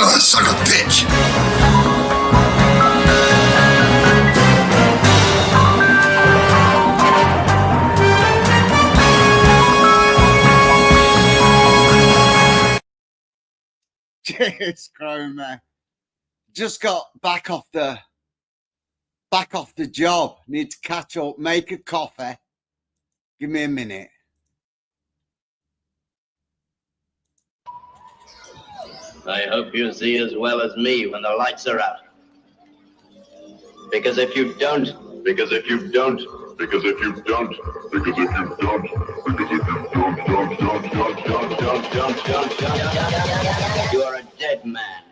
Son of a bitch! Cheers, Cromer. Just got back off the job. Need to catch up, make a coffee. Give me a minute. I hope you see as well as me when the lights are out. Because if you don't, you are a dead man.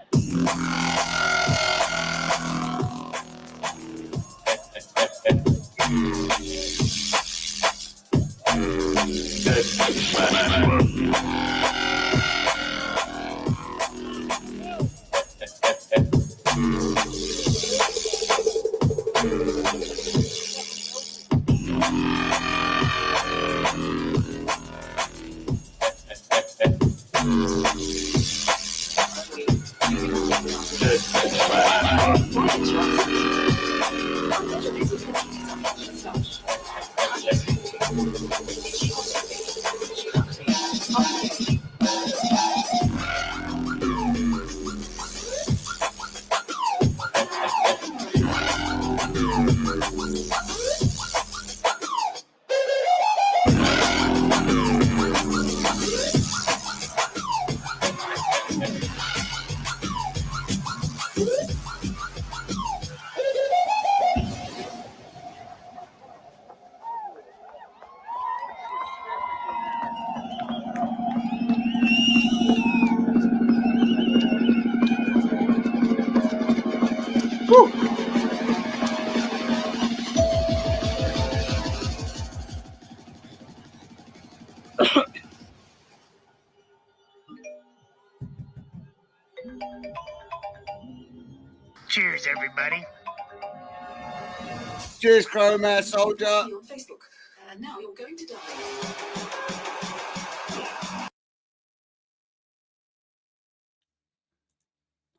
Cheers, everybody. Cheers, Cromer, soldier. On Facebook, and now you're going to die.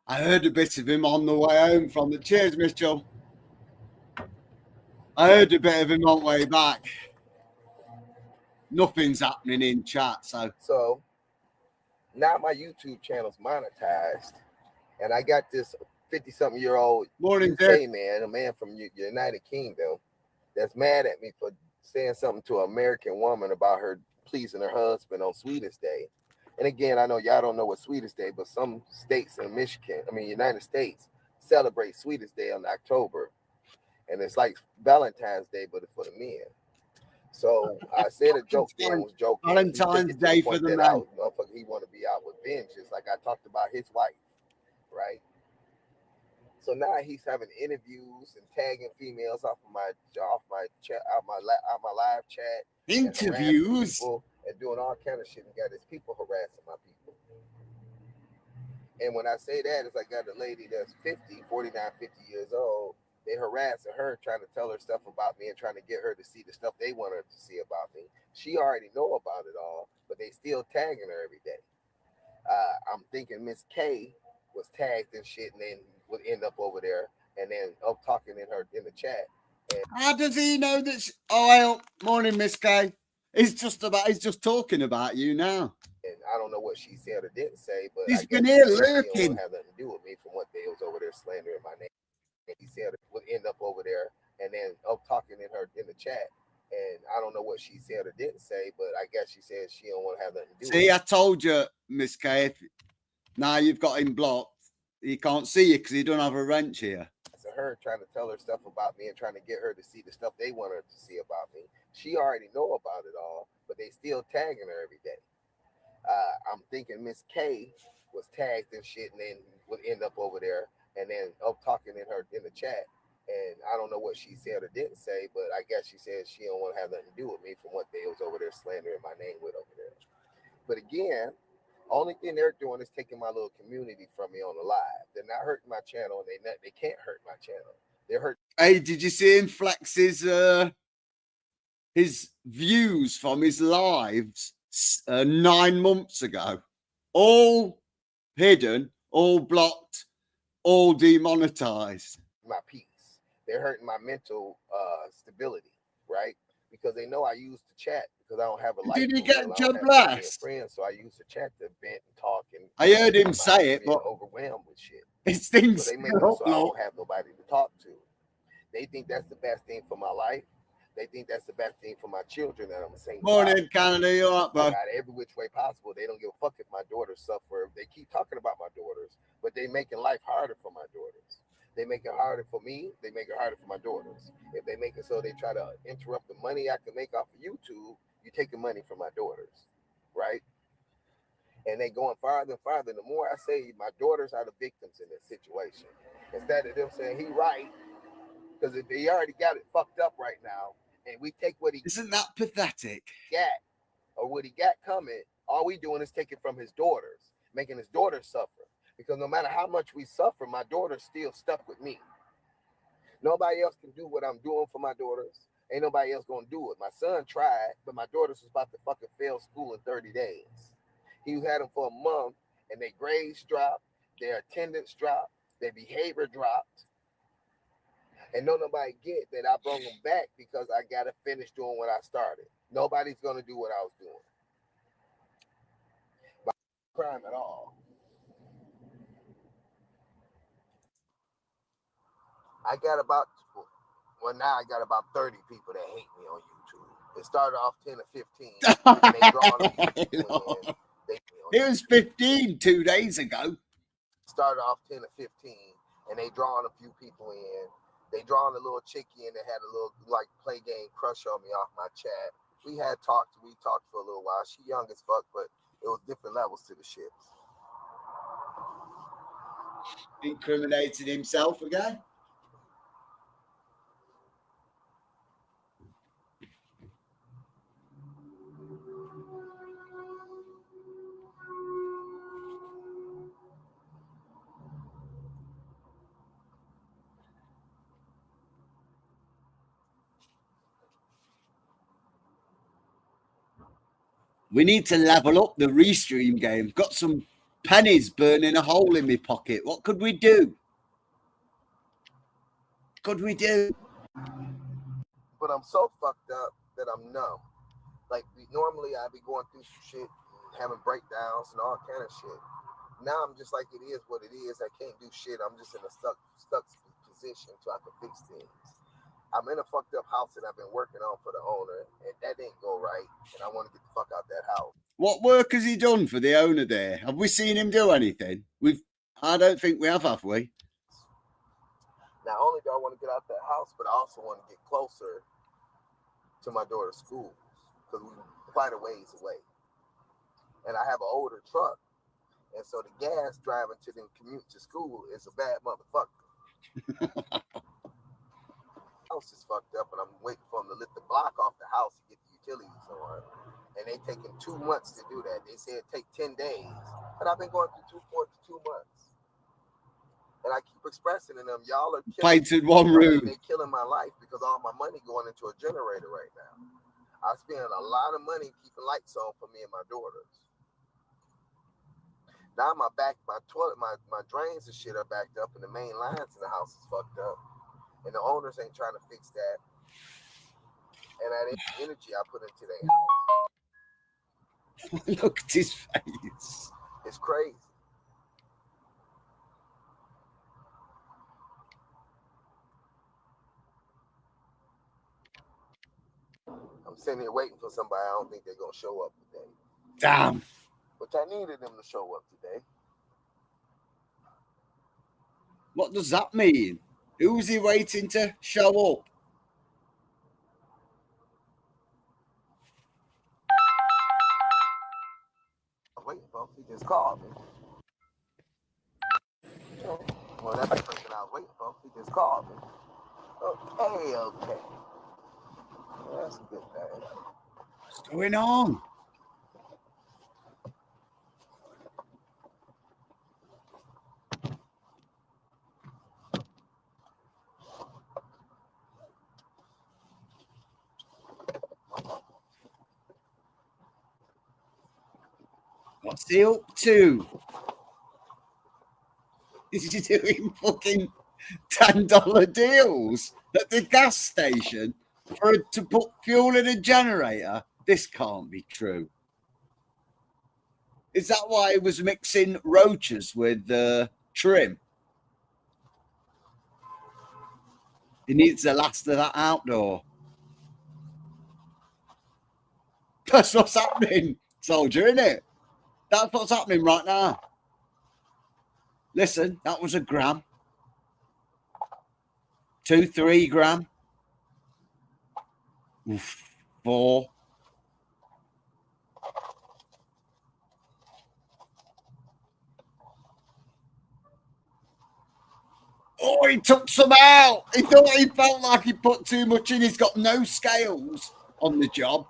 I heard a bit of him on the way home from the cheers, Mitchell. I heard a bit of him on the way back. Nothing's happening in chat, So now my YouTube channel's monetized, and I got this 50-something-year-old Morning, UK man, a man from the United Kingdom, that's mad at me for saying something to an American woman about her pleasing her husband on Sweetest Day. And again, I know y'all don't know what Sweetest Day, but some states in United States celebrate Sweetest Day in October. And it's like Valentine's Day, but it's for the men. So I said a joke then was joking. Valentine's Day for the men. He want to be out with vengeance, like I talked about his wife, right? So now he's having interviews and tagging females off my chat, out my live chat. Interviews and doing all kind of shit, and got his people harassing my people. And when I say that, is I got a lady that's 49, 50 years old. They harassing her, trying to tell her stuff about me and trying to get her to see the stuff they want her to see about me. She already know about it all, but they still tagging her every day. I'm thinking Miss K was tagged and shit, and then would end up over there, and then up talking in the chat. And how does he know that? Well, morning, Miss K. He's just talking about you now. And I don't know what she said or didn't say, but he's been here lurking. She don't have nothing to do with me from what they was over there slandering my name. And he said it would end up over there, and then up talking in the chat. And I don't know what she said or didn't say, but I guess she said she don't want to have nothing to do with it. See, I told you, Miss K. Now you've got him blocked. He can't see you because he don't have a wrench here. So her trying to tell her stuff about me and trying to get her to see the stuff they want her to see about me. She already know about it all, but they still tagging her every day. I'm thinking Miss K was tagged and shit, and then would end up over there, and then up talking in the chat. And I don't know what she said or didn't say, but I guess she said she don't want to have nothing to do with me from what they was over there slandering my name with over there. But again, only thing they're doing is taking my little community from me on the live. They're not hurting my channel, and they can't hurt my channel. They're hurting. Hey, did you see him flex his views from his lives 9 months ago? All hidden all blocked, all demonetized. My peace. They're hurting my mental stability, right? Because they know I use the chat because I don't have a life. Did he for get real. I don't job have family and last? friends, so I use the chat to vent and talk. And I heard him I'm say it, being but overwhelmed with shit. his So thing's they make it still so up, I look. don't have nobody to talk to. They think that's the best thing for my life. They think that's the best thing for my children that I'm a single father. Morning, Canada, you all right, I bro? got every which way possible. They don't give a fuck if my daughters suffer. They keep talking about my daughters, but they making life harder for my daughters. They make it harder for me. They make it harder for my daughters. If they make it so they try to interrupt the money I can make off of YouTube, you taking money from my daughters, right? And they going farther and farther. The more I say my daughters are the victims in this situation, instead of them saying he right, because if he already got it fucked up right now, and we take what he Isn't that pathetic? got or what he got coming, all we doing is taking from his daughters, making his daughters suffer. Because no matter how much we suffer, my daughter's still stuck with me. Nobody else can do what I'm doing for my daughters. Ain't nobody else gonna do it. My son tried, but my daughters was about to fucking fail school in 30 days. He had them for a month, and their grades dropped, their attendance dropped, their behavior dropped. And no nobody get that I brought them back because I gotta finish doing what I started. Nobody's gonna do what I was doing. By crime at all. I got about, well, now I got about 30 people that hate me on YouTube. It started off 10 or 15. And they drawing a few people in. It was 15 2 days ago. Started off 10 or 15, and they drawing a few people in. They drawing a little chickie in that had a little like play game crush on me off my chat. We talked for a little while. She young as fuck, but it was different levels to the shit. Incriminated himself again. We need to level up the restream game. Got some pennies burning a hole in my pocket. What could we do? But I'm so fucked up that I'm numb. Like normally I'd be going through some shit, having breakdowns and all kind of shit. Now I'm just like, it is what it is. I can't do shit. I'm just in a stuck position so I can fix things. I'm in a fucked up house that I've been working on for the owner, and that didn't go right. And I want to get the fuck out that house. What work has he done for the owner there? Have we seen him do anything? I don't think we have we? Not only do I want to get out that house, but I also want to get closer to my daughter's schools because we quite a ways away. And I have an older truck, and so the gas driving to them commute to school is a bad motherfucker. House is fucked up, and I'm waiting for them to lift the block off the house and get the utilities on. And they taking 2 months to do that. They said take 10 days, but I've been going through 2 months. And I keep expressing to them, y'all are painted one room. They're killing my life because all my money going into a generator right now. I spend a lot of money keeping lights on for me and my daughters. Now my toilet, my drains and shit are backed up, and the main lines in the house is fucked up. And the owners ain't trying to fix that. And that energy I put into their house. Look at his face. It's crazy. I'm sitting here waiting for somebody. I don't think they're going to show up today. Damn. But I needed them to show up today. What does that mean? Who's he waiting to show up? I was waiting for him. He just called me. Well, that's the person I was waiting for. He just called me. Okay. Well, that's a good thing. What's going on? What's he up to? He's doing fucking $10 deals at the gas station to put fuel in a generator. This can't be true. Is that why he was mixing roaches with trim? He needs the last of that outdoor. That's what's happening, soldier, isn't it? That's what's happening right now. Listen, that was a gram. 2, 3 gram. Oof, 4. Oh, he took some out. He thought he felt like he put too much in. He's got no scales on the job.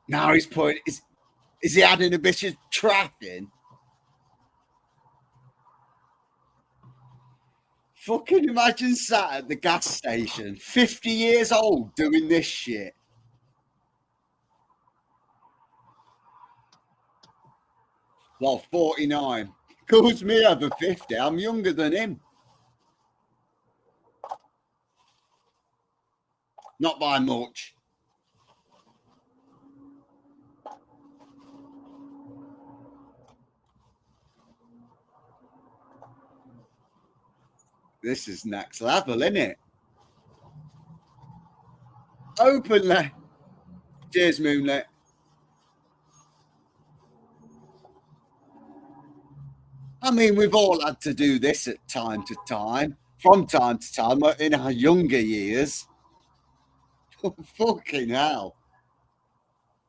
Now he's putting, is he adding a bit of track in? Fucking imagine sat at the gas station, 50 years old, doing this shit. Well, 49. Calls me over 50. I'm younger than him. Not by much. This is next level, isn't it? Openly. Cheers, Moonlit. I mean, we've all had to do this at time to time, from time to time, in our younger years. Fucking hell.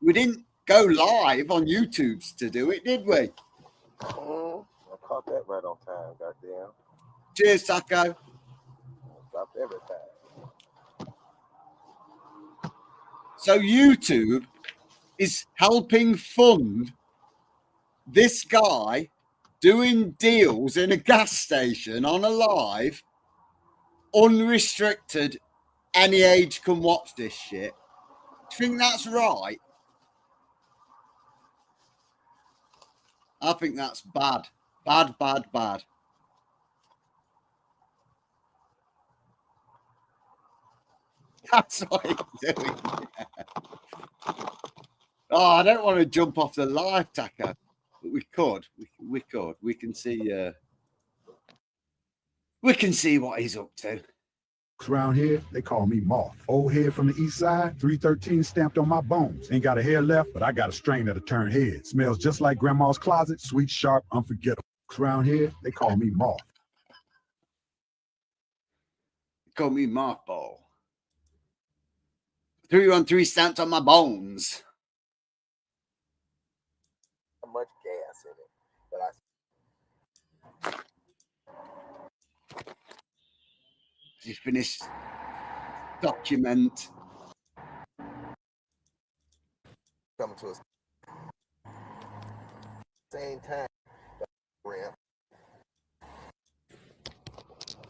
We didn't go live on YouTube to do it, did we? I caught that right on time, goddamn. Cheers, Taco. Stopped everything. So YouTube is helping fund this guy doing deals in a gas station on a live, unrestricted, any age can watch this shit. Do you think that's right? I think that's bad. Bad, bad, bad. That's what he's doing. Oh, I don't want to jump off the live, Taco. But we could. We could. We can see what he's up to. Around here, they call me Moth. Old head from the east side, 313 stamped on my bones. Ain't got a hair left, but I got a strain that'll turn head. Smells just like grandma's closet, sweet, sharp, unforgettable. Around here, they call me Moth. Call me Mothball. 313 stamped on my bones. Not much gas in it, but You finished document. coming to us same time. Ramp.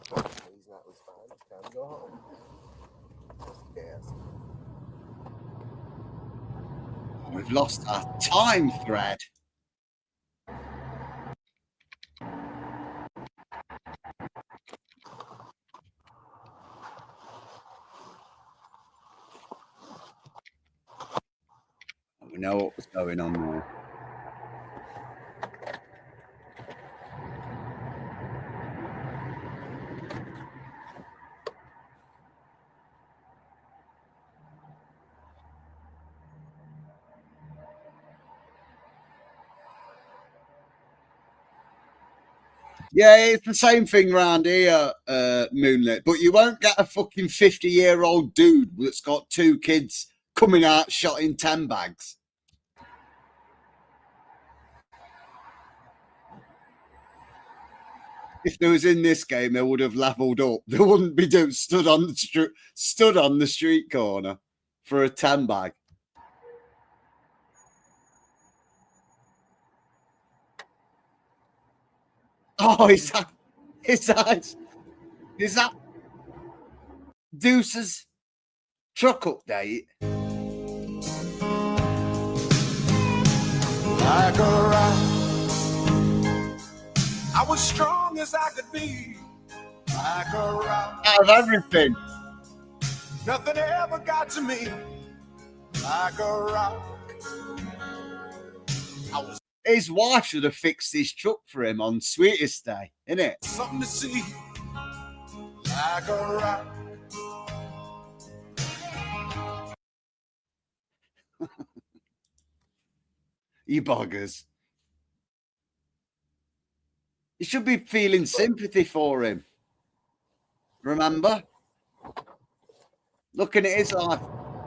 He's not responding. It's time to go home. Gas. We've lost our time thread. We know what was going on there. Yeah, it's the same thing round here, Moonlit. But you won't get a fucking 50-year-old dude that's got 2 kids coming out shot in 10 bags. If they was in this game, they would have leveled up. They wouldn't be stood on the street corner for a 10 bag. Oh, is that Deuce's truck update? like a rock. I was strong as I could be, like a rock. Out of everything. Nothing ever got to me, like a rock. I was His wife should have fixed his truck for him on Sweetest Day, innit? something to see, like a rock. You buggers. You should be feeling sympathy for him. Remember? Looking at his life,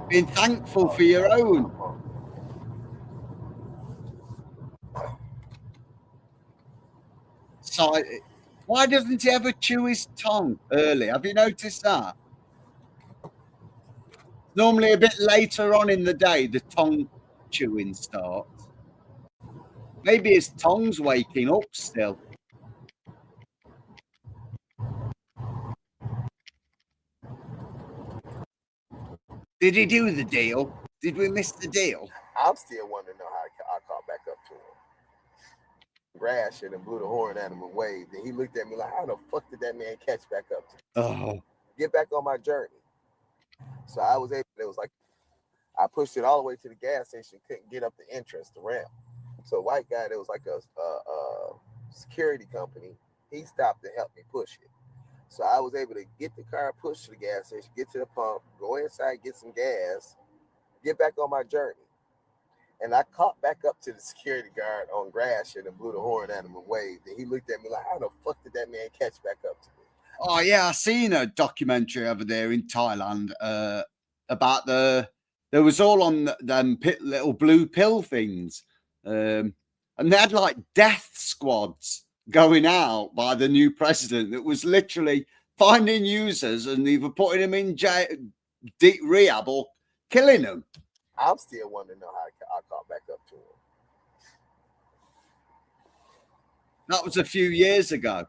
being thankful for your own. So, why doesn't he ever chew his tongue early? Have you noticed that? Normally, a bit later on in the day, the tongue chewing starts. Maybe his tongue's waking up still. Did he do the deal? Did we miss the deal? I'm still wanting to know how I caught back up to him. Grass shit and blew the horn at him and waved. And he looked at me like, how the fuck did that man catch back up to me? Oh, Get back on my journey. So I was able, it was like, I pushed it all the way to the gas station, couldn't get up the entrance, the ramp. So white guy, that was like a security company, he stopped to help me push it. So I was able to get the car pushed to the gas station, get to the pump, go inside, get some gas, get back on my journey. And I caught back up to the security guard on grass shit and blew the horn at him and waved. And he looked at me like, how the fuck did that man catch back up to me? oh yeah, I seen a documentary over there in Thailand about there was all on them little blue pill things. And they had like death squads going out by the new president that was literally finding users and either putting them in jail, deep rehab, or killing them. I'm still wanting to know how I caught back up to him. That was a few years ago.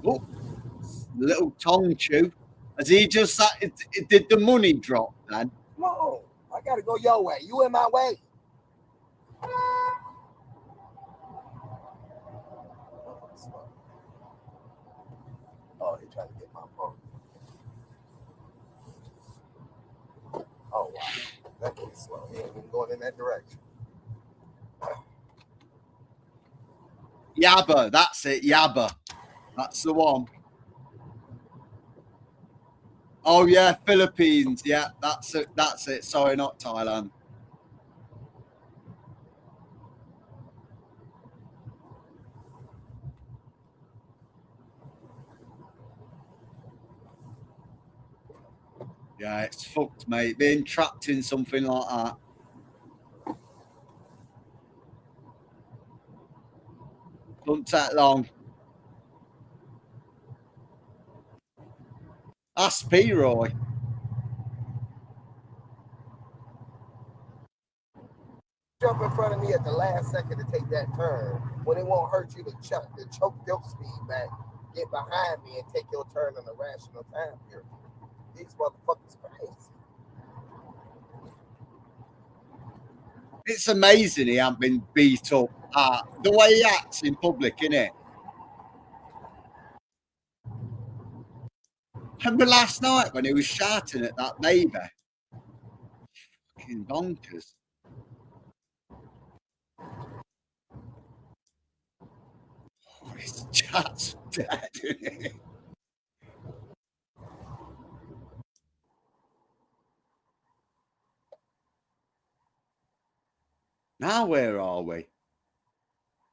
Oh, little tongue chew. As he just did the money drop then? Come on, I gotta go your way. You in my way. Oh, he trying to get my phone. Oh wow, that kid's slow. He ain't even going in that direction. Yabba, that's it, Yabba. That's the one. Oh yeah, Philippines. Yeah, that's it. That's it. Sorry, not Thailand. Yeah, it's fucked, mate. Being trapped in something like that. Don't take long. Ask P. Roy. Jump in front of me at the last second to take that turn when it won't hurt you to choke your speed back, get behind me and take your turn in a rational time period. These motherfuckers crazy. It's amazing he hasn't been beat up. The way he acts in public, innit? Remember last night when he was shouting at that baby? Fucking bonkers. Oh, his chat's dead, isn't it? Now where are we?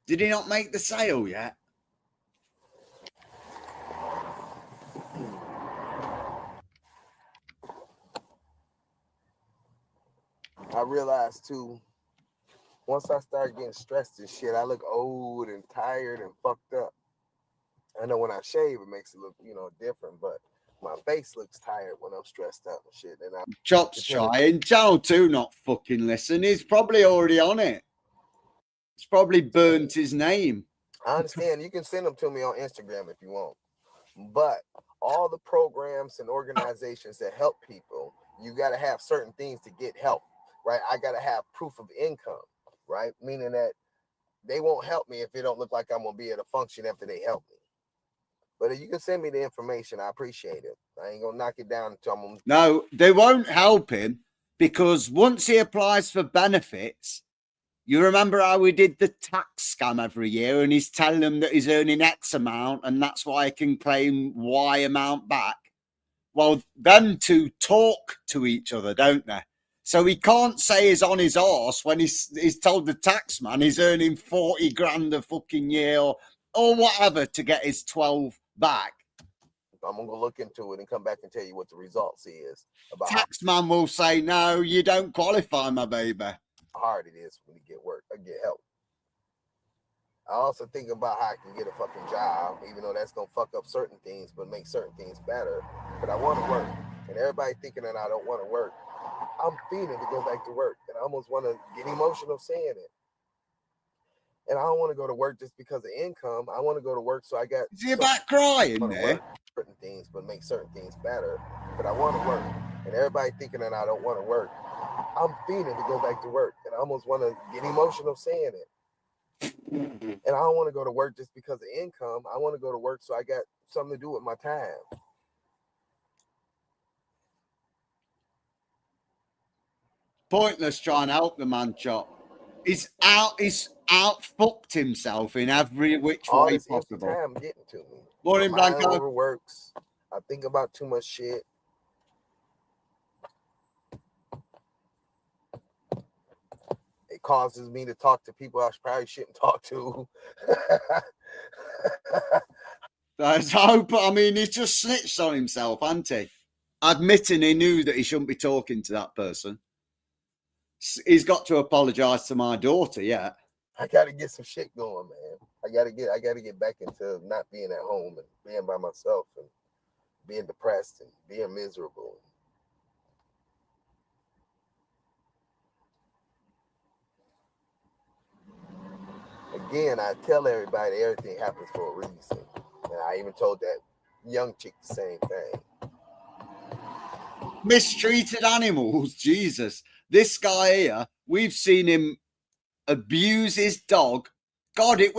Did he not make the sale yet? I realized too, once I start getting stressed and shit, I look old and tired and fucked up. I know when I shave, it makes it look, different, but my face looks tired when I'm stressed out and shit. And Chop's trying. Channel 2 not fucking listen. He's probably already on it. It's probably burnt his name. I understand. You can send them to me on Instagram if you want. But all the programs and organizations that help people, you got to have certain things to get help, right? I got to have proof of income, right? Meaning that they won't help me if it don't look like I'm going to be able to function after they help me. But if you can send me the information, I appreciate it. I ain't going to knock it down until I'm going to... No, they won't help him because once he applies for benefits, you remember how we did the tax scam every year and he's telling them that he's earning X amount and that's why he can claim Y amount back? Well, them two talk to each other, don't they? So he can't say he's on his arse when he's told the tax man he's earning 40 grand a fucking year or whatever to get his 12 back. I'm going to go look into it and come back and tell you what the results is. About tax man will say, no, you don't qualify, my baby. How hard it is when you get work or get help. I also think about how I can get a fucking job, even though that's gonna fuck up certain things, but make certain things better. But I want to work, and everybody thinking that I don't want to work. I'm feeling to go back to work, and I almost want to get emotional saying it. And I don't want to go to work just because of income. I want to go to work so I got. Is he about crying there? Certain things, but make certain things better. But I want to work, and everybody thinking that I don't want to work. I'm feeling to go back to work, and I almost want to get emotional saying it. And I don't want to go to work just because of income. I want to go to work so I got something to do with my time. Pointless trying to help the man, Chop. He's out fucked himself in every which All way this possible. time getting to me. Morning, My mind Blanco. overworks. I think about too much shit. It causes me to talk to people I probably shouldn't talk to. That's hope. I mean, he's just snitched on himself, hasn't he? Admitting he knew that he shouldn't be talking to that person. He's got to apologize to my daughter, yeah. I gotta get some shit going, man. I gotta get back into not being at home and being by myself and being depressed and being miserable. Again, I tell everybody everything happens for a reason. And I even told that young chick the same thing. Mistreated animals, Jesus. This guy here, we've seen him abuse his dog. God, it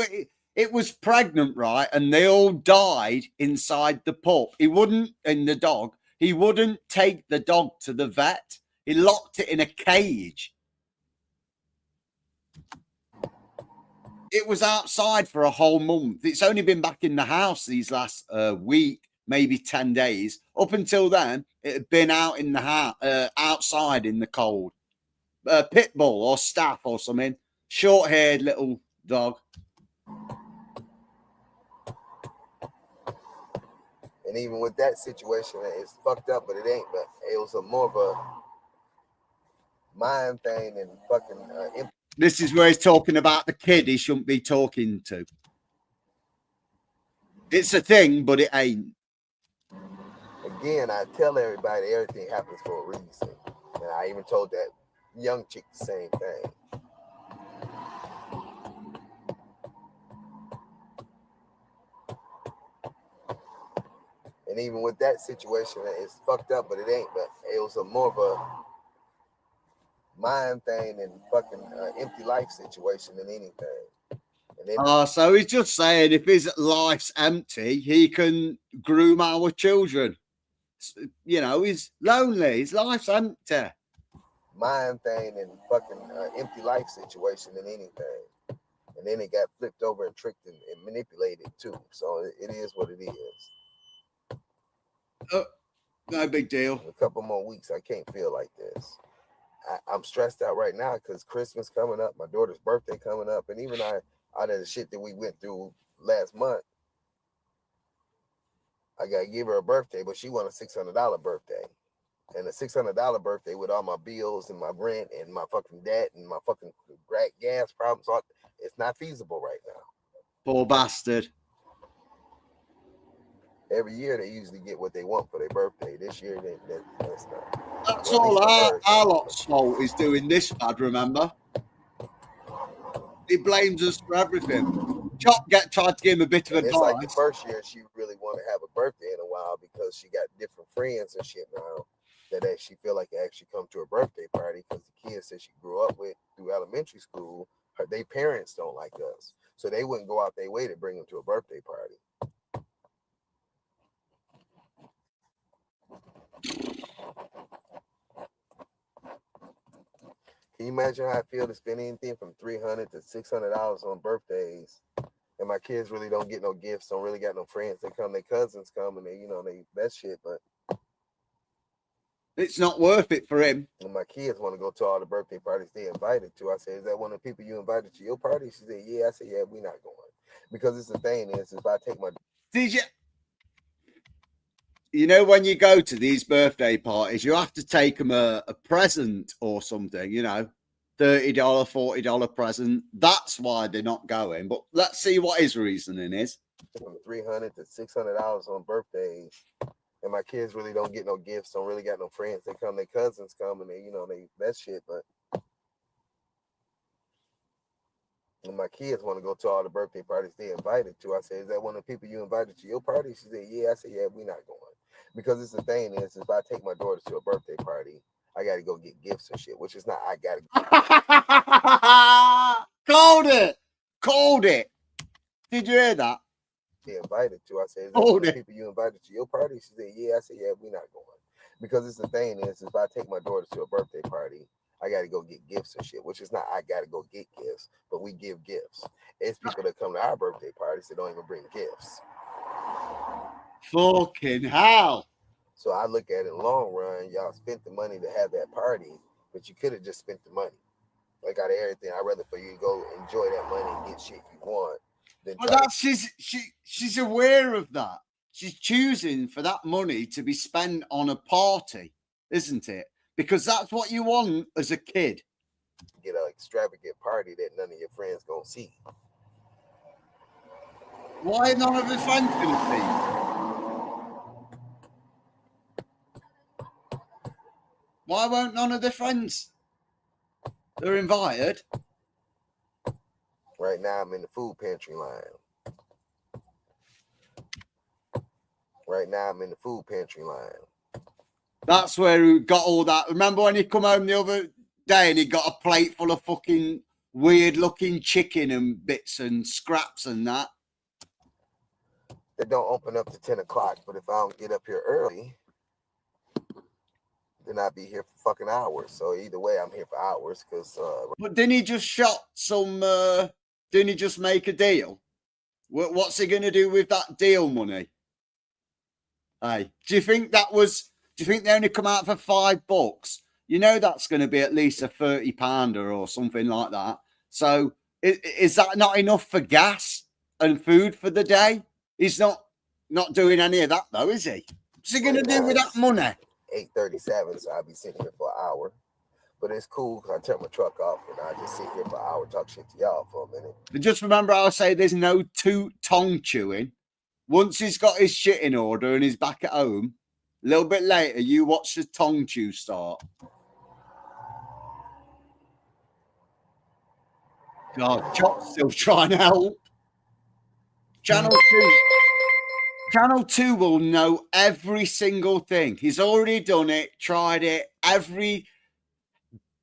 was pregnant, right? And they all died inside the pup. He wouldn't take the dog to the vet. He locked it in a cage. It was outside for a whole month. It's only been back in the house these last week, maybe 10 days. Up until then, it had been out in the house, outside in the cold. Pit bull or staff or something. Short-haired little dog. And even with that situation, it's fucked up, but it ain't. But it was more of a mind thing and fucking... This is where he's talking about the kid he shouldn't be talking to. It's a thing, but it ain't. Again, I tell everybody everything happens for a reason. And I even told that young chick the same thing. And even with that situation, it's fucked up, but it ain't. But it was more of a mind thing and fucking empty life situation than anything. So he's just saying if his life's empty, he can groom our children. You know, he's lonely. His life's empty. Mind thing and fucking empty life situation than anything. And then it got flipped over and tricked and manipulated too. So it is what it is. No big deal. In a couple more weeks, I can't feel like this. I'm stressed out right now because Christmas coming up, my daughter's birthday coming up, and even out of the shit that we went through last month, I gotta give her a birthday, but she wants a $600 birthday. And a $600 birthday with all my bills and my rent and my fucking debt and my fucking gas problems, it's not feasible right now. Poor bastard. Every year they usually get what they want for their birthday. This year that's not. That's Well, at all least our lot's fault is doing this bad, remember? He blames us for everything. Chop tried to give him a bit of And advice. it's like the first year she really wanted to have a birthday in a while because she got different friends and shit now that she feel like they actually come to her birthday party because the kids that she grew up with through elementary school, their parents don't like us. So they wouldn't go out their way to bring them to a birthday party. Can you imagine how I feel to spend anything from $300 to $600 on birthdays, and my kids really don't get no gifts, don't really got no friends. They come, their cousins come, and they that shit. But it's not worth it for him. And my kids want to go to all the birthday parties they invited to. I said, "Is that one of the people you invited to your party?" She said, "Yeah." I said, "Yeah, we not going because it's the thing is if I take my Did you know when you go to these birthday parties, you have to take them a present or something, $30, $40 present. That's why they're not going. But let's see what his reasoning is. From $300 to $600 on birthdays, and my kids really don't get no gifts, don't really got no friends. They come, their cousins come, and they that shit. But and my kids want to go to all the birthday parties they invited to. I said, "Is that one of the people you invited to your party?" She said, "Yeah." I said, "Yeah, we not going because it's the thing is if I take my daughter to a birthday party, I got to go get gifts and shit, which is not. I got to called it. Did you hear that? They invited to. I said, "Is that one of the people you invited to your party?" She said, "Yeah." I said, "Yeah, we not going because it's the thing is if I take my daughter to a birthday party, I got to go get gifts and shit, which is not. I got to go get gifts, but we give gifts. It's people that come to our birthday parties that don't even bring gifts. Fucking hell." So I look at it in the long run, y'all spent the money to have that party, but you could have just spent the money. Like out of everything, I'd rather for you to go enjoy that money and get shit you want. But that's she's aware of that. She's choosing for that money to be spent on a party, isn't it? Because that's what you want as a kid. Get an extravagant party that none of your friends gonna see. Why none of his friends gonna see? Why won't none of the friends? They're invited. Right now, I'm in the food pantry line. That's where he got all that. Remember when he come home the other day and he got a plate full of fucking weird-looking chicken and bits and scraps and that? They don't open up to 10 o'clock, but if I don't get up here early, then I'll be here for fucking hours. So either way, I'm here for hours because. But didn't he just shot some? Didn't he just make a deal? What's he going to do with that deal money? Hey, do you think they only come out for $5? You know that's going to be at least a £30 or something like that. So is that not enough for gas and food for the day? He's not doing any of that though, is he? What's he going to do with that money? 8:37, so I'll be sitting here for an hour. But it's cool because I turn my truck off and I just sit here for an hour, talk shit to y'all for a minute. But just remember, I'll say there's no tongue chewing. Once he's got his shit in order and he's back at home, a little bit later, you watch the tongue chew start. God, Chop's still trying to help. Channel 2 will know every single thing. He's already done it, tried it. Every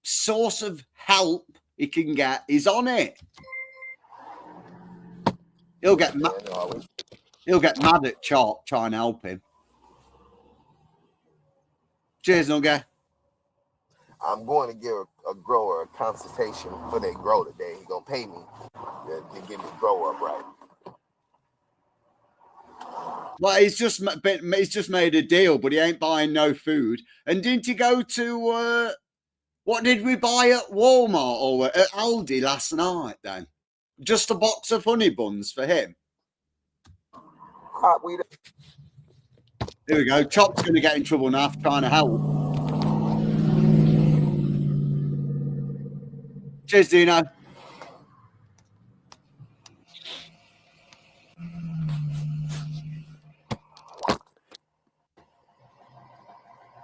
source of help he can get, he's on it. He'll get mad at Chop trying to help him. Cheers, Nugget. I'm going to give a grower a consultation for their grow today. He's going to pay me to get his grow up right. Well, he's just made a deal, but he ain't buying no food. And didn't he go to what did we buy at Walmart or at Aldi last night? Then just a box of honey buns for him. Here we go. Chop's going to get in trouble now for trying to help. Cheers, Dino.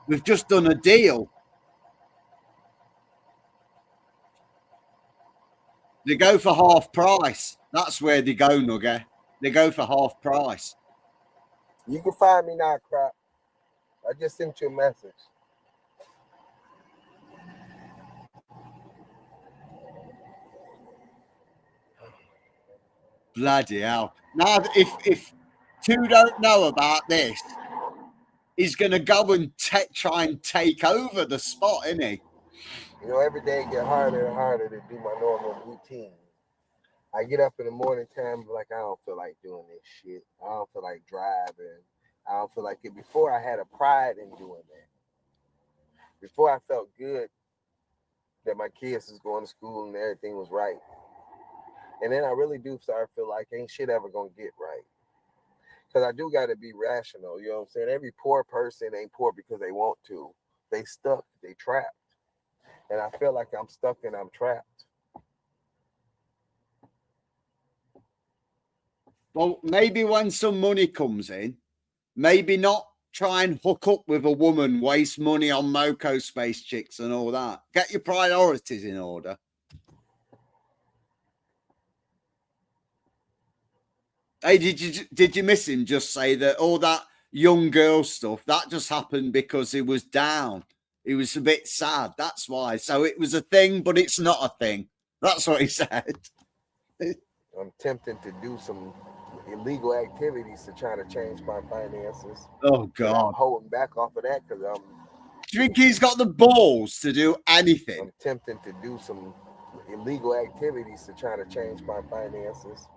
We've just done a deal. They go for half price. That's where they go, Nugget. They go for half price. You can find me now, crap. I just sent you a message. Bloody hell. Now, if two don't know about this, he's going to go and try and take over the spot, isn't he? You know, every day get harder and harder to do my normal routine. I get up in the morning time, like, I don't feel like doing this shit. I don't feel like driving. I don't feel like it. Before, I had a pride in doing that. Before, I felt good that my kids was going to school and everything was right. And then I really do start to feel like ain't shit ever going to get right. Because I do got to be rational, you know what I'm saying? Every poor person ain't poor because they want to. They stuck, they trapped. And I feel like I'm stuck and I'm trapped. Well, maybe when some money comes in, maybe not try and hook up with a woman, waste money on Moco space chicks and all that. Get your priorities in order. Hey, did you miss him just say that all that young girl stuff, that just happened because he was down. He was a bit sad. That's why. So it was a thing, but it's not a thing. That's what he said. I'm tempted to do some illegal activities to try to change my finances. Oh, God. I'm holding back off of that because Do you think he's got the balls to do anything? I'm tempted to do some illegal activities to try to change my finances.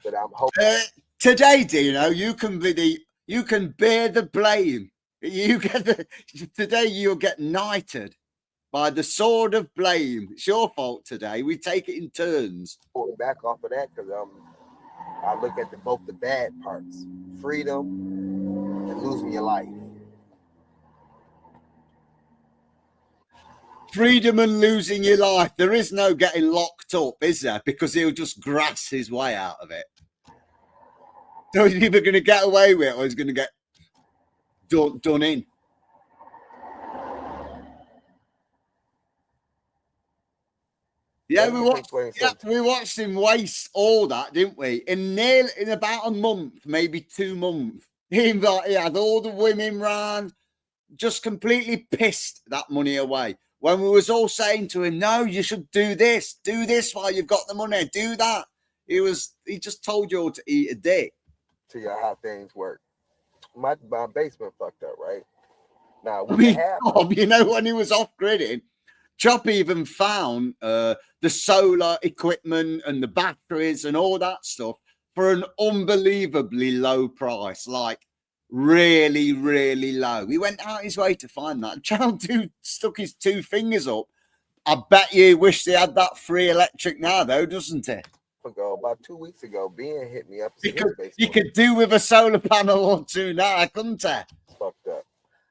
But I'm hoping today, Dino, you can bear the blame. Today you'll get knighted by the sword of blame. It's your fault today. We take it in turns. Pulling back off of that because I look at both the bad parts, freedom and losing your life. Freedom and losing your life. There is no getting locked up, is there? Because he'll just grass his way out of it. So he's either going to get away with it or he's going to get done in. Yeah, we watched him waste all that, didn't we? In about a month, maybe 2 months. He had all the women round, just completely pissed that money away. When we was all saying to him, no, you should do this while you've got the money, do that. He just told you all to eat a dick. To you how things work. My basement fucked up, right? Now, you know, when he was off-gridding, Chop even found the solar equipment and the batteries and all that stuff for an unbelievably low price, like really, really low. He went out his way to find that. Child dude stuck his 2 fingers up. I bet you wish they had that free electric now, though, doesn't it? About 2 weeks ago, Ben hit me up. You could do with a solar panel or 2 now, couldn't I? Fucked up.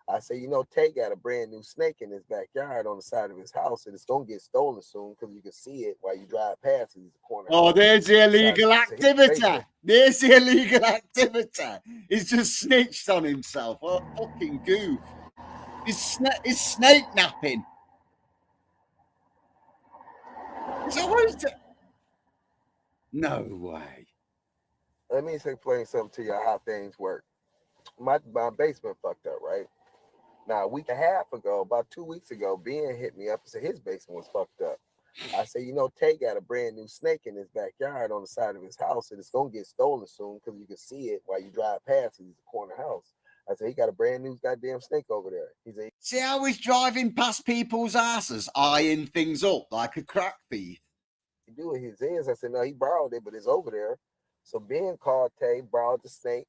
I said, you know, Tay got a brand new snake in his backyard on the side of his house, and it's gonna get stolen soon because you can see it while you drive past it. The corner. Oh, there's the illegal activity. There's the illegal activity. He's just snitched on himself. Oh, fucking goof. He's snake napping. No way. Let me explain something to you how things work. My basement fucked up, right? Now, a week and a half ago, about 2 weeks ago, Ben hit me up and said his basement was fucked up. I said, you know, Tay got a brand new snake in his backyard on the side of his house, and it's gonna get stolen soon because you can see it while you drive past it. It's a corner house. I said, he got a brand new goddamn snake over there. He said, see how he's driving past people's asses, eyeing things up like a crack thief. He do it his hands. I said, no, he borrowed it, but it's over there. So Ben called Tay, borrowed the snake.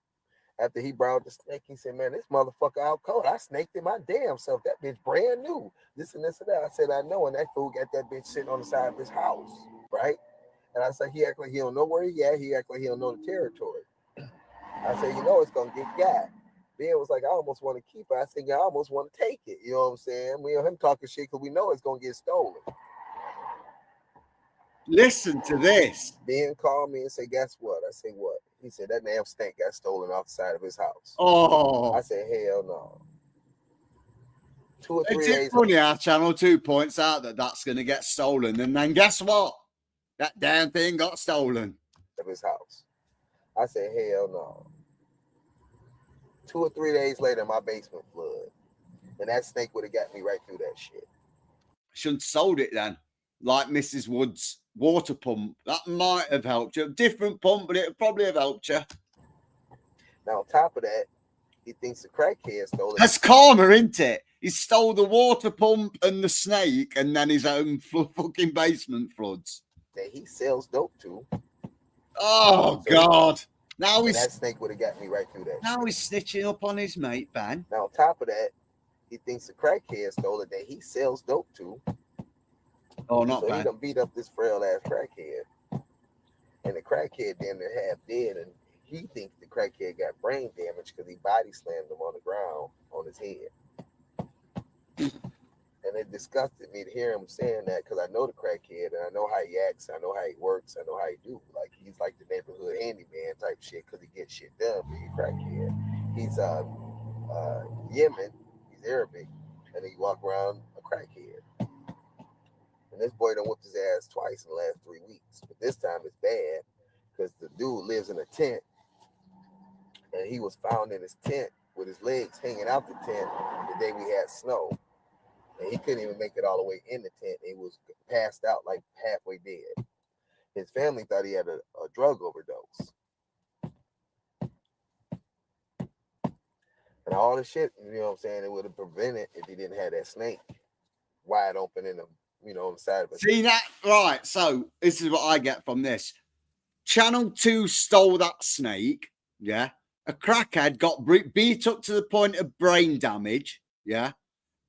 After he borrowed the snake, he said, man, this motherfucker out cold. I snaked it my damn self. That bitch brand new. This and this and that. I said, I know. And that fool got that bitch sitting on the side of his house, right? And I said, he act like he don't know where he at. He act like he don't know the territory. I said, you know it's going to get got. Ben was like, I almost want to keep it. I said, I almost want to take it. You know what I'm saying? We hear him talking shit because we know it's going to get stolen. Listen to this. Ben called me and said, guess what? I say, what? He said, that damn snake got stolen off the side of his house. Oh, I said, hell no. 2 or 3 it's it days funny how Channel 2 points out that that's going to get stolen. And then guess what? That damn thing got stolen. of his house. I said, hell no. 2 or 3 days later, my basement flooded. And that snake would have got me right through that shit. Shouldn't have sold it then. Like Mrs. Wood's water pump. That might have helped you. Different pump, but it would probably have helped you. Now, on top of that, he thinks the crackhead stole it. That's karma, isn't it? He stole the water pump and the snake, and then his own fucking basement floods. That he sells dope to. Oh, So- God. Now And he's that snake would have got me right through that now shit. he's snitching up on his mate, Ben. Now, on top of that, he thinks the crackhead stole it that he sells dope to. Oh, not So he Ben. done beat up this frail ass crackhead. And the crackhead damn near half dead. And he thinks the crackhead got brain damage because he body slammed him on the ground on his head. And it disgusted me to hear him saying that because I know the crackhead and I know how he acts, I know how he works, I know how he do. Like he's like the neighborhood handyman type shit because he gets shit done, but he's a crackhead. He's Yemen, he's Arabic, and he walk around a crackhead. And this boy done whooped his ass twice in the last 3 weeks. But this time it's bad because the dude lives in a tent and he was found in his tent with his legs hanging out the tent the day we had snow. And he couldn't even make it all the way in the tent. He was passed out like halfway dead. His family thought he had a drug overdose. And all the shit, you know what I'm saying, it would have prevented if he didn't have that snake wide open in the, on the side of his. See that? Right. So this is what I get from this. Channel 2 stole that snake. Yeah. A crackhead got beat up to the point of brain damage. Yeah.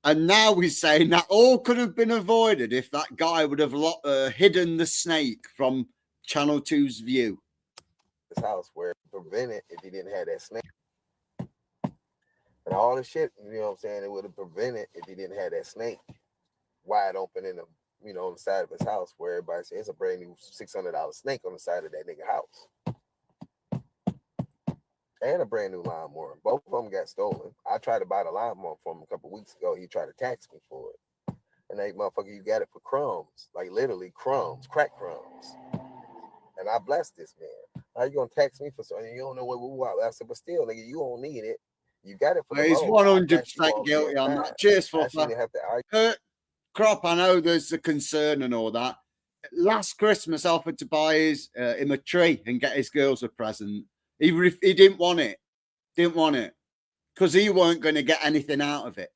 And now he's saying that all could have been avoided if that guy would have hidden the snake from Channel 2's view. His house where it prevented if he didn't have that snake. And all the shit, you know what I'm saying, it would have prevented if he didn't have that snake wide open in the, on the side of his house where everybody says it's a brand new $600 snake on the side of that nigga house. And a brand new lawnmower. Both of them got stolen. I tried to buy the lawnmower from him a couple weeks ago. He tried to tax me for it. And they motherfucker, you got it for crumbs. Like literally crumbs, crack crumbs. And I blessed this man. How you gonna tax me for something? You don't know what I said, but still, nigga, you don't need it. You got it for He's the loan. 100% guilty on that. Cheers, I shouldn't Fluffer. have to argue. Crop, I know there's a concern and all that. Last Christmas, I offered to buy him a tree and get his girls a present. He didn't want it. Didn't want it. Because he weren't going to get anything out of it.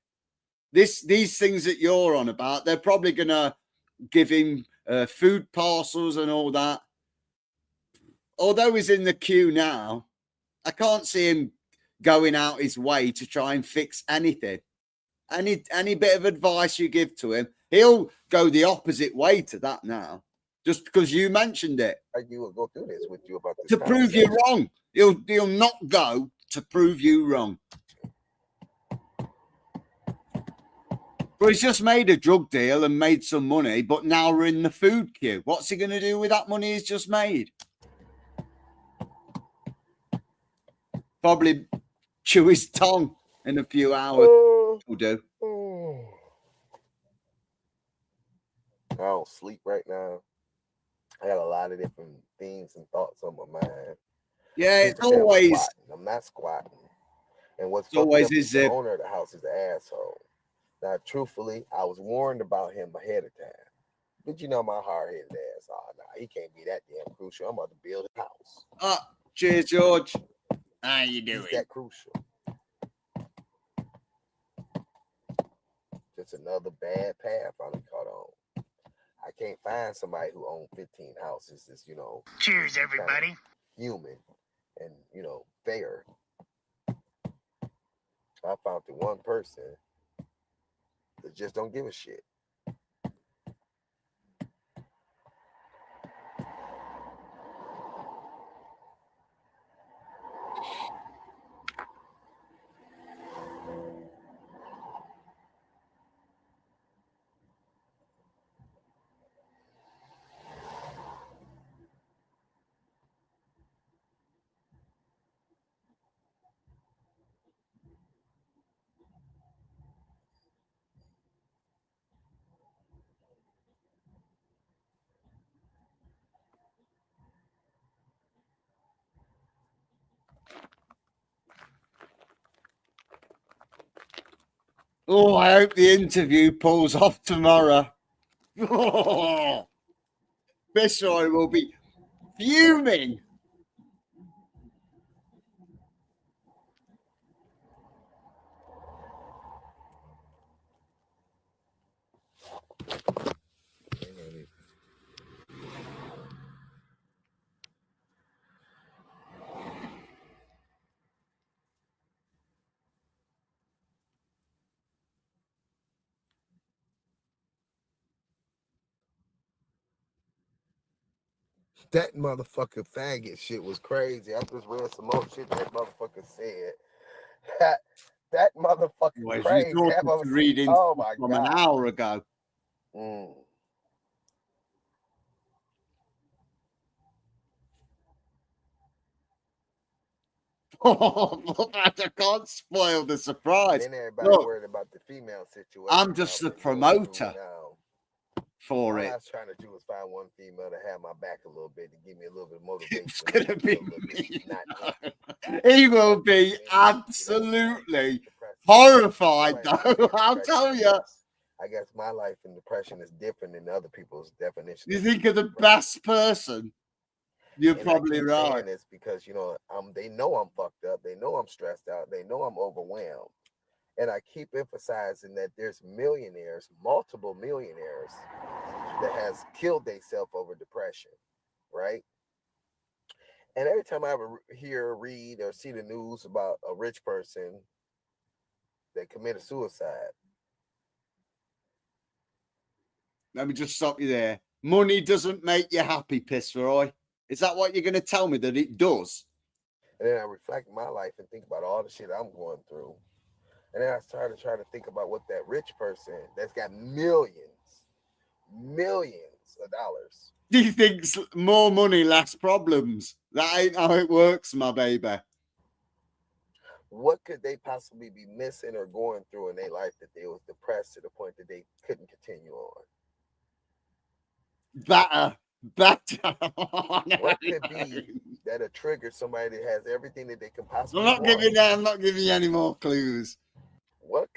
These things that you're on about, they're probably going to give him food parcels and all that. Although he's in the queue now, I can't see him going out his way to try and fix anything. Any bit of advice you give to him, he'll go the opposite way to that now. Just because you mentioned it. You will go through this with you about this. To prove you wrong. He'll not go to prove you wrong. But he's just made a drug deal and made some money, but now we're in the food queue. What's he going to do with that money he's just made? Probably chew his tongue in a few hours. Will do. I don't sleep right now. I got a lot of different things and thoughts on my mind. Yeah, it's People say always. I'm not squatting. And what's always is the his owner of the house is an asshole. Now, truthfully, I was warned about him ahead of time. But you know my hard-headed ass. Oh, nah, he can't be that damn crucial. I'm about to build a house. Cheers, George. How you doing? He's that crucial. Just another bad path I done caught on. I can't find somebody who owns 15 houses that's, Cheers, everybody. human and, fair. I found the one person that just don't give a shit. Oh, I hope the interview pulls off tomorrow. Oh, Fitzroy will be fuming. That motherfucker faggot shit was crazy. I just read some more shit that motherfucker said. That motherfucker Well, you crazy. thought That to motherfucker, reading oh my from an God. hour ago. Oh, I can't spoil the surprise. Then everybody Look, worried about the female situation. I'm just the promoter for All I it. was trying to do was find one female to have my back a little bit, to give me a little bit of motivation. It's going to be me. Not He will be absolutely horrified, though. I'll tell you. I guess my life in depression is different than other people's definition. You think of the best person? You're probably right. It's because they know I'm fucked up. They know I'm stressed out. They know I'm overwhelmed. And I keep emphasizing that there's millionaires, multiple millionaires, that has killed themselves over depression, right? And every time I ever hear, read, or see the news about a rich person that committed suicide. Let me just stop you there. Money doesn't make you happy, Fitzroy. Is that what you're going to tell me, that it does? And then I reflect my life and think about all the shit I'm going through. And then I started trying to think about what that rich person that's got millions of dollars. He thinks more money, less problems. That ain't how it works, my baby. What could they possibly be missing or going through in their life that they was depressed to the point that they couldn't continue on? Better. What could be that a trigger somebody that has everything that they can possibly want? I'm not giving you any more clues. What?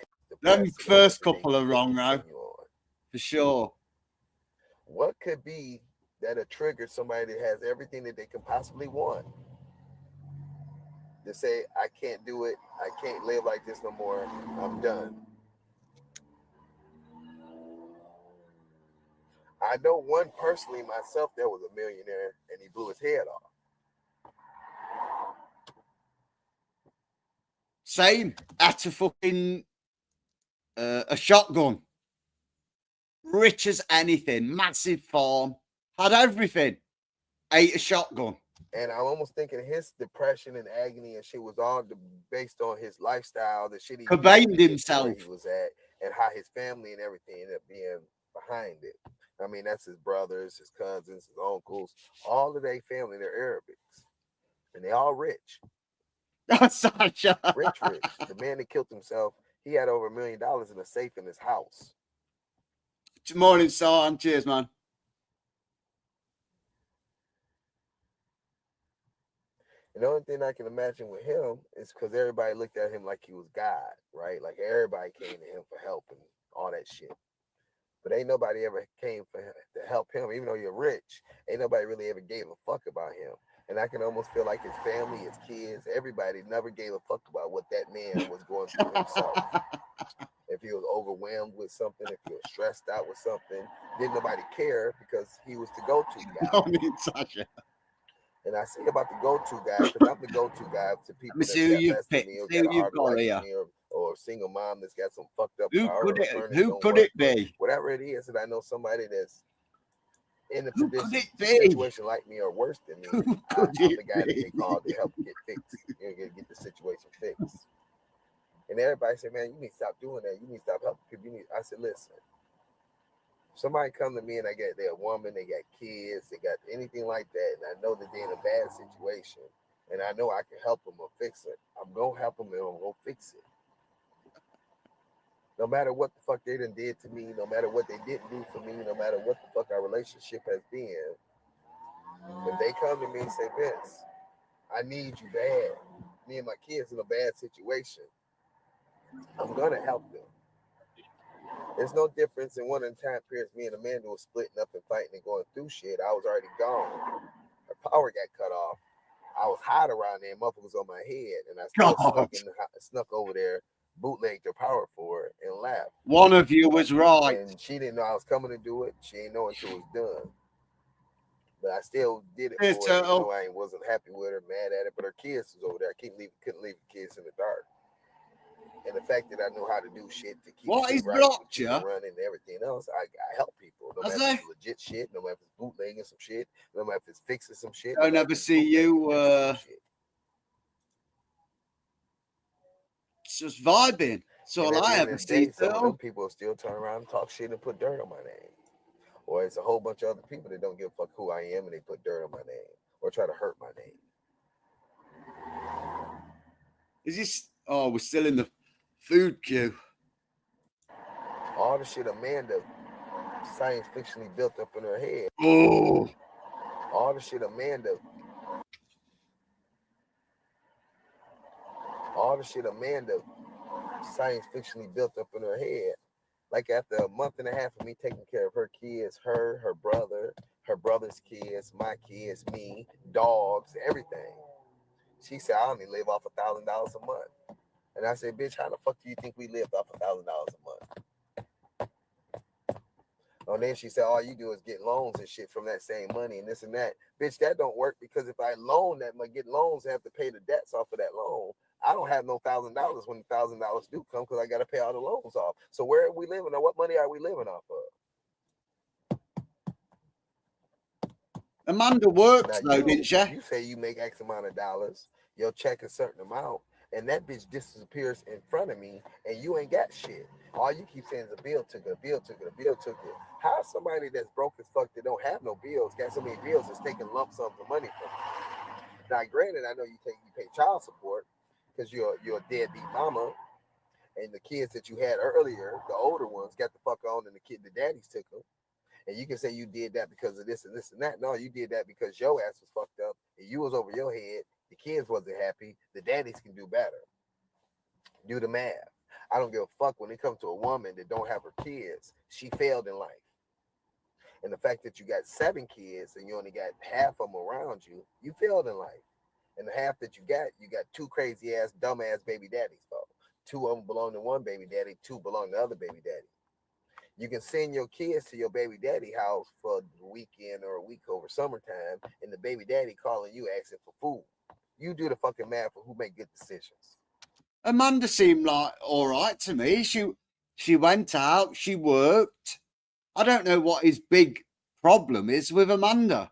Them first couple are wrong now, for sure. What could be that a trigger somebody that has everything that they can possibly want? To say, I can't do it, I can't live like this no more, I'm done. I know one personally myself that was a millionaire and he blew his head off. Same. At a fucking a shotgun. Rich as anything, massive farm, had everything. Ate a shotgun. And I'm almost thinking his depression and agony and shit was all based on his lifestyle, the shit he Cobained himself. Where he was at, and how his family and everything ended up being behind it. I mean, that's his brothers, his cousins, his uncles, all of their family, they're Arabics. And they all rich. Sasha. Rich. The man that killed himself, he had over $1 million in a safe in his house. Good morning, son. Cheers, man. And the only thing I can imagine with him is because everybody looked at him like he was God, right? Like everybody came to him for help and all that shit. But ain't nobody ever came to help him, even though you're rich. Ain't nobody really ever gave a fuck about him. And I can almost feel like his family, his kids, everybody never gave a fuck about what that man was going through himself. If he was overwhelmed with something, if he was stressed out with something, didn't nobody care because he was the go-to guy. Morning, Sasha. And I say about the go-to guy because I'm the go-to guy to people that got less than me or got a harder life than me or a single mom that's got some fucked up. Who could it be? Whatever it is, that I know somebody that's in a situation like me or worse than me. I'm the guy that they call to help get fixed, get the situation fixed. And everybody said, "Man, you need to stop doing that. You need to stop helping people." I said, "Listen, if somebody come to me and they're a woman, they got kids, they got anything like that, and I know that they're in a bad situation, and I know I can help them or fix it, I'm gonna help them and I'm gonna fix it. No matter what the fuck they done did to me, no matter what they didn't do for me, no matter what the fuck our relationship has been, if they come to me and say, Vince, I need you bad, me and my kids in a bad situation, I'm gonna help them. There's no difference in one of the time periods me and Amanda was splitting up and fighting and going through shit. I was already gone. Her power got cut off. I was hot around there, motherfuckers on my head, and I still snuck over there, bootlegged her power for her, and laughed. One of you was right. And she didn't know I was coming to do it. She didn't know until it was done. But I still did it for her. Even though I wasn't happy with her, mad at it. But her kids was over there. I couldn't leave the kids in the dark. And the fact that I knew how to do shit to keep shit right, keep it running and everything else, I help people. No matter if it's legit shit, no matter if it's bootlegging some shit, no matter if it's fixing some shit. I never see you it's just vibing. That's all I ever see. Some of them people still turn around and talk shit and put dirt on my name. Or it's a whole bunch of other people that don't give a fuck who I am and they put dirt on my name or try to hurt my name. Is this? Oh, we're still in the food queue. All the shit Amanda science fictionally built up in her head. Oh. All the shit Amanda science fictionally built up in her head. Like after a month and a half of me taking care of her kids, her brother, her brother's kids, my kids, me, dogs, everything. She said, I only live off $1,000 a month. And I said, bitch, how the fuck do you think we lived off $1,000 a month? And then she said, all you do is get loans and shit from that same money and this and that. Bitch, that don't work because if I loan that, I get loans, I have to pay the debts off of that loan. I don't have no $1,000 when the $1,000 do come because I got to pay all the loans off. So where are we living or what money are we living off of? Amanda works though, didn't she? You say you make X amount of dollars, you'll check a certain amount, and that bitch disappears in front of me, and you ain't got shit. All you keep saying is a bill took it, a bill took it, a bill took it. How somebody that's broke as fuck that don't have no bills, got so many bills, is taking lump sums of money from you? Now, granted, I know you pay child support because you're a deadbeat mama, and the kids that you had earlier, the older ones, got the fuck on, and the daddies took them. And you can say you did that because of this and this and that. No, you did that because your ass was fucked up and you was over your head. The kids wasn't happy. The daddies can do better. Do the math. I don't give a fuck when it comes to a woman that don't have her kids. She failed in life. And the fact that you got 7 kids and you only got half of them around you, you failed in life. And the half that you got 2 crazy ass, dumb ass baby daddies. So 2 of them belong to one baby daddy, 2 belong to the other baby daddy. You can send your kids to your baby daddy house for a weekend or a week over summertime, and the baby daddy calling you asking for food. You do the fucking math for who make good decisions. Amanda seemed like all right to me. She went out, she worked. I don't know what his big problem is with Amanda.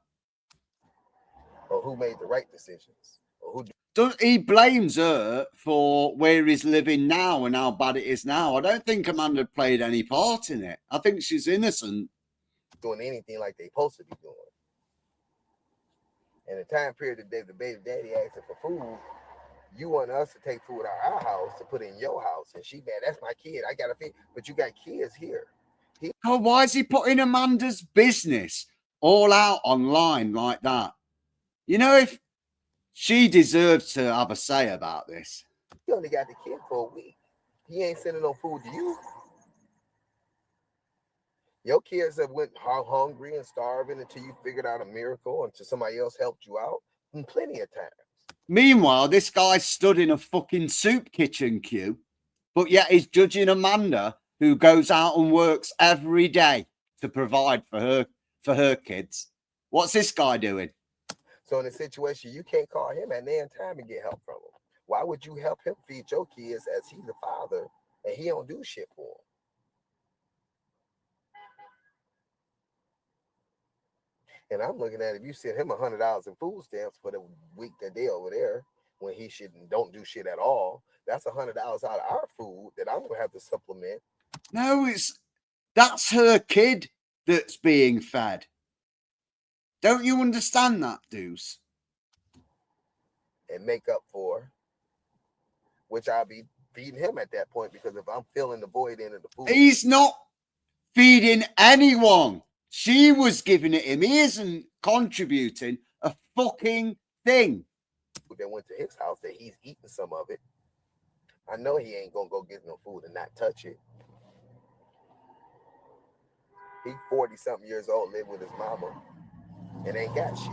Or who made the right decisions. Or he blames her for where he's living now and how bad it is now. I don't think Amanda played any part in it. I think she's innocent. Doing anything like they supposed to be doing. And the time period that the baby daddy asking for food, you want us to take food out of our house to put in your house. And she bad, that's my kid. I got to feed. But you got kids here. Why is he putting Amanda's business all out online like that? You know, if she deserves to have a say about this. He only got the kid for a week. He ain't sending no food to you. Your kids have went hungry and starving until you figured out a miracle, until somebody else helped you out, and plenty of times. Meanwhile, this guy stood in a fucking soup kitchen queue, but yet he's judging Amanda, who goes out and works every day to provide for her kids. What's this guy doing? So in a situation, you can't call him at any time and get help from him. Why would you help him feed your kids as he's the father and he don't do shit for them? And I'm looking at if you send him $100 in food stamps for the week that they over there when he don't do shit at all, that's $100 out of our food that I'm gonna have to supplement. No, that's her kid that's being fed. Don't you understand that, Deuce? And make up for, which I'll be feeding him at that point, because if I'm filling the void into the food. He's not feeding anyone. She was giving it him. He isn't contributing a fucking thing. That went to his house that he's eating some of it. I know he ain't gonna go get no food and not touch it. He 40-something years old, live with his mama, and ain't got shit.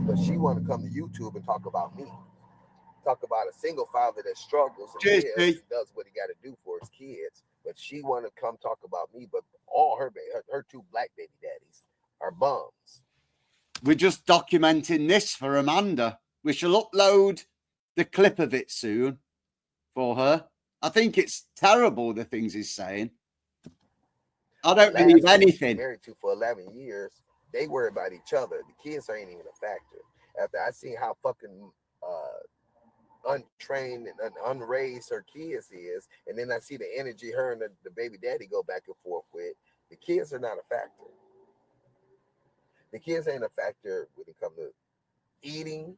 But she want to come to YouTube and talk about me. Talk about a single father that struggles and Cheers, lives P. and does what he got to do for his kids. But she want to come talk about me. But all her two black baby daddies are bums. We're just documenting this for Amanda. We shall upload the clip of it soon for her. I think it's terrible, the things he's saying. I don't believe anything. Married to for 11 years, they worry about each other. The kids ain't even a factor. After I seen how fucking untrained and unraised her kids is, and then I see the energy her and the baby daddy go back and forth with, the kids are not a factor. The kids ain't a factor when it comes to eating,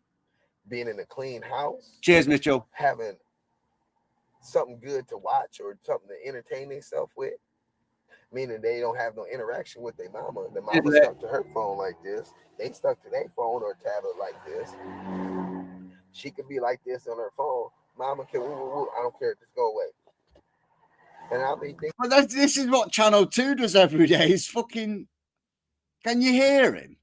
being in a clean house. Cheers, Mitchell. Having something good to watch or something to entertain themselves with. Meaning they don't have no interaction with their mama. The mama stuck to her phone like this. They stuck to their phone or tablet like this. She could be like this on her phone. Mama can woo. I don't care. Just go away. And I'll be thinking. Well, this is what Channel 2 does every day. He's fucking. Can you hear him?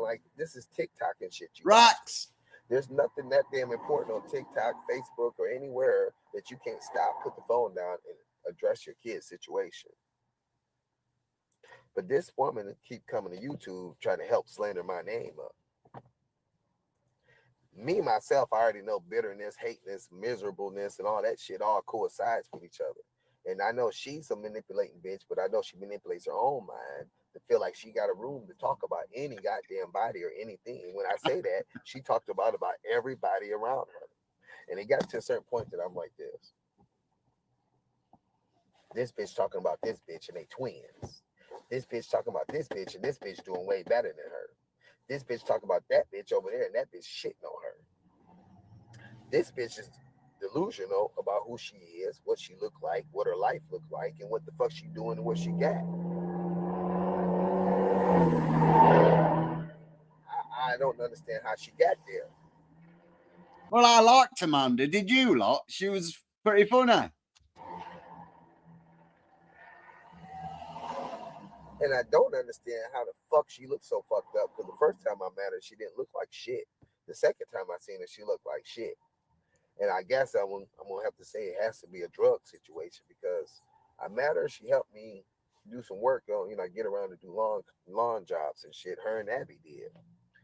Like, this is TikTok and shit. Rats. There's nothing that damn important on TikTok, Facebook, or anywhere that you can't stop, put the phone down, and address your kid's situation. But this woman keep coming to YouTube trying to help slander my name up. Me, myself, I already know bitterness, hateness, miserableness, and all that shit all coincides with each other. And I know she's a manipulating bitch, but I know she manipulates her own mind to feel like she got a room to talk about any goddamn body or anything. And when I say that, she talked about everybody around her. And it got to a certain point that I'm like this. This bitch talking about this bitch and they twins. This bitch talking about this bitch and this bitch doing way better than her. This bitch talking about that bitch over there and that bitch shitting on her. This bitch is delusional about who she is, what she look like, what her life look like, and what the fuck she doing and what she got. I don't understand how she got there. Well, I liked Amanda. Did you lot? She was pretty funny. And I don't understand how the fuck she looked so fucked up, because the first time I met her, she didn't look like shit. The second time I seen her, she looked like shit. And I guess I'm gonna have to say it has to be a drug situation, because I met her, she helped me do some work on, I get around to do lawn jobs and shit. Her and Abby did.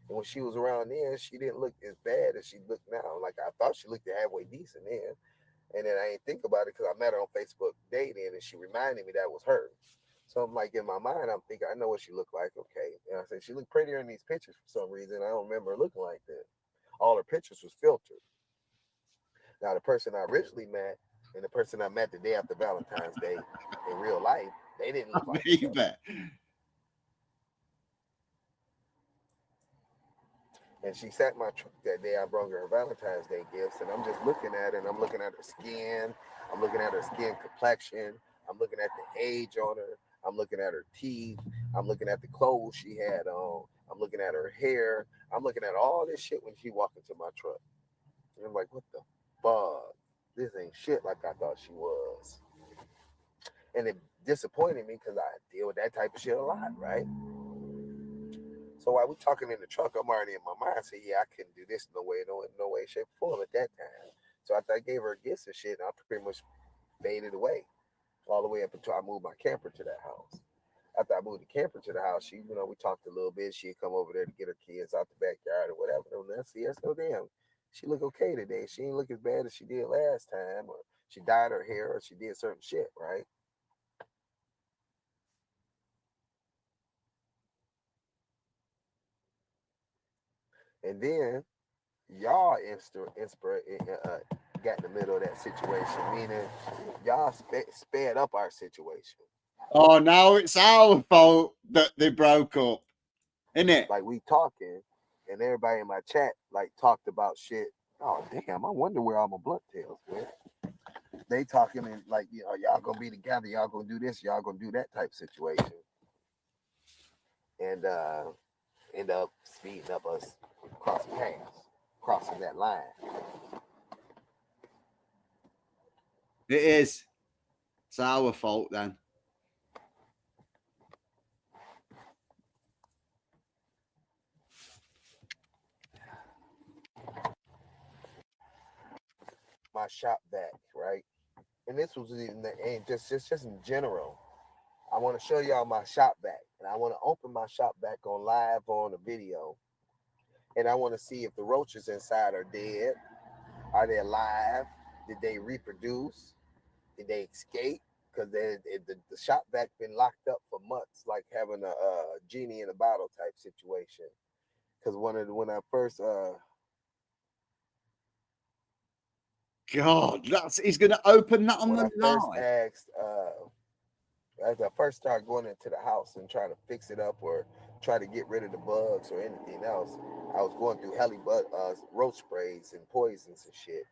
And when she was around then, she didn't look as bad as she looked now. Like, I thought she looked halfway decent then. And then I didn't think about it because I met her on Facebook dating, and she reminded me that was her. So I'm like, in my mind, I'm thinking, I know what she looked like. Okay. And I said, she looked prettier in these pictures for some reason. I don't remember her looking like that. All her pictures was filtered. Now, the person I originally met and the person I met the day after Valentine's Day in real life, they didn't look like each other. And she sat in my truck that day. I brought her Valentine's Day gifts, and I'm just looking at her, and I'm looking at her skin. I'm looking at her skin complexion. I'm looking at the age on her. I'm looking at her teeth. I'm looking at the clothes she had on. I'm looking at her hair. I'm looking at all this shit when she walked into my truck. And I'm like, what the fuck? This ain't shit like I thought she was. And it disappointed me because I deal with that type of shit a lot, right? So while we talking in the truck, I'm already in my mind saying, yeah, I couldn't do this no way, shape, or form at that time. So after I gave her gifts and shit, I pretty much faded away all the way up until I moved my camper to that house. After I moved the camper to the house, she, we talked a little bit. She'd come over there to get her kids out the backyard or whatever. And I see her, so damn, she look okay today. She ain't look as bad as she did last time, or she dyed her hair, or she did certain shit, right? And then y'all got in the middle of that situation, meaning y'all sped up our situation. Oh, now it's our fault that they broke up, isn't it? Like, we talking, and everybody in my chat talked about shit. Oh damn! I wonder where all my blunt tails went. They talking and y'all gonna be together, y'all gonna do this, y'all gonna do that type situation, and end up speeding up us crossing that line. It is. It's our fault then. my shop back, right? And this was in the and just in general. I want to show y'all my shop back, and I want to open my shop back on live on a video, and I want to see if the roaches inside are dead. Are they alive? Did they reproduce? Did they escape? Because the shop back been locked up for months, like having a genie in a bottle type situation. Because when I first God, he's going to open that on when the I first night. asked as I first started going into the house and trying to fix it up or try to get rid of the bugs or anything else, I was going through roach sprays and poisons and shit.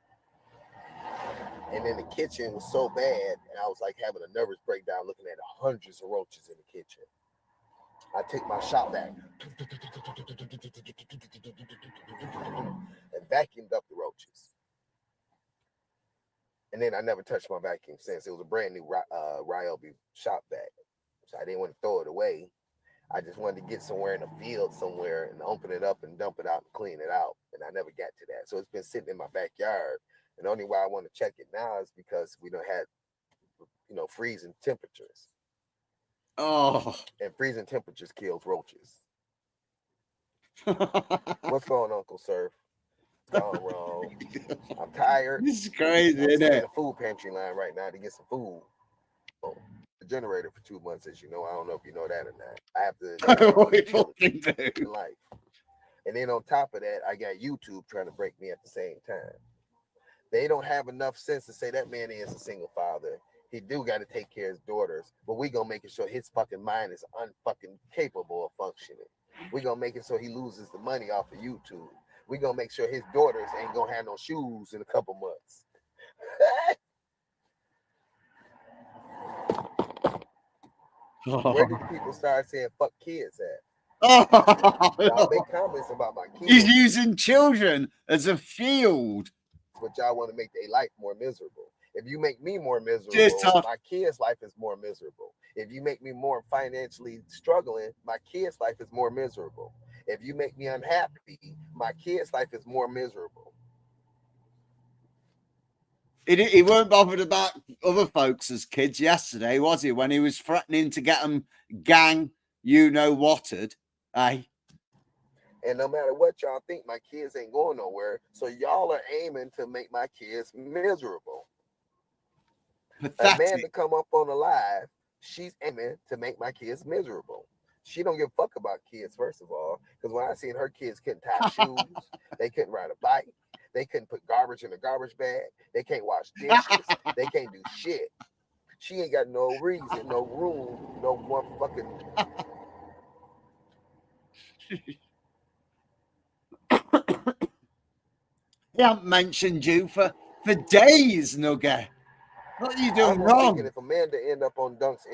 And then the kitchen was so bad, and I was like having a nervous breakdown looking at hundreds of roaches in the kitchen. I take my shop back and vacuumed up the roaches. And then I never touched my vacuum since. It was a brand new Ryobi shop bag. So I didn't want to throw it away. I just wanted to get somewhere in a field somewhere and open it up and dump it out and clean it out. And I never got to that. So it's been sitting in my backyard. And the only why I want to check it now is because we don't have, freezing temperatures. Oh. And freezing temperatures kills roaches. What's going on, Uncle Surf? Gone wrong. I'm tired. This is crazy, I'm isn't sitting in it? the food pantry line right now to get some food. The generator for 2 months, as you know. I don't know if you know that or not. I have to What we fucking do. life. And then on top of that, I got YouTube trying to break me at the same time. They don't have enough sense to say that man is a single father. He do got to take care of his daughters, but we gonna make it sure his fucking mind is unfucking capable of functioning. We gonna make it so he loses the money off of YouTube. We gonna make sure his daughters ain't gonna have no shoes in a couple months. Where did people start saying fuck kids at? Y'all make comments about my kids. He's using children as a field. But y'all want to make their life more miserable. If you make me more miserable, Cheers, Todd. my kids' life is more miserable. If you make me more financially struggling, my kids' life is more miserable. If you make me unhappy, my kids' life is more miserable. He weren't bothered about other folks as kids yesterday, was he? When he was threatening to get them gang, whatted, eh? And no matter what y'all think, my kids ain't going nowhere. So y'all are aiming to make my kids miserable. Pathetic. Amanda come up on the live, she's aiming to make my kids miserable. She don't give a fuck about kids, first of all, because when I seen her kids couldn't tie shoes, they couldn't ride a bike, they couldn't put garbage in a garbage bag, they can't wash dishes, they can't do shit. She ain't got no reason, no room, no one fucking. He haven't mentioned you for days, Nugget. What are you doing wrong? Thinking if Amanda end up on Dunk's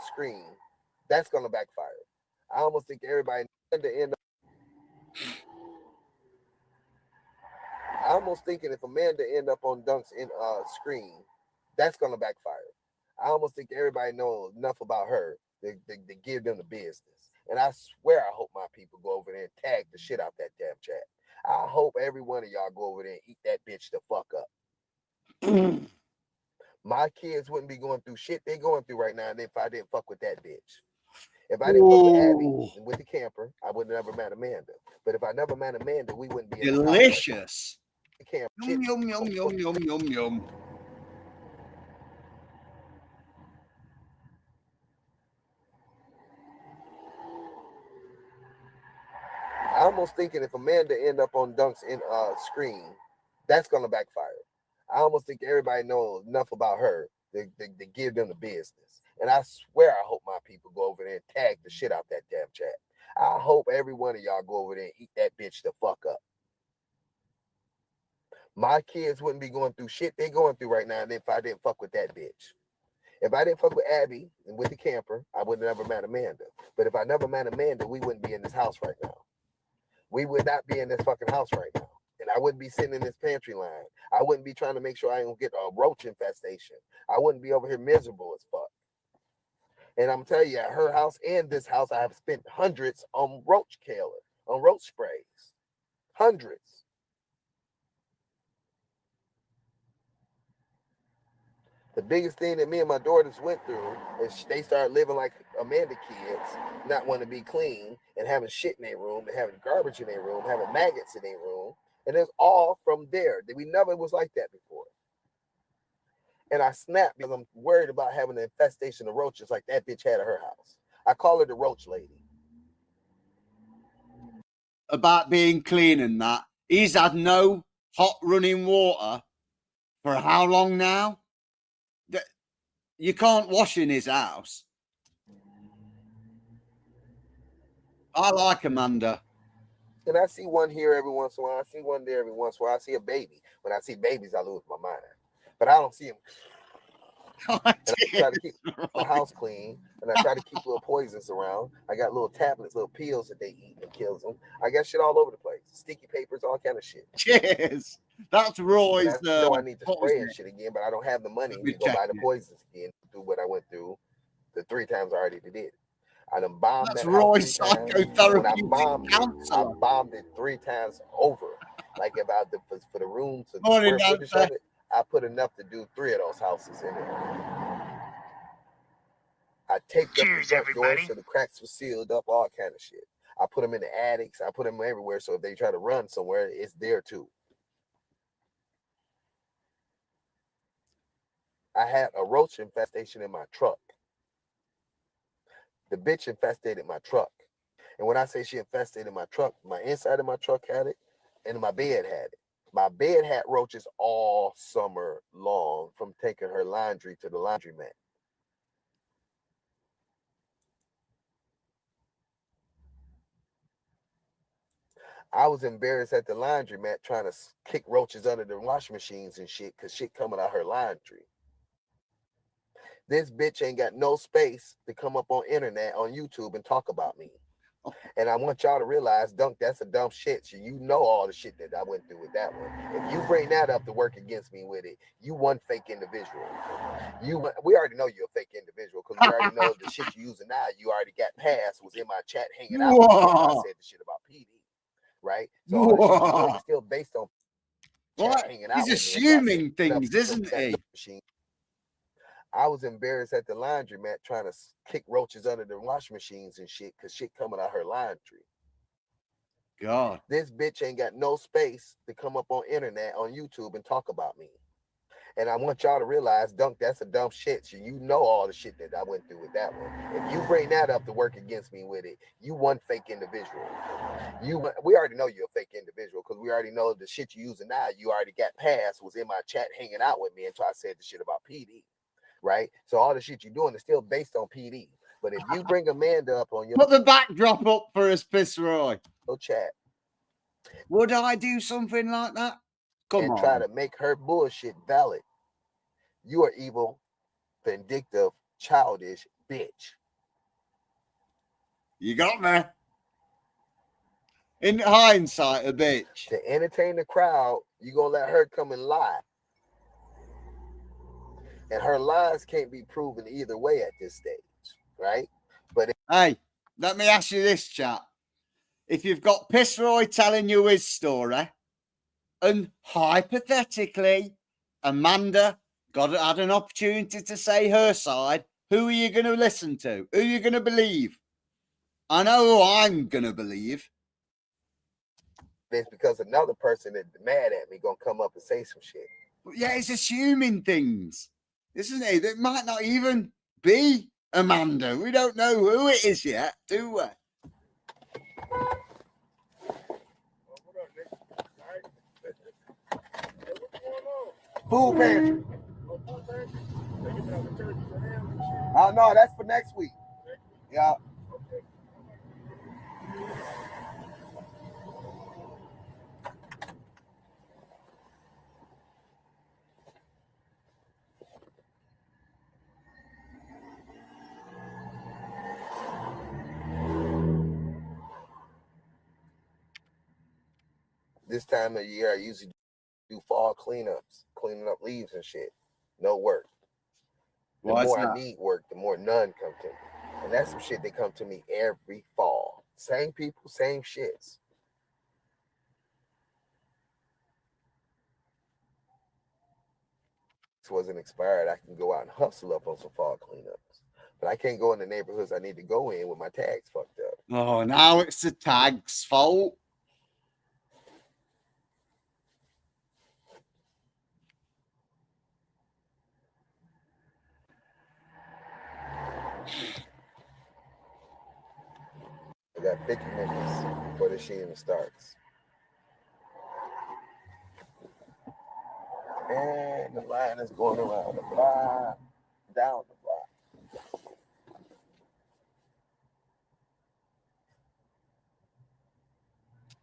screen, that's gonna backfire. I almost think everybody end up. I almost thinking if Amanda end up on Dunk's screen, that's gonna backfire. I almost think everybody knows enough about her to give them the business. And I swear, I hope my people go over there and tag the shit out that damn chat. I hope every one of y'all go over there and eat that bitch the fuck up. My kids wouldn't be going through shit they're going through right now if I didn't fuck with that bitch. If I didn't fuck with Abby and with the camper, I would have never met Amanda. But if I never met Amanda, we wouldn't be in delicious. The camper. Yum, yum, yum, yum, yum, yum. I almost thinking if Amanda end up on Dunk's screen, that's gonna backfire. I almost think everybody knows enough about her to give them the business. And I swear, I hope my people go over there and tag the shit out that damn chat. I hope every one of y'all go over there and eat that bitch the fuck up. My kids wouldn't be going through shit they're going through right now if I didn't fuck with that bitch. If I didn't fuck with Abby and with the camper, I would have never met Amanda. But if I never met Amanda, we wouldn't be in this house right now. We would not be in this fucking house right now. And I wouldn't be sitting in this pantry line. I wouldn't be trying to make sure I don't get a roach infestation. I wouldn't be over here miserable as fuck. And I'm telling you, at her house and this house, I have spent hundreds on roach killer, on roach sprays. Hundreds. The biggest thing that me and my daughters went through is they started living like Amanda kids, not wanting to be clean and having shit in their room and having garbage in their room, having maggots in their room. And it's all from there. We never was like that before. And I snapped because I'm worried about having an infestation of roaches like that bitch had at her house. I call her the roach lady. About being clean and that. He's had no hot running water for how long now? You can't wash in his house. I like Amanda. And I see one here every once in a while. I see one there every once in a while. I see a baby. When I see babies, I lose my mind. But I don't see them. And I try to keep the house clean, and I try to keep little poisons around. I got little tablets, little pills that they eat and kills them. I got shit all over the place, sticky papers, all kind of shit. Cheers. That's Roy's. I know I need to spray and shit again, but I don't have the money to go buy the poisons again to do what I went through the 3 times I already did. I done bombed That's that Roy's psychotherapy. When I counselor. bombed it 3 times over. Like about for the rooms and the Morning, square footage of it, I put enough to do 3 of those houses in there. I taped up the front doors so the cracks were sealed up, all kind of shit. I put them in the attics. I put them everywhere so if they try to run somewhere, it's there too. I had a roach infestation in my truck. The bitch infestated my truck. And when I say she infestated my truck, my inside of my truck had it, and my bed had it. My bed had roaches all summer long from taking her laundry to the laundromat. I was embarrassed at the laundromat trying to kick roaches under the washing machines and shit because shit coming out her laundry. This bitch ain't got no space to come up on internet, on YouTube and talk about me. And I want y'all to realize, Dunk, that's a dumb shit. So you know all the shit that I went through with that one. If you bring that up to work against me with it, you one fake individual. We already know you're a fake individual because we already know the shit you're using now, you already got past, was in my chat hanging out with me. I said the shit about PD. Right? So all the shit you're doing is still based on chat hanging out. He's assuming things, isn't he? I was embarrassed at the laundromat trying to kick roaches under the washing machines and shit because shit coming out her laundry. God. This bitch ain't got no space to come up on internet, on YouTube and talk about me. And I want y'all to realize, Dunk, that's a dumb shit. So you know all the shit that I went through with that one. If you bring that up to work against me with it, you one fake individual. We already know you're a fake individual because we already know the shit you're using now, you already got past, was in my chat hanging out with me until I said the shit about PD. Right? So all the shit you're doing is still based on PD. But if you bring Amanda up on your... Put the backdrop up for us, Piss Roy. Chat. Would I do something like that? Come on. Try to make her bullshit valid. You are evil, vindictive, childish bitch. You got me. In hindsight, a bitch. To entertain the crowd, you gonna let her come and lie. And her lies can't be proven either way at this stage, right? But hey, let me ask you this, chat. If you've got Piss Roy telling you his story, and hypothetically, Amanda had an opportunity to say her side, who are you going to listen to? Who are you going to believe? I know who I'm going to believe. It's because another person that's mad at me going to come up and say some shit. But yeah, it's assuming things, isn't it? It might not even be Amanda. We don't know who it is yet, do we? Food pantry. Oh no, that's for next week. Yeah. This time of year, I usually do fall cleanups, cleaning up leaves and shit. No work. The more I need work, the more none come to me. And that's some shit that come to me every fall. Same people, same shits. wasn't expired, I can go out and hustle up on some fall cleanups. But I can't go in the neighborhoods I need to go in with my tags fucked up. Oh, now it's the tag's fault. I got 50 minutes before the shit even starts. And the line is going around the block, down the block.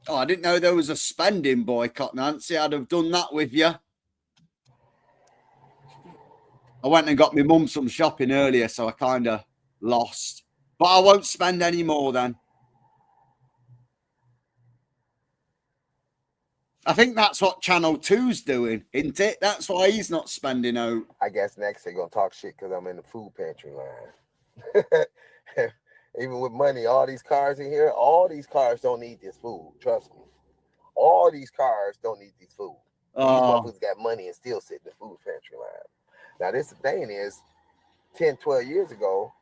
Oh, I didn't know there was a spending boycott, Nancy. I'd have done that with you. I went and got my mum some shopping earlier, so I kind of lost. But I won't spend any more then. I think that's what Channel 2's doing, isn't it? That's why he's not spending out. I guess next they're going to talk shit because I'm in the food pantry line. Even with money, all these cars in here, all these cars don't need this food. Trust me. All these cars don't need this food. These motherfuckers got money and still sit in the food pantry line. Now, this thing is 10, 12 years ago,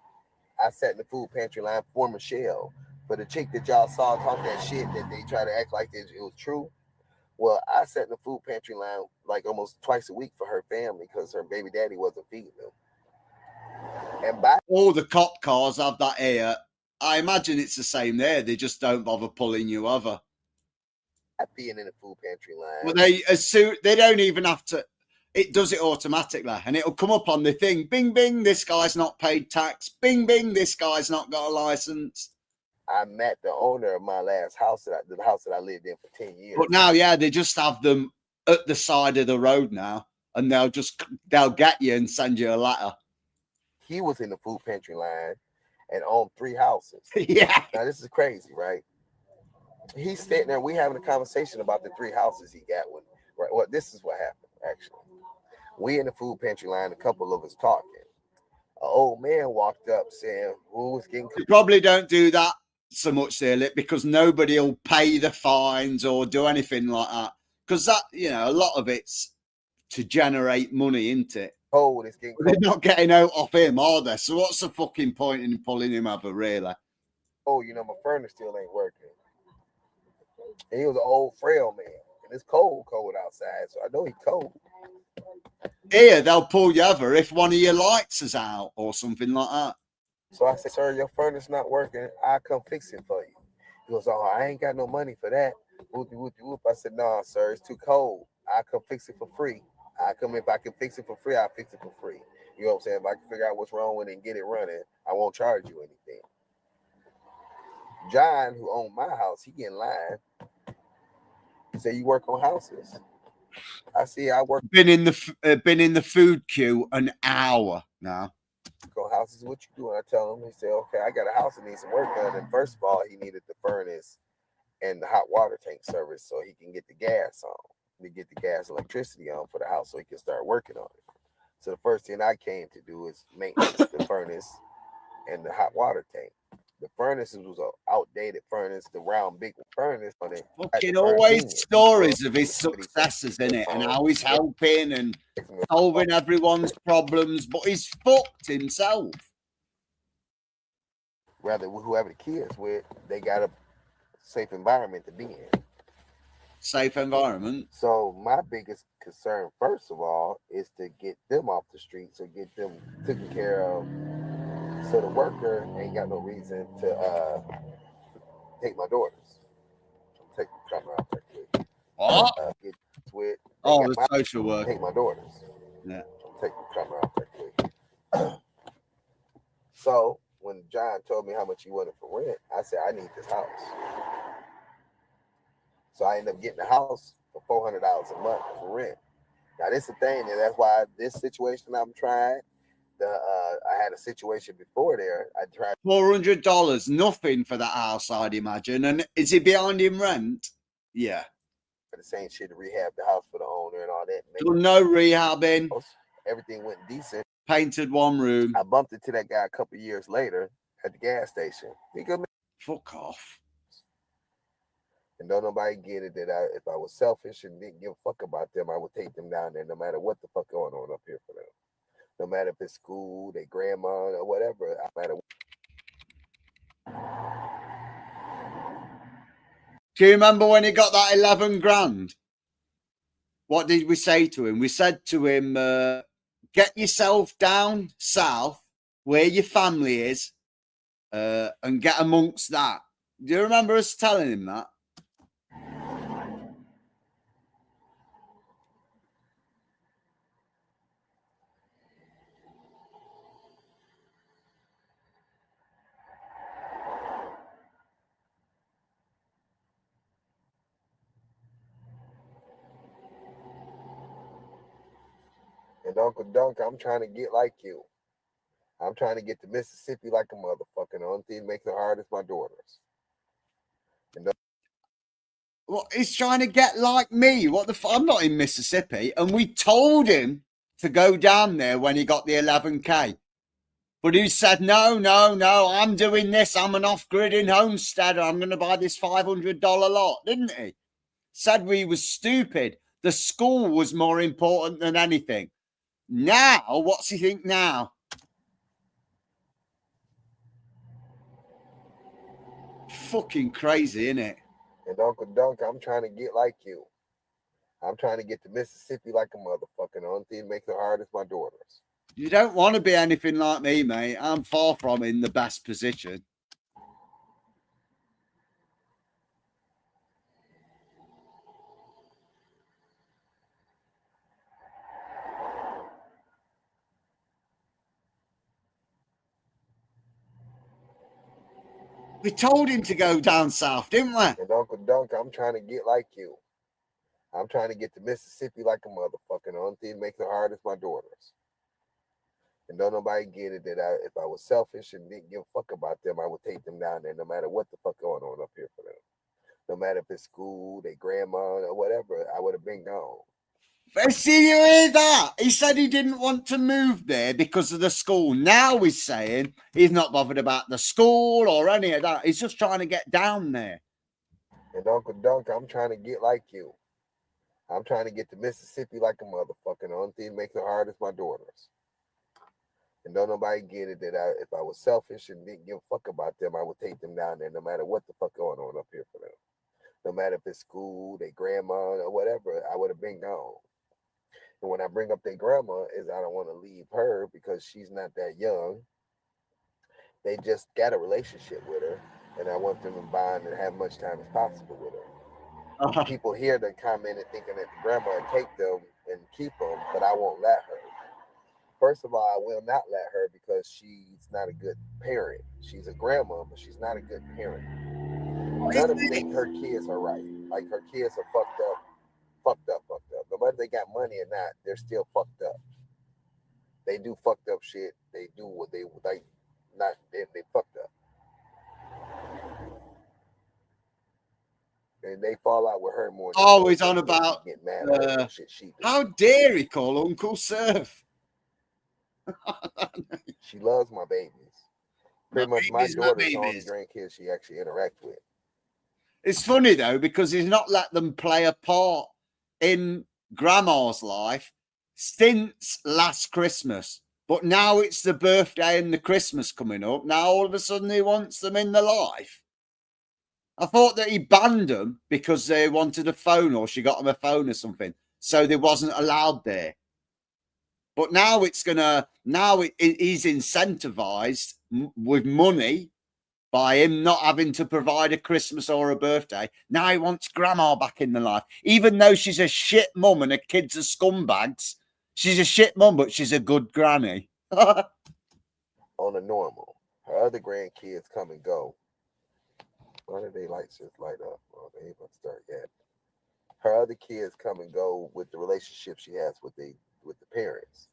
I sat in the food pantry line for Michelle. For the chick that y'all saw talk that shit that they try to act like it was true. Well, I sat in the food pantry line like almost twice a week for her family because her baby daddy wasn't feeding them. And by all the cop cars have that here. I imagine it's the same there. They just don't bother pulling you over. being in the food pantry line. Well, they don't even have to. It does it automatically, and it'll come up on the thing. Bing, bing. This guy's not paid tax. Bing, bing. This guy's not got a license. I met the owner of my last house, the house that I lived in for 10 years. But now, yeah, they just have them at the side of the road now, and they'll get you and send you a letter. He was in the food pantry line and owned 3 houses. Yeah. Now this is crazy, right? He's sitting there. We having a conversation about the 3 houses he got one. Right. Well, this is what happened. Actually, we in the food pantry line. A couple of us talking. An old man walked up saying, "Who was getting?" You probably don't do that so much there, Lip, because nobody will pay the fines or do anything like that. Because that, a lot of it's to generate money, isn't it? Cold. It's getting cold. They're not getting out off him, are they? So what's the fucking point in pulling him over, really? Oh, my furnace still ain't working. And he was an old, frail man. And it's cold outside, so I know he's cold. Here, they'll pull you over if one of your lights is out or something like that. So I said, "Sir, your furnace not working. I'll come fix it for you." He goes, "Oh, I ain't got no money for that." Whoopty, whoopty, whoop. I said, "No, sir, it's too cold. I'll come fix it for free. If I can fix it for free, I'll fix it for free. You know what I'm saying? If I can figure out what's wrong with it and get it running, I won't charge you anything." John, who owned my house, he get in line. He said, "You work on houses?" I see. I work. Been in the food queue an hour now. On houses, what you do? And I tell him. He said, "Okay, I got a house that needs some work done." And first of all, he needed the furnace and the hot water tank service so he can get the gas on. To get the gas and electricity on for the house so he can start working on it. So the first thing I came to do is maintenance the furnace and the hot water tank. The furnace was an outdated furnace, the round big furnace on it. Fucking always stories of his successes in it and how he's helping and solving everyone's problems, but he's fucked himself. Rather, whoever the kids with, they got a safe environment to be in. Safe environment. So my biggest concern, first of all, is to get them off the streets or get them taken care of, so the worker ain't got no reason to take my daughters. Take the camera out there quick. What? The social work. Take my daughters. Yeah. Take the camera out there quick. So when John told me how much he wanted for rent, I said, "I need this house." So I ended up getting a house for $400 a month for rent. Now this is the thing, and that's why this situation I'm trying. I had a situation before there. I tried $400, nothing for that house, I'd imagine. And is he behind in rent? Yeah. the same shit to rehab the house for the owner and all that. No rehabbing. Everything went decent. Painted one room. I bumped into that guy a couple years later at the gas station. He goes, "Fuck off." And don't nobody get it that if I was selfish and didn't give a fuck about them, I would take them down there no matter what the fuck going on up here for them. No matter if it's school, their grandma, or whatever. No matter. Do you remember when he got that 11 grand? What did we say to him? We said to him, get yourself down south where your family is and get amongst that. Do you remember us telling him that? And Uncle Dunk, I'm trying to get like you. I'm trying to get to Mississippi like a motherfucker. The only thing that makes it hard is my daughters. Well, he's trying to get like me. What the I'm not in Mississippi. And we told him to go down there when he got the 11K. But he said, no, I'm doing this. I'm an off-gridding homesteader. I'm going to buy this $500 lot, didn't he? Said we was stupid. The school was more important than anything. Now, what's he think now? Fucking crazy, isn't it? And Uncle Dunk, I'm trying to get like you. I'm trying to get to Mississippi like a motherfucker. The only thing that makes it hard is my daughters. You don't want to be anything like me, mate. I'm far from in the best position. We told him to go down south, didn't we? And Uncle Dunk, I'm trying to get like you. I'm trying to get to Mississippi like a motherfucker. The only thing that makes it hard is my daughters. And don't nobody get it that if I was selfish and didn't give a fuck about them, I would take them down there no matter what the fuck going on up here for them. No matter if it's school, their grandma, or whatever, I would have been gone. But see, you hear that? He said he didn't want to move there because of the school. Now he's saying he's not bothered about the school or any of that. He's just trying to get down there. And Uncle Dunk, I'm trying to get like you. I'm trying to get to Mississippi like a motherfucker. The only thing that makes it hard is my daughters. And don't nobody get it that if I was selfish and didn't give a fuck about them, I would take them down there no matter what the fuck going on up here for them. No matter if it's school, their grandma, or whatever, I would have been gone. And when I bring up their grandma, is I don't want to leave her because she's not that young. They just got a relationship with her, and I want them to bond and have much time as possible with her. Uh-huh. People hear the comment and thinking that the grandma would take them and keep them, but I won't let her. First of all, I will not let her because she's not a good parent. She's a grandma, but she's not a good parent. None of them think her kids are right. Like her kids are fucked up. No matter if they got money or not, they're still fucked up. They do fucked up shit. They do what they like. Not they fucked up. And they fall out with her more. Always on about get mad at her shit she did. How dare he call Uncle Surf? She loves my babies. Pretty much my daughter's the only grandkids she actually interacts with. It's funny though, because he's not let them play a part in grandma's life since last Christmas. But now it's the birthday and the Christmas coming up. Now all of a sudden he wants them in the life. I thought that he banned them because they wanted a phone or she got them a phone or something. So they wasn't allowed there. But now he's incentivized with money by him not having to provide a Christmas or a birthday. Now he wants grandma back in the life. Even though she's a shit mum and her kids are scumbags, she's a shit mum, but she's a good granny. On the normal. Her other grandkids come and go. Why did they lights just light up? Oh, they ain't about to start yet. Her other kids come and go with the relationship she has with the parents.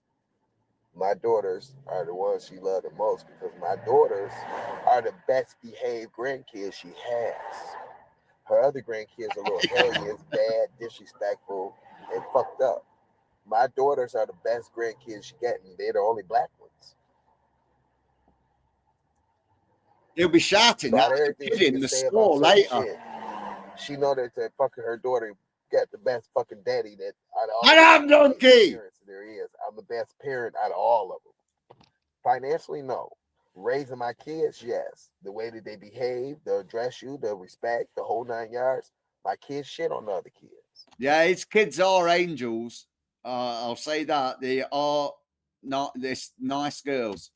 My daughters are the ones she loved the most because my daughters are the best behaved grandkids she has. Her other grandkids are little hellions, bad, disrespectful, and fucked up. My daughters are the best grandkids she got, and they're the only black ones. He'll be shouting that kid in the store later. She know that fucking her daughter got the best fucking daddy that out of all Madame Donkey. parents there is. I'm the best parent out of all of them. Financially, no. Raising my kids, yes. The way that they behave, they'll address you, they'll respect, the whole 9 yards. My kids shit on the other kids. Yeah, his kids are angels. I'll say that. They are not this nice girls.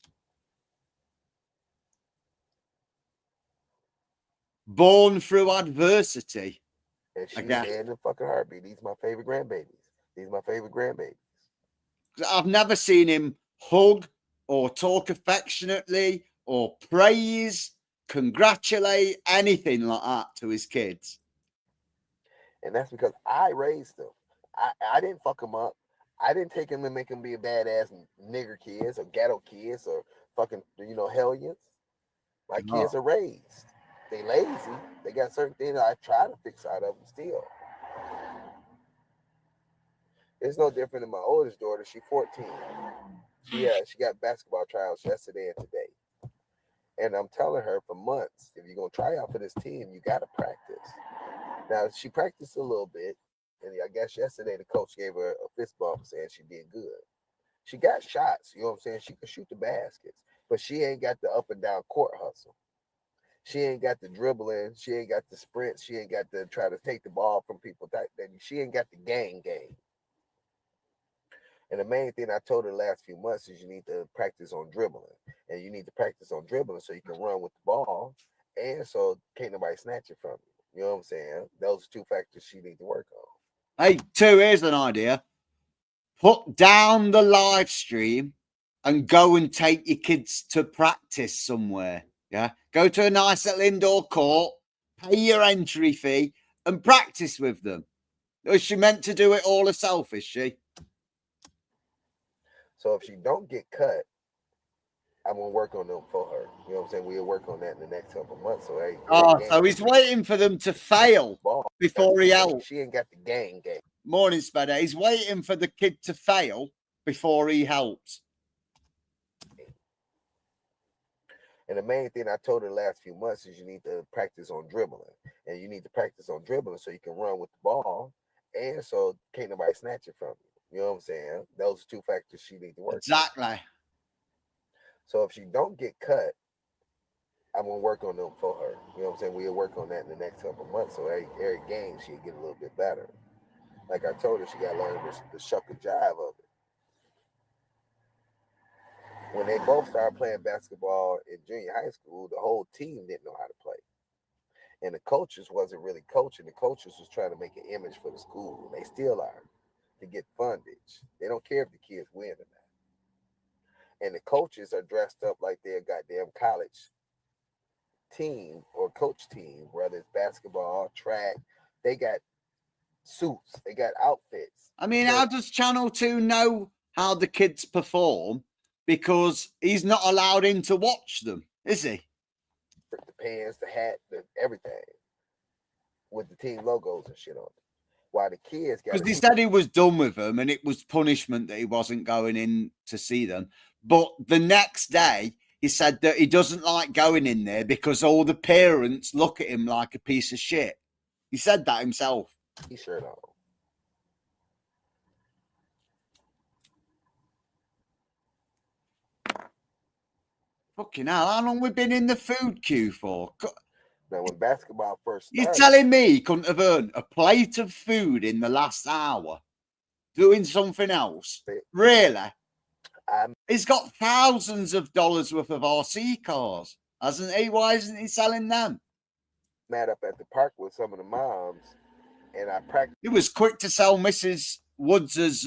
Born through adversity. And she Again. said in the fucking heartbeat, these my favorite grandbabies. These my favorite grandbabies. I've never seen him hug or talk affectionately or praise, congratulate, anything like that to his kids. And that's because I raised them. I didn't fuck them up. I didn't take him and make him be a badass nigger kids or ghetto kids or fucking, hellions. My kids are raised. They lazy. They got certain things I try to fix out of them still. It's no different than my oldest daughter. She's 14. She got basketball trials yesterday and today. And I'm telling her for months, if you're going to try out for this team, you got to practice. Now, she practiced a little bit. And I guess yesterday the coach gave her a fist bump saying she did good. She got shots, you know what I'm saying? She could shoot the baskets, but she ain't got the up and down court hustle. She ain't got the dribbling. She ain't got the sprints. She ain't got to try to take the ball from people. She ain't got the gang. And the main thing I told her the last few months is you need to practice on dribbling. And you need to practice on dribbling so you can run with the ball and so can't nobody snatch it from you. You know what I'm saying? Those are two factors she needs to work on. Hey, here's an idea. Put down the live stream and go and take your kids to practice somewhere. Yeah. Go to a nice little indoor court, pay your entry fee and practice with them. Is she meant to do it all herself, is she? So if she don't get cut, I'm going to work on them for her. You know what I'm saying? We'll work on that in the next couple of months. So he's waiting for them to fail before he helps. She ain't got the gang. Morning, Spadder. He's waiting for the kid to fail before he helps. And the main thing I told her the last few months is you need to practice on dribbling. And you need to practice on dribbling so you can run with the ball and so can't nobody snatch it from you. You know what I'm saying? Those are two factors she needs to work on. Exactly. So if she don't get cut, I'm going to work on them for her. You know what I'm saying? We'll work on that in the next couple of months. So every game she'll get a little bit better. Like I told her, she got to learn the shuck and jive of it. When they both started playing basketball in junior high school, the whole team didn't know how to play. And the coaches wasn't really coaching. The coaches was trying to make an image for the school. And they still are to get fundage. They don't care if the kids win or not. And the coaches are dressed up like they're a goddamn college team or coach team, whether it's basketball, track. They got suits. They got outfits. I mean, how does Channel 2 know how the kids perform? Because he's not allowed in to watch them, is he? The pants, the hat, everything with the team logos and shit on it. While the kids got, because he said he was done with them and it was punishment that he wasn't going in to see them. But the next day, he said that he doesn't like going in there because all the parents look at him like a piece of shit. He said that himself. He sure don't. Fucking hell, how long we been in the food queue for? Now, when basketball first started... You're telling me he couldn't have earned a plate of food in the last hour doing something else? Really? He's got thousands of dollars worth of RC cars, hasn't he? Why isn't he selling them? Met up at the park with some of the moms, and I practiced. He was quick to sell Mrs. Woods'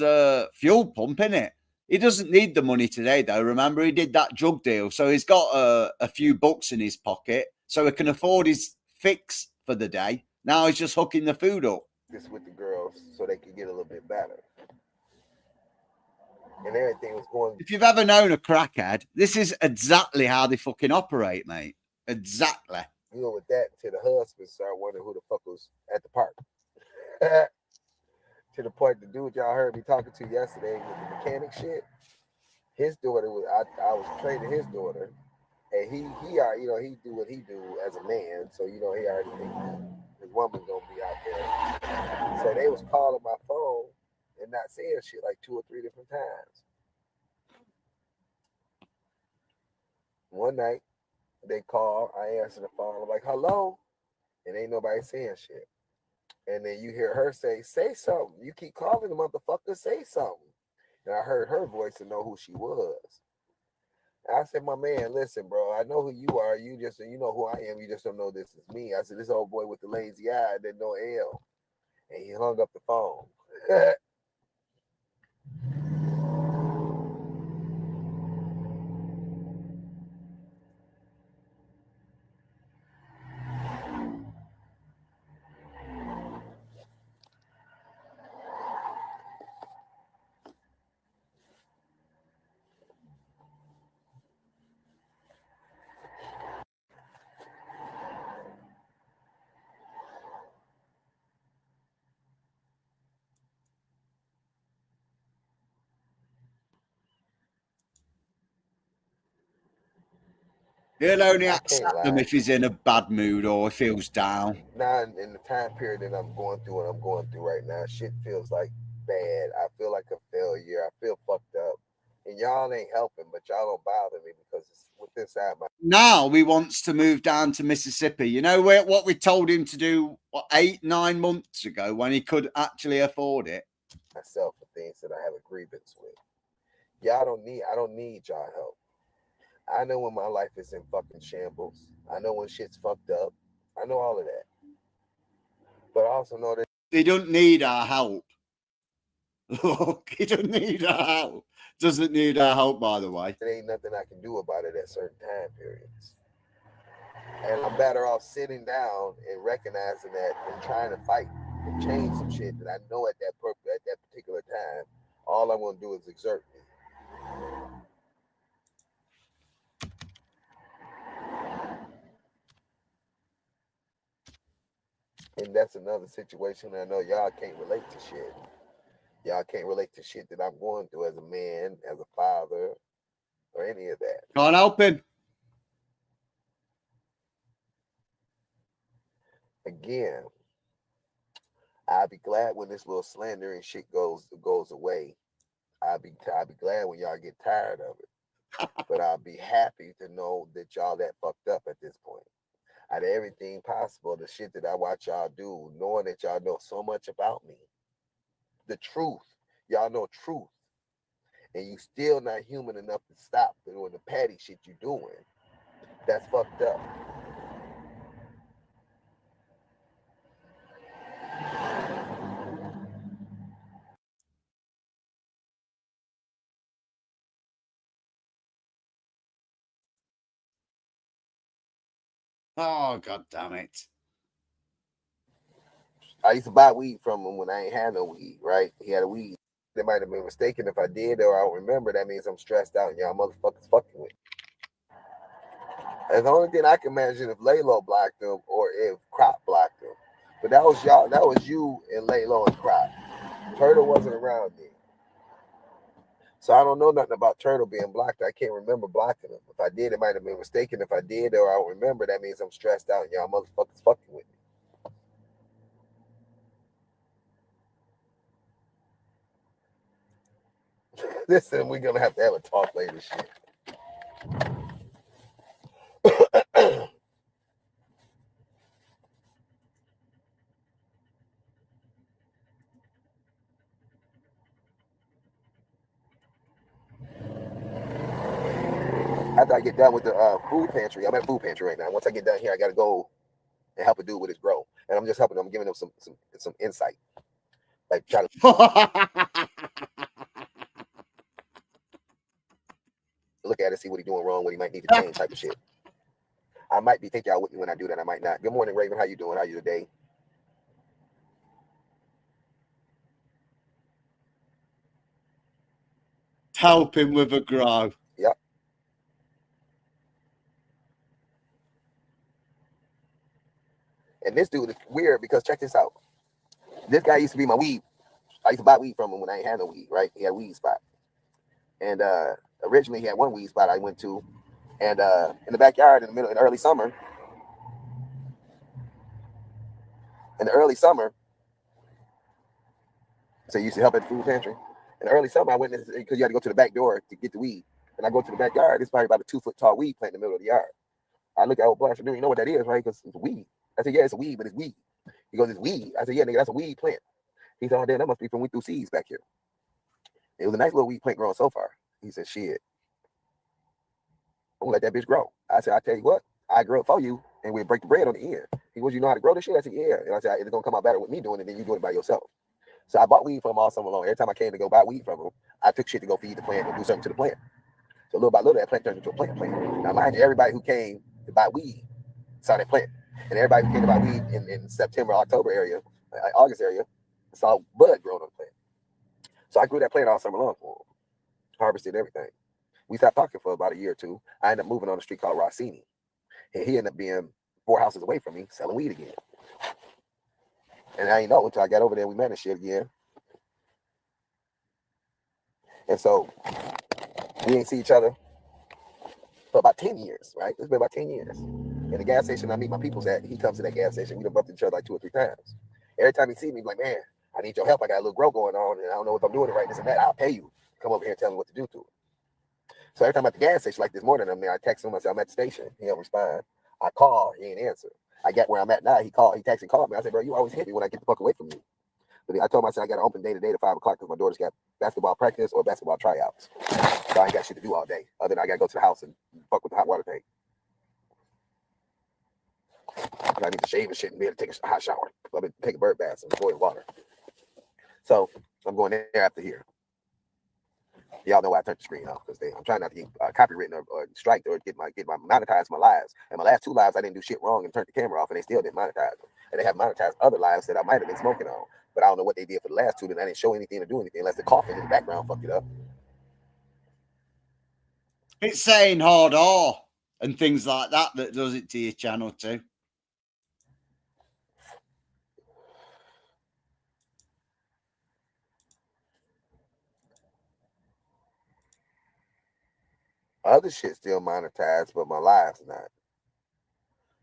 fuel pump, innit? He doesn't need the money today, though. Remember, he did that drug deal. So he's got a few bucks in his pocket so he can afford his fix for the day. Now he's just hooking the food up. This with the girls so they can get a little bit better. And everything was going... If you've ever known a crackhead, this is exactly how they fucking operate, mate. Exactly. You know, with that, to the husband start wondering who the fuck was at the park. To the point, the dude y'all heard me talking to yesterday with the mechanic shit, his daughter was, I was training his daughter, and he already, he do what he do as a man, so he already think his woman's gonna be out there. So they was calling my phone and not saying shit like 2 or 3 different times. One night they call, I answer the phone, I'm like, hello, and ain't nobody saying shit. And then you hear her say something. You keep calling the motherfucker, say something. And I heard her voice and know who she was. I said, my man, listen, bro, I know who you are. You know who I am. You just don't know this is me. I said, this old boy with the lazy eye didn't know L. And he hung up the phone. He'll only I can't accept them lie. if he's in a bad mood or feels down. Now, in the time period that I'm going through what I'm going through right now, shit feels like bad. I feel like a failure. I feel fucked up. And y'all ain't helping, but y'all don't bother me because it's with this out my Now he wants to move down to Mississippi. You know what we told him to do 8-9 months ago when he could actually afford it. myself for things that I have a grievance with. I don't need y'all help. I know when my life is in fucking shambles. I know when shit's fucked up. I know all of that. But I also know that He don't need our help. Look, he don't need our help. Doesn't need our help, by the way. there ain't nothing I can do about it at certain time periods. And I'm better off sitting down and recognizing that and trying to fight and change some shit that I know at that particular time. All I'm gonna do is exert me. And that's another situation I know y'all can't relate to shit. Y'all can't relate to shit that I'm going through as a man, as a father, or any of that. Can't help him. Again, I'll be glad when this little slandering shit goes away. I'll be glad when y'all get tired of it. But I'll be happy to know that y'all that fucked up at this point. Out of everything possible, the shit that I watch y'all do, knowing that y'all know so much about me, the truth, y'all know truth, and you still not human enough to stop doing the petty shit you doing. That's fucked up. Oh, God damn it. I used to buy weed from him when I ain't had no weed, right? He had a weed. They might have been mistaken if I did or I don't remember. That means I'm stressed out and y'all motherfuckers fucking with me. That's the only thing I can imagine if Laylo blocked him or if Crop blocked him. But that was y'all, that was you and Laylo and Crop. Turtle wasn't around then. So I don't know nothing about Turtle being blocked. I can't remember blocking him. If I did, it might have been mistaken. If I did or I don't remember, that means I'm stressed out and y'all motherfuckers fucking with me. Listen, we're gonna have to have a talk later shit. After I get done with the food pantry, I'm at food pantry right now. Once I get done here, I gotta go and help a dude with his grow. And I'm just helping him, I'm giving him some insight. Like try to look at it, see what he's doing wrong, what he might need to change type of shit. I might be take y'all with me when I do that. I might not. Good morning, Raven. How you doing? How you today? Help him with a grow. Yep. And this dude is weird because check this out. This guy used to be my weed. I used to buy weed from him when I ain't had no weed, right? He had a weed spot. And originally he had one weed spot I went to. And in the backyard in the early summer, In the early summer, so you used to help at the food pantry. In the early summer, I went because you had to go to the back door to get the weed. And I go to the backyard. It's probably about a 2-foot tall weed plant in the middle of the yard. I look at old boy. I said, "Dude, you know what that is, right? Because it's weed." I said, "Yeah, it's a weed, but it's weed." He goes, "It's weed." I said, "Yeah, nigga, that's a weed plant." He said, "Oh, damn, that must be from we threw seeds back here." It was a nice little weed plant growing so far. He said, "Shit, I'm gonna let that bitch grow." I said, "I tell you what, I grow it for you, and we'll break the bread on the end." He goes, "You know how to grow this shit?" I said, "Yeah." And I said, "It's gonna come out better with me doing it than you doing it by yourself." So I bought weed from him all summer long. Every time I came to go buy weed from him, I took shit to go feed the plant and do something to the plant. So little by little, that plant turned into a plant. Now, mind you, everybody who came to buy weed saw that plant. And everybody who came to buy weed in September, October area, August area, saw bud growing on the plant. So I grew that plant all summer long for him. Harvested everything. We stopped talking for about a year or two. I ended up moving on a street called Rossini. And he ended up being 4 houses away from me, selling weed again. And I didn't know until I got over there, we met and shit again. And so we ain't see each other for about 10 years, right? It's been about 10 years. In the gas station I meet my peoples at, he comes to that gas station. We done bumped each other like 2 or 3 times. Every time he see me, he's like, "Man, I need your help. I got a little grow going on, and I don't know if I'm doing it right, this and that. I'll pay you. Come over here and tell me what to do to it." So every time I'm at the gas station, like this morning, I'm there, I text him, I say, "I'm at the station." He don't respond. I call, he ain't answer. I get where I'm at now. He texted and called me. I said, "Bro, you always hit me when I get the fuck away from you." But I told him, I said, "I got an open day today to 5 o'clock because my daughter's got basketball practice or basketball tryouts. So I ain't got shit to do all day. Other than I got to go to the house and fuck with the hot water tank. I need to shave and shit and be able to take a hot shower. I've been taking bird baths and boil water." So I'm going there after here. Y'all know why I turned the screen off because I'm trying not to get copywritten or striked or get my monetize my lives. And my last 2 lives, I didn't do shit wrong and turned the camera off, and they still didn't monetize them. And they have monetized other lives that I might have been smoking on, but I don't know what they did for the last 2. Then I didn't show anything or do anything unless the coughing in the background fucked it up. It's saying hard R and things like that does it to your channel too. Other shit still monetized, but my live's not.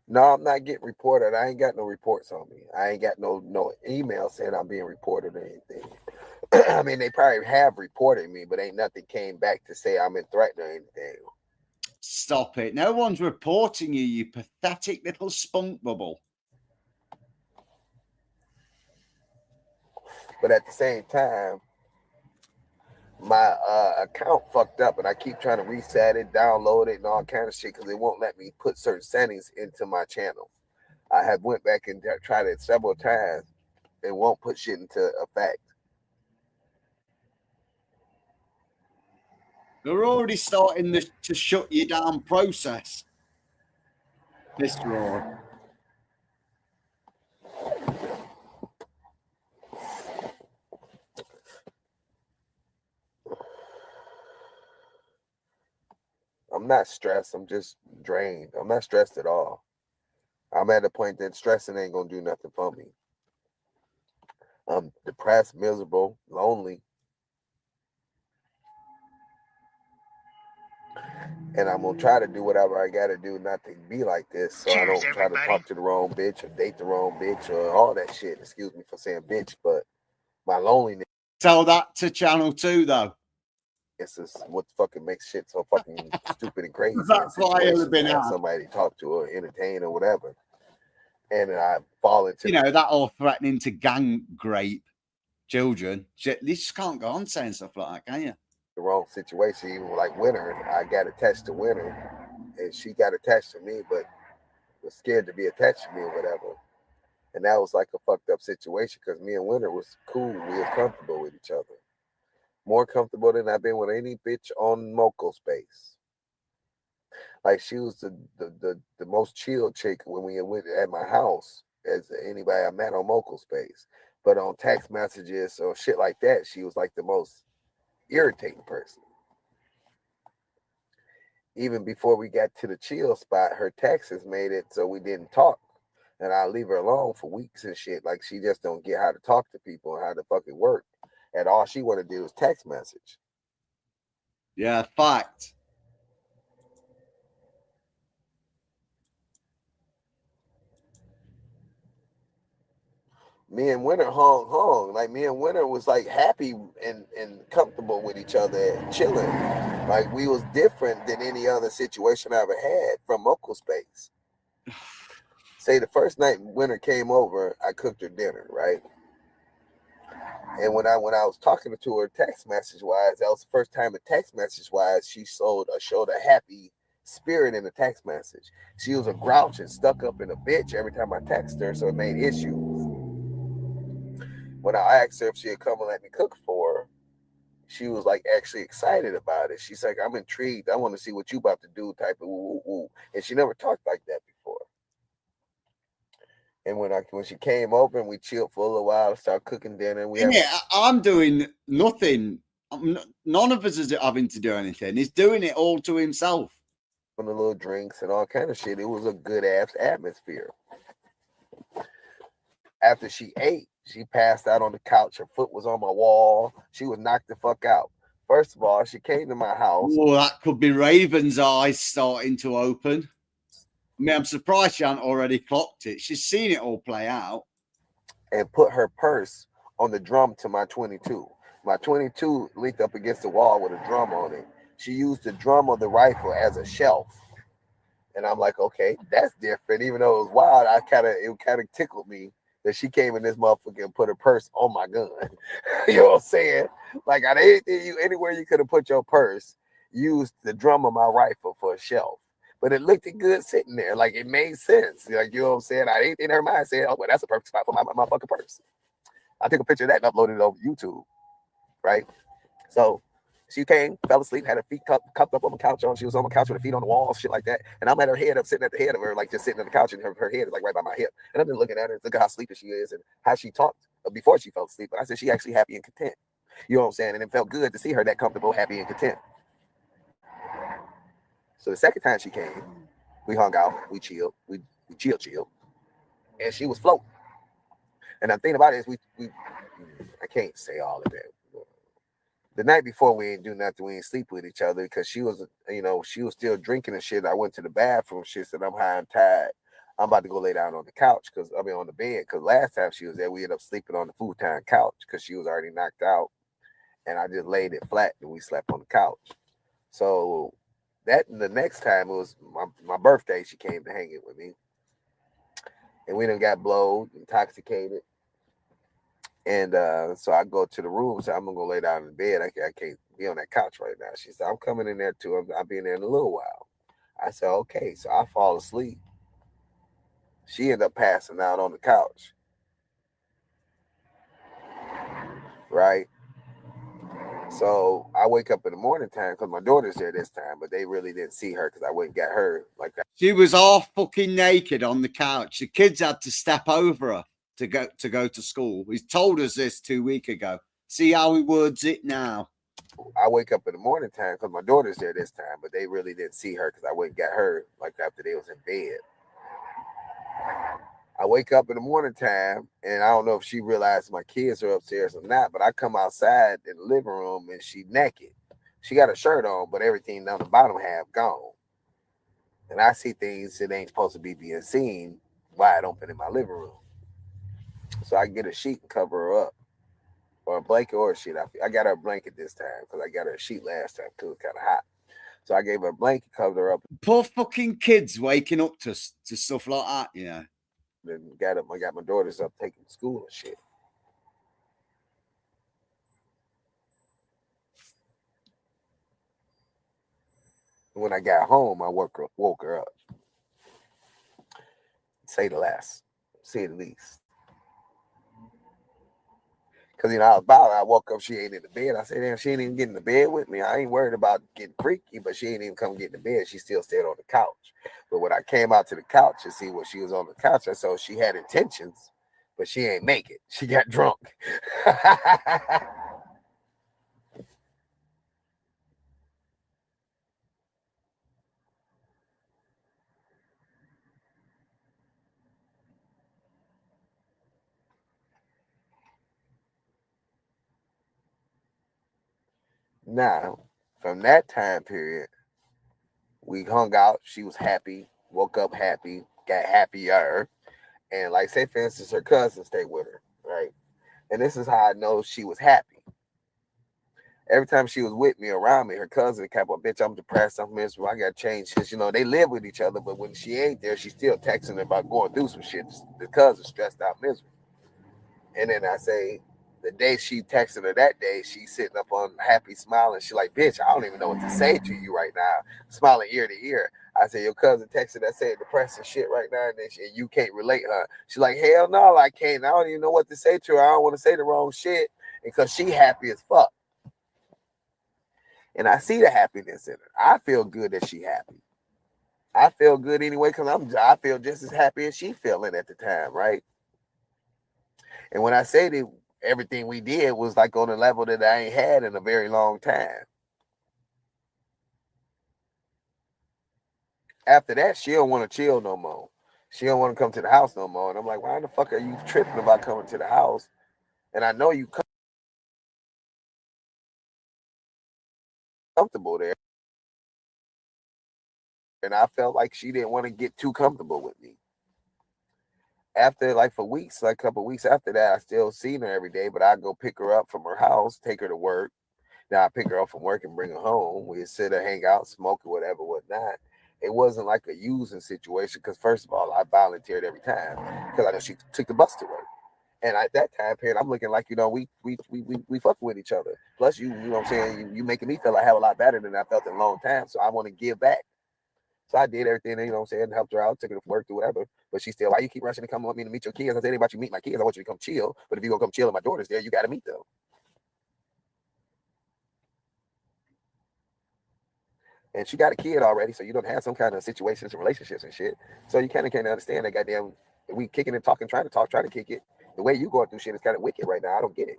No, I'm not getting reported. I ain't got no reports on me. I ain't got no email saying I'm being reported or anything. I mean, they probably have reported me, but ain't nothing came back to say I'm in threat or anything. Stop it. No one's reporting you, you pathetic little spunk bubble. But at the same time, my account fucked up, and I keep trying to reset it, download it, and all kind of shit because it won't let me put certain settings into my channel. I have went back and tried it several times. It won't put shit into effect. They're already starting to shut you down process. This road. I'm not stressed. I'm just drained. I'm not stressed at all. I'm at a point that stressing ain't gonna do nothing for me. I'm depressed, miserable, lonely. And I'm gonna try to do whatever I gotta do not to be like this, so I don't try to talk to the wrong bitch or date the wrong bitch or all that shit. Excuse me for saying bitch, but my loneliness. Tell that to channel 2 though. This is what fucking makes shit so fucking stupid and crazy. That's why I have been have somebody to talk to or entertain or whatever. And I fall into that all threatening to gang grape children. You just can't go on saying stuff like that, can you? the wrong situation. Even like Winter, I got attached to Winter, and she got attached to me, but was scared to be attached to me or whatever. And that was like a fucked up situation because me and Winter was cool. We was comfortable with each other. More comfortable than I've been with any bitch on Moco Space. Like she was the most chill chick when we went at my house as anybody I met on Moco Space. But on text messages or shit like that, she was like the most irritating person. Even before we got to the chill spot, her texts made it so we didn't talk. And I leave her alone for weeks and shit. Like she just don't get how to talk to people and how to fucking work. And all she want to do is text message. Yeah, fact. me and Winter hung. Like me and Winter was like happy and comfortable with each other and chilling. Like we was different than any other situation I ever had from Uncle Space. Say the first night Winter came over, I cooked her dinner, right? And when I was talking to her text message wise, that was the first time a text message wise she showed a happy spirit in the text message. She was a grouch and stuck up in a bitch every time I texted her, so it made issues. When I asked her if she'd come and let me cook for her, she was like actually excited about it. She's like, I'm intrigued. I want to see what you about to do, type of woo, woo, woo. And she never talked like that before. And when she came over and we chilled for a little while, started cooking dinner. I'm doing nothing. None of us is having to do anything. He's doing it all to himself. On the little drinks and all kind of shit. It was a good ass atmosphere. After she ate, she passed out on the couch. Her foot was on my wall. She was knocked the fuck out. First of all, she came to my house. Oh, that could be Raven's eyes starting to open. I mean, I'm surprised she hasn't already clocked it. She's seen it all play out. And put her purse on the drum to my 22. My 22 leaned up against the wall with a drum on it. She used the drum of the rifle as a shelf. And I'm like, okay, that's different. Even though it was wild, it kind of tickled me that she came in this motherfucker and put her purse on my gun. You know what I'm saying? Like anywhere you could have put your purse, used the drum of my rifle for a shelf. But it looked good sitting there. Like it made sense. Like, you know what I'm saying? I ain't in her mind saying, oh, well, that's a perfect spot for my fucking purse. I took a picture of that and uploaded it over YouTube. Right? So she came, fell asleep, had her feet cupped up on the couch. She was on the couch with her feet on the wall, shit like that. And I'm at her head, I'm sitting at the head of her, like just sitting on the couch, and her head is like right by my hip. And I've been looking at her, look at how sleepy she is and how she talked before she fell asleep. But I said she actually happy and content. You know what I'm saying? And it felt good to see her that comfortable, happy, and content. So the second time she came, we hung out, we chilled, we chilled, and she was floating. And the thing about it is we I can't say all of that. The night before we ain't do nothing, we ain't sleep with each other because she was still drinking and shit. I went to the bathroom. She said, I'm high and tired. I'm about to go lay down on the couch on the bed. Because last time she was there, we ended up sleeping on the futon couch because she was already knocked out. And I just laid it flat and we slept on the couch. So the next time it was my birthday, she came to hang it with me. And we done got blowed, intoxicated. And so I go to the room, so I'm gonna go lay down in the bed. I can't be on that couch right now. She said, I'm coming in there too. I'll be in there in a little while. I said, okay. So I fall asleep. She ended up passing out on the couch. Right? So I wake up in the morning time because my daughter's there this time, but they really didn't see her because I went and got her like that. She was half fucking naked on the couch. The kids had to step over her to go to school. He's told us this 2 weeks ago. See how he words it now. I wake up in the morning time because my daughter's there this time, but they really didn't see her because I went and got her like after they was in bed. I wake up in the morning time and I don't know if she realized my kids are upstairs or not, but I come outside in the living room and she naked. She got a shirt on, but everything down the bottom half gone. And I see things that ain't supposed to be being seen wide open in my living room. So I get a sheet and cover her up, or a blanket or a sheet. I got her a blanket this time because I got her a sheet last time too. It was kind of hot. So I gave her a blanket, covered her up. Poor fucking kids waking up to stuff like that, you know. Then I got my daughters up taking school and shit. When I got home, I woke her up. Say the least. Because, I woke up, she ain't in the bed. I said, damn, she ain't even getting in the bed with me. I ain't worried about getting freaky, but she ain't even come get in the bed. She still stayed on the couch. But when I came out to the couch to see what she was on the couch, I saw she had intentions, but she ain't make it. She got drunk. Now, from that time period, we hung out. She was happy, woke up happy, got happier. And like, say, for instance, her cousin stayed with her, And this is how I know she was happy. Every time she was with me, around me, her cousin kept on, bitch, I'm depressed, I'm miserable, I got to change. Because, you know, they live with each other, but when she ain't there, she's still texting about going through some shit. The cousin stressed out, miserable. And then I say, the day she texted her that day, she's sitting up on happy, smiling. She like, bitch, I don't even know what to say to you right now. Smiling ear to ear. I said, your cousin texted that saying depressing shit right now, and you can't relate her. She like, hell no, I can't. I don't even know what to say to her. I don't want to say the wrong shit because she happy as fuck. And I see the happiness in her. I feel good that she happy. I feel good anyway because I feel just as happy as she feeling at the time, right? And when I say that everything we did was like on a level that I ain't had in a very long time. After that, she don't want to chill no more. She don't want to come to the house no more. And I'm like, why the fuck are you tripping about coming to the house? And I know you comfortable there. And I felt like she didn't want to get too comfortable with me. After like for weeks, like a couple of weeks after that, I still seen her every day, but I go pick her up from her house, take her to work. Then I pick her up from work and bring her home. We sit her, hang out, smoke or whatever, whatnot. It wasn't like a using situation because first of all, I volunteered every time because I know she took the bus to work. And at that time period, I'm looking like, you know, we fuck with each other. Plus, you know what I'm saying? You making me feel like I have a lot better than I felt in a long time. So I want to give back. So I did everything, you know what I'm saying, helped her out, took her to work, do whatever. But she still, why you keep rushing to come with me to meet your kids? I said, ain't about you meet my kids. I want you to come chill. But if you gonna come chill and my daughter's there, you got to meet them. And she got a kid already, so you don't have some kind of situations and relationships and shit. So you kind of can't understand that goddamn, we kicking and talking, trying to kick it. The way you going through shit is kind of wicked right now. I don't get it.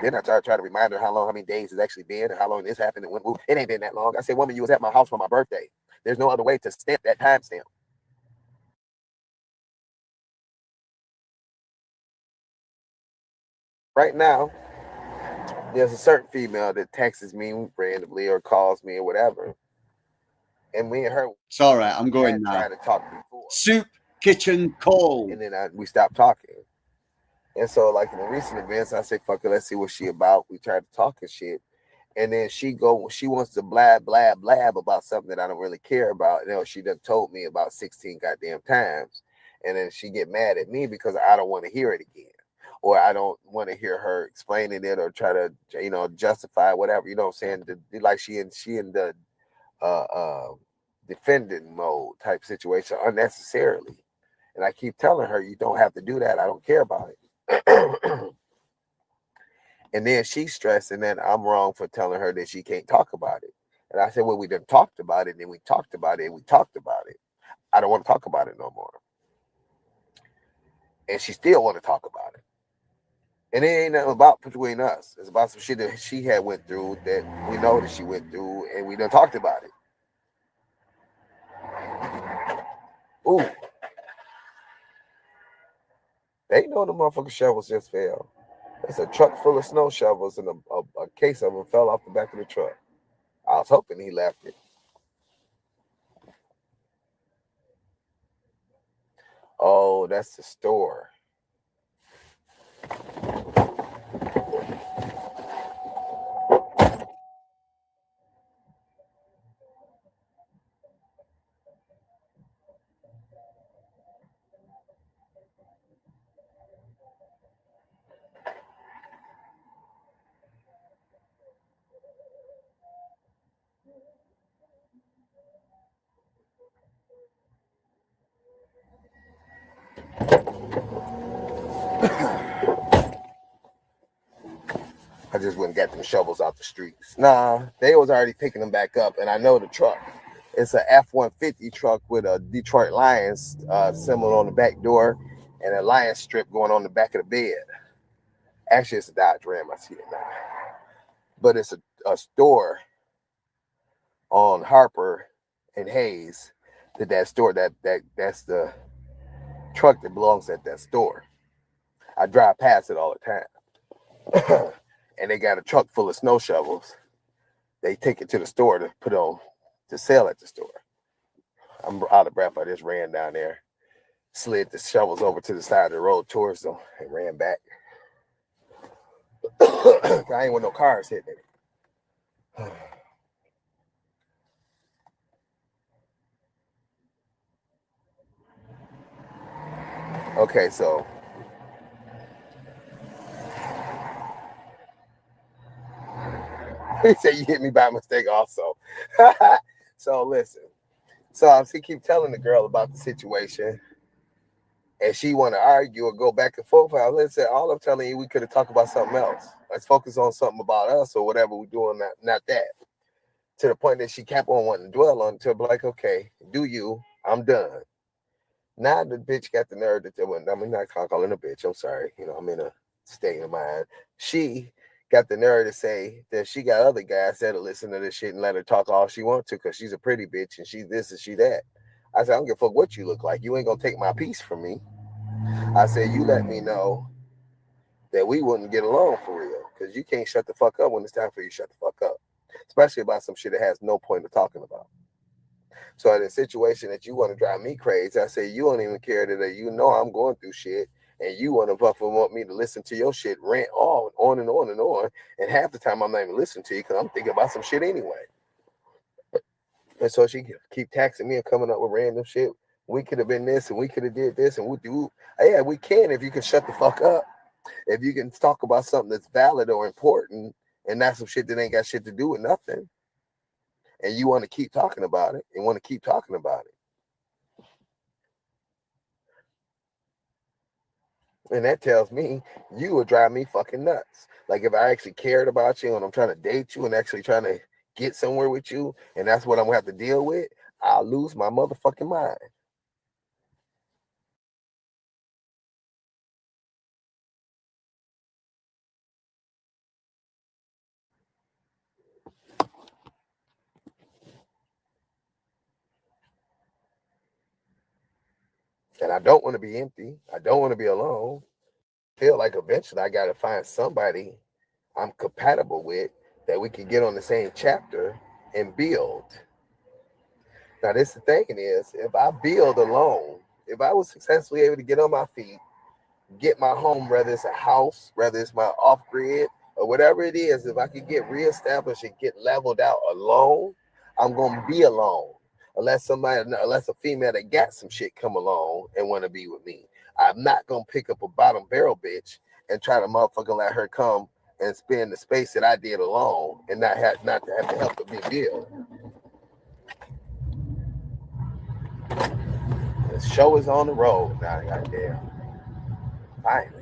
Then I try to remind her how many days it's actually been and how long this happened and when moved. It ain't been that long. I said, woman, you was at my house for my birthday. There's no other way to stamp that time stamp. Right now, there's a certain female that texts me randomly or calls me or whatever. And me and her. It's all right. I'm going now. Trying to talk before. Soup kitchen call. And then we stopped talking. And so, like in the recent events, I say, fuck it, let's see what she about. We tried to talk and shit. And then she wants to blab about something that I don't really care about. You know, she done told me about 16 goddamn times. And then she get mad at me because I don't want to hear it again. Or I don't want to hear her explaining it or try to, you know, justify whatever, you know what I'm saying? Like she in the defending mode type situation unnecessarily. And I keep telling her, you don't have to do that. I don't care about it. And then she's stressing that I'm wrong for telling her that she can't talk about it. And I said, well, we done talked about it, and then we talked about it, and we talked about it. I don't want to talk about it no more. And she still want to talk about it. And it ain't nothing about between us. It's about some shit that she had went through that we know that she went through, and we done talked about it. Ooh. They know the motherfucking shovels just fell. It's a truck full of snow shovels, and a case of them fell off the back of the truck. I was hoping he left it. Oh, that's the store. I just went and got them shovels out the streets. Nah, they was already picking them back up, and I know the truck. It's a F-150 truck with a Detroit Lions symbol on the back door and a lion strip going on the back of the bed. Actually, it's a Dodge Ram. I see it now. But it's a store on Harper and Hayes. That store, that's the truck that belongs at that store. I drive past it all the time. And they got a truck full of snow shovels. They take it to the store to put on to sell at the store. I'm out of breath. I just ran down there, slid the shovels over to the side of the road towards them, and ran back. I ain't want no cars hitting it. Okay, so he said you hit me by mistake also. So listen. So I keep telling the girl about the situation, and she want to argue or go back and forth. Listen, all I'm telling you, we could have talked about something else. Let's focus on something about us or whatever we're doing, not that. To the point that she kept on wanting to dwell on until like, okay, do you? I'm done. Now the bitch got the nerve to tell, I'm not calling a bitch. I'm sorry. You know, I'm in a state of mind. She got the nerve to say that she got other guys that'll listen to this shit and let her talk all she wants to because she's a pretty bitch and she's this and she that. I said, I don't give a fuck what you look like. You ain't gonna take my piece from me. I said, you let me know that we wouldn't get along for real because you can't shut the fuck up when it's time for you to shut the fuck up, especially about some shit that has no point of talking about. So in a situation that you want to drive me crazy, I say you don't even care that you know I'm going through shit, and you want me to listen to your shit rant on and on and on, and half the time I'm not even listening to you because I'm thinking about some shit anyway. And so she keep taxing me and coming up with random shit. We could have been this and we could have did this and we do. Yeah, we can if you can shut the fuck up. If you can talk about something that's valid or important, and not some shit that ain't got shit to do with nothing. And you want to keep talking about it and want to keep talking about it. And that tells me you would drive me fucking nuts. Like if I actually cared about you and I'm trying to date you and actually trying to get somewhere with you, and that's what I'm gonna have to deal with, I'll lose my motherfucking mind. And I don't want to be empty. I don't want to be alone. I feel like eventually I got to find somebody I'm compatible with that we can get on the same chapter and build. Now, this the thing is, if I build alone, if I was successfully able to get on my feet, get my home, whether it's a house, whether it's my off-grid, or whatever it is, if I could get reestablished and get leveled out alone, I'm going to be alone. Unless a female that got some shit come along and want to be with me. I'm not going to pick up a bottom barrel bitch and try to motherfucking let her come and spend the space that I did alone and not to have to help me build. The show is on the road now, goddamn. Finally.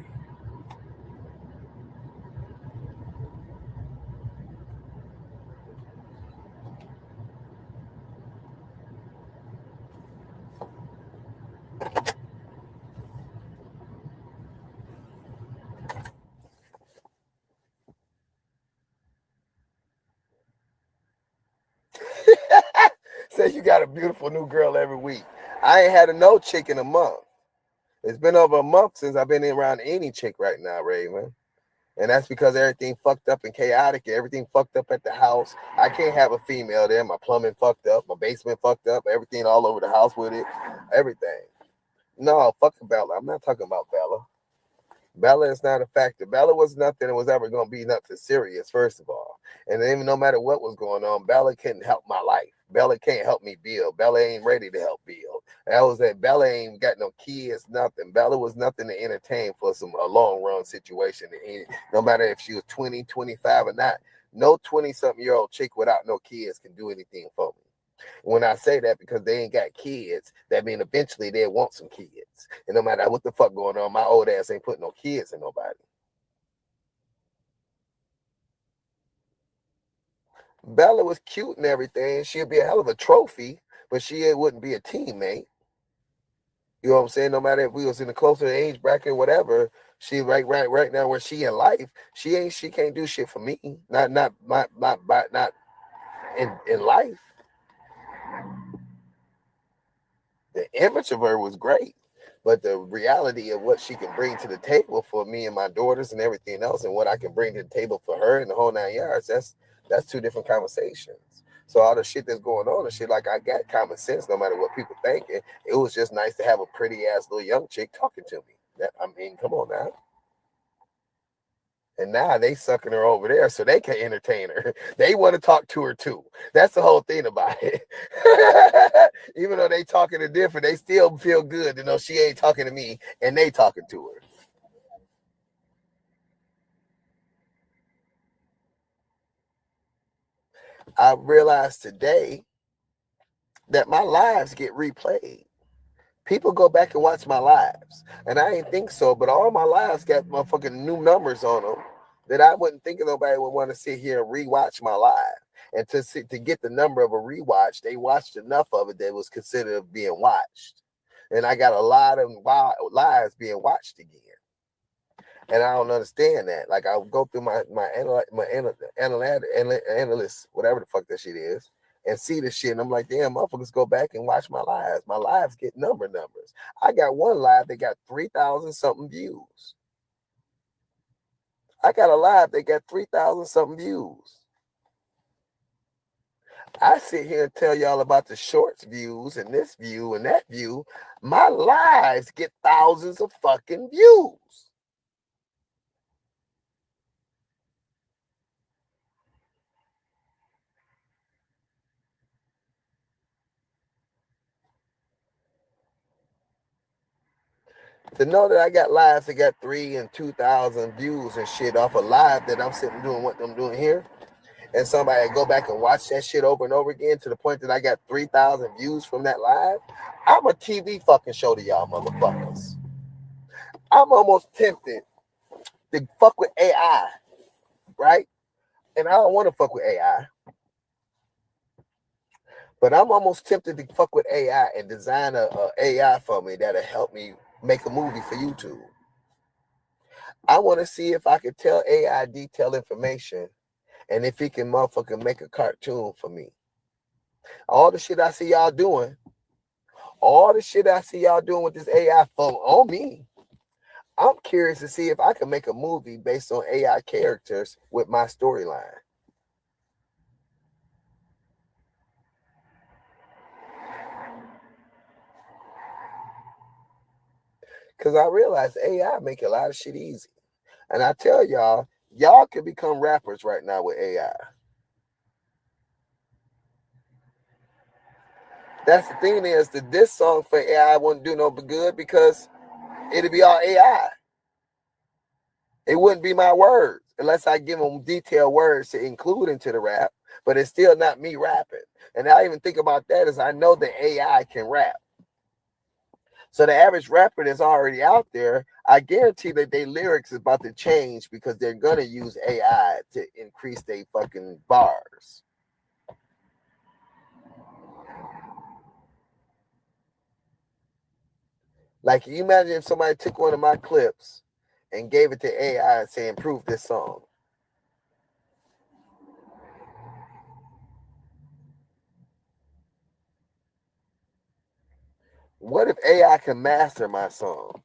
Say you got a beautiful new girl every week. I ain't had a no chick in a month. It's been over a month since I've been around any chick right now, Raven. And that's because everything fucked up and chaotic and everything fucked up at the house. I can't have a female there. My plumbing fucked up. My basement fucked up. Everything all over the house with it. Everything. No, fuck Bella. I'm not talking about Bella. Bella is not a factor. Bella was nothing that was ever going to be nothing serious, first of all. And even no matter what was going on, Bella couldn't help my life. Bella can't help me build. Bella ain't ready to help build. That was that. Bella ain't got no kids, nothing. Bella was nothing to entertain for a long run situation. No matter if she was 20, 25 or not, no 20-something-year-old chick without no kids can do anything for me. When I say that, because they ain't got kids, that mean eventually they'll want some kids. And no matter what the fuck going on, my old ass ain't putting no kids in nobody. Bella was cute and everything. She'd be a hell of a trophy, but she wouldn't be a teammate. You know what I'm saying? No matter if we was in a closer age bracket or whatever, she right now where she in life, she can't do shit for me. Not in life. The image of her was great, but the reality of what she can bring to the table for me and my daughters and everything else, and what I can bring to the table for her and the whole 9 yards, that's two different conversations. So all the shit that's going on and shit, like I got common sense no matter what people thinking. It was just nice to have a pretty ass little young chick talking to me. That, I mean, come on now. And now they sucking her over there so they can entertain her. They want to talk to her too. That's the whole thing about it. Even though they talking to different, they still feel good to know she ain't talking to me and they talking to her. I realized today that my lives get replayed. People go back and watch my lives. And I ain't think so, but all my lives got motherfucking new numbers on them that I wouldn't think nobody would want to sit here and rewatch my live. And to get the number of a rewatch, they watched enough of it that was considered being watched. And I got a lot of lives being watched again. And I don't understand that. Like I go through my analyst, whatever the fuck that shit is, and see the shit. And I'm like, damn, motherfuckers go back and watch my lives. My lives get numbers. I got one live that got 3,000 something views. I got a live that got 3,000 something views. I sit here and tell y'all about the shorts views and this view and that view. My lives get thousands of fucking views. To know that I got lives that got 3,000 and 2,000 views and shit off a live that I'm sitting doing what I'm doing here, and somebody go back and watch that shit over and over again to the point that I got 3,000 views from that live, I'm a TV fucking show to y'all motherfuckers. I'm almost tempted to fuck with AI, right? And I don't want to fuck with AI. But I'm almost tempted to fuck with AI and design a AI for me that'll help me make a movie for YouTube. I want to see if I could tell AI detailed information and if it can motherfucking make a cartoon for me. All the shit I see y'all doing, with this AI phone on me, I'm curious to see if I can make a movie based on AI characters with my storyline. Because I realize AI make a lot of shit easy. And I tell y'all can become rappers right now with AI. That's the thing is that this song for AI wouldn't do no good because it'd be all AI. It wouldn't be my words unless I give them detailed words to include into the rap, but it's still not me rapping. And I even think about that as I know that AI can rap. So the average rapper that's already out there, I guarantee that their lyrics is about to change because they're gonna use AI to increase their fucking bars. Like, can you imagine if somebody took one of my clips and gave it to AI and say, improve this song? What if AI can master my song?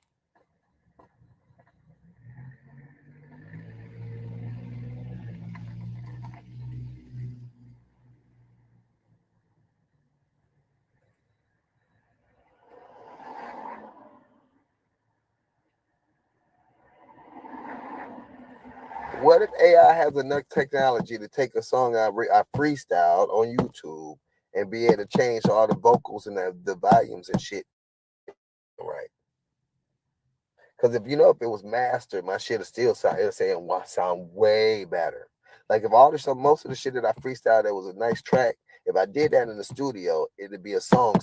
What if AI has enough technology to take a song I freestyled on YouTube and be able to change all the vocals and the volumes and shit? Right. Because if it was mastered, my shit would still sound way better. Like if most of the shit that I freestyled that was a nice track, if I did that in the studio, it'd be a song.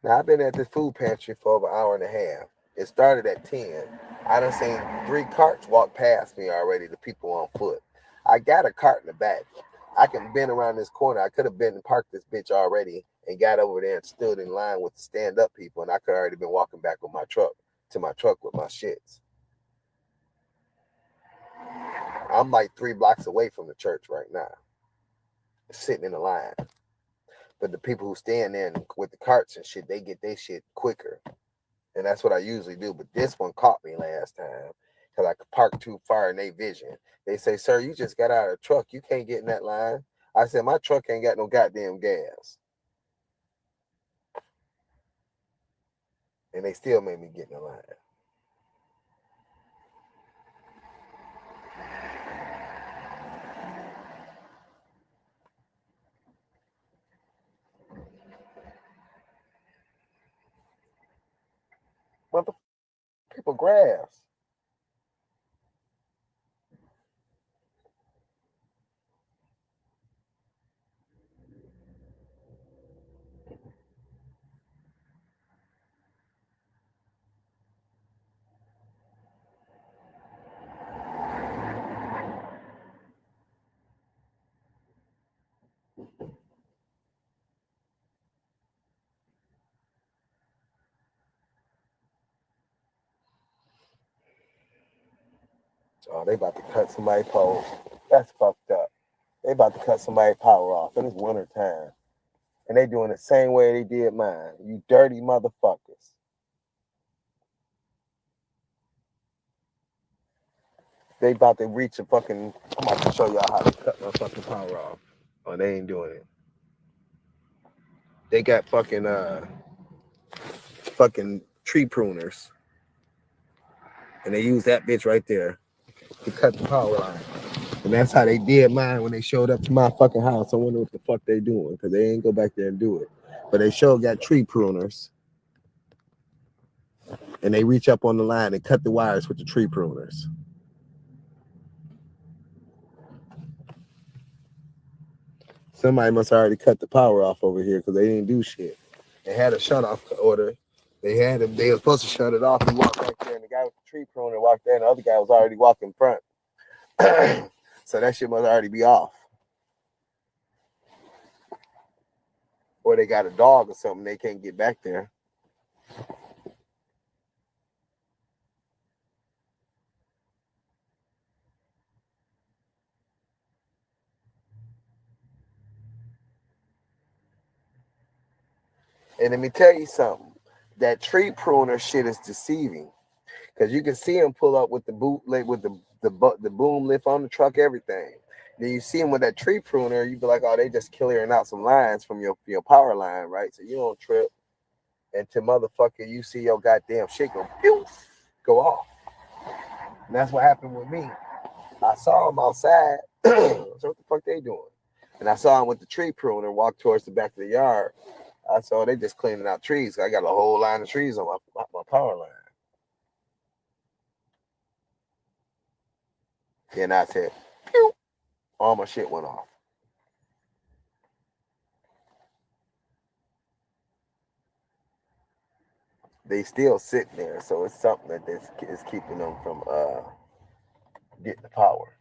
Now I've been at this food pantry for over an hour and a half. It started at 10. I done seen 3 carts walk past me already, the people on foot. I got a cart in the back. I can bend around this corner. I could have been and parked this bitch already and got over there and stood in line with the stand-up people, and I could have already been walking back with my truck with my shits. I'm like 3 blocks away from the church right now. sitting in the line. But the people who stand there with the carts and shit, they get their shit quicker. And that's what I usually do. But this one caught me last time because I parked too far in their vision. They say, sir, you just got out of the truck. You can't get in that line. I said, my truck ain't got no goddamn gas. And they still made me get in the line. What the people grass? Oh, they about to cut somebody's pole. That's fucked up. They about to cut somebody's power off, and it's winter time. And they doing the same way they did mine. You dirty motherfuckers. They about to reach a fucking... I'm about to show y'all how to cut my fucking power off. Oh, they ain't doing it. They got fucking tree pruners. And they use that bitch right there to cut the power line. And that's how they did mine when they showed up to my fucking house. I wonder what the fuck they doing, because they ain't go back there and do it. But they sure got tree pruners. And they reach up on the line and cut the wires with the tree pruners. Somebody must already cut the power off over here because they didn't do shit. They had a shut off order. They were supposed to shut it off and walk back there, and the guy with the tree pruner walked there, and the other guy was already walking front. So that shit must already be off. Or they got a dog or something, they can't get back there. And let me tell you something. That tree pruner shit is deceiving. Because you can see him pull up with the the boom lift on the truck, everything. Then you see him with that tree pruner, you be like, oh, they just clearing out some lines from your power line, right? So you don't trip. And to motherfucker, you see your goddamn shit go off. And that's what happened with me. I saw him outside. So what the fuck they doing? And I saw him with the tree pruner walk towards the back of the yard. I saw they just cleaning out trees. I got a whole line of trees on my power line. And I said, pew, all my shit went off. They still sitting there, so it's something that is keeping them from getting the power.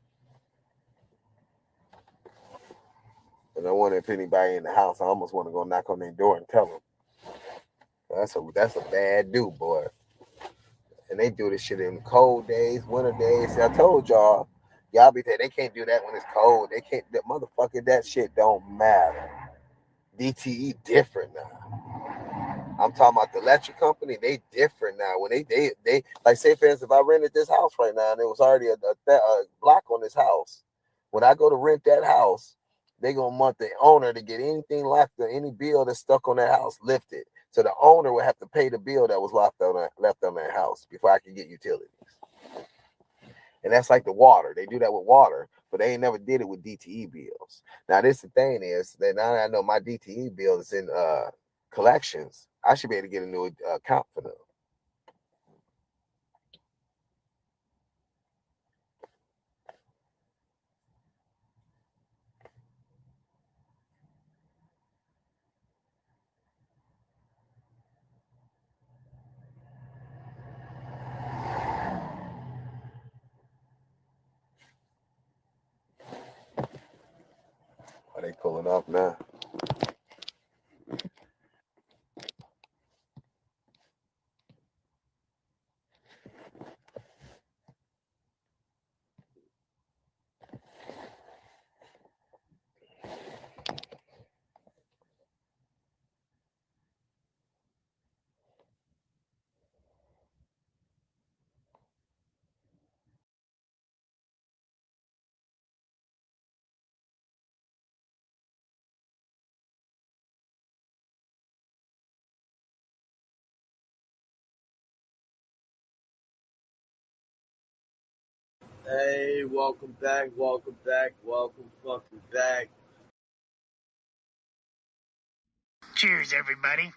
And I wonder if anybody in the house, I almost want to go knock on their door and tell them. That's a bad dude, boy. And they do this shit in cold days, winter days. See, I told y'all be there. They can't do that when it's cold. They can't. That motherfucker, that shit don't matter. DTE different now. I'm talking about the electric company. They different now. When they like, say for instance, if I rented this house right now and there was already a block on this house, when I go to rent that house, they gonna want the owner to get anything left, any bill that's stuck on that house lifted. So the owner would have to pay the bill that was left on that house before I can get utilities. And that's like the water. They do that with water, but they ain't never did it with DTE bills. Now, this the thing is that now I know my DTE bill is in collections. I should be able to get a new account for them. Are they pulling up now? Hey, welcome back, welcome fucking back. Cheers, everybody.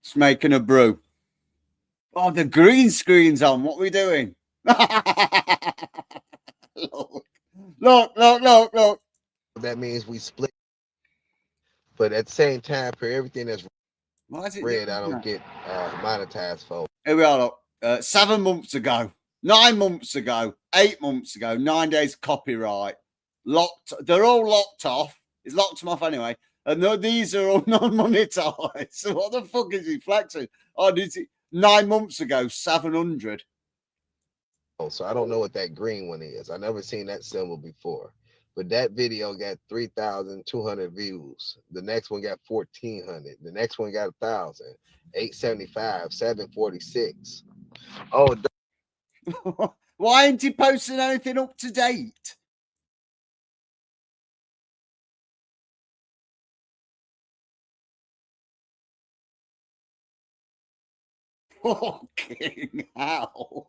It's making a brew. Oh, the green screen's on. What are we doing? Look. That means we split. But at the same time, for everything that's Why is it red, doing I don't that? get monetized for. Here we are, look. 7 months ago, 9 months ago, 8 months ago, 9 days copyright. Locked. They're all locked off. He's locked them off anyway. And these are all non-monetized. So what the fuck is he flexing? Oh, did he? 9 months ago, 700. So I don't know what that green one is. I never seen that symbol before. But that video got 3,200 views. The next one got 1,400. The next one got 1,000. 875, 746. Oh, Why ain't he posting anything up to date? Fucking hell.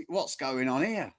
What's going on here?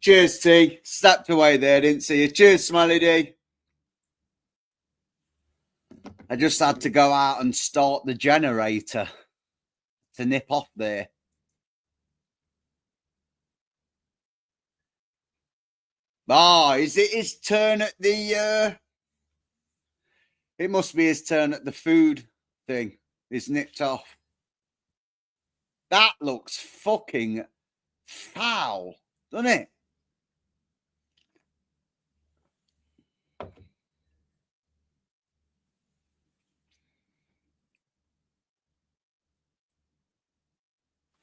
Cheers, T. Stepped away there, didn't see you. Cheers, Smelly D. I just had to go out and start the generator to nip off there. Ah, is it his turn at the it must be his turn at the food thing. It's nipped off. That looks fucking foul, doesn't it?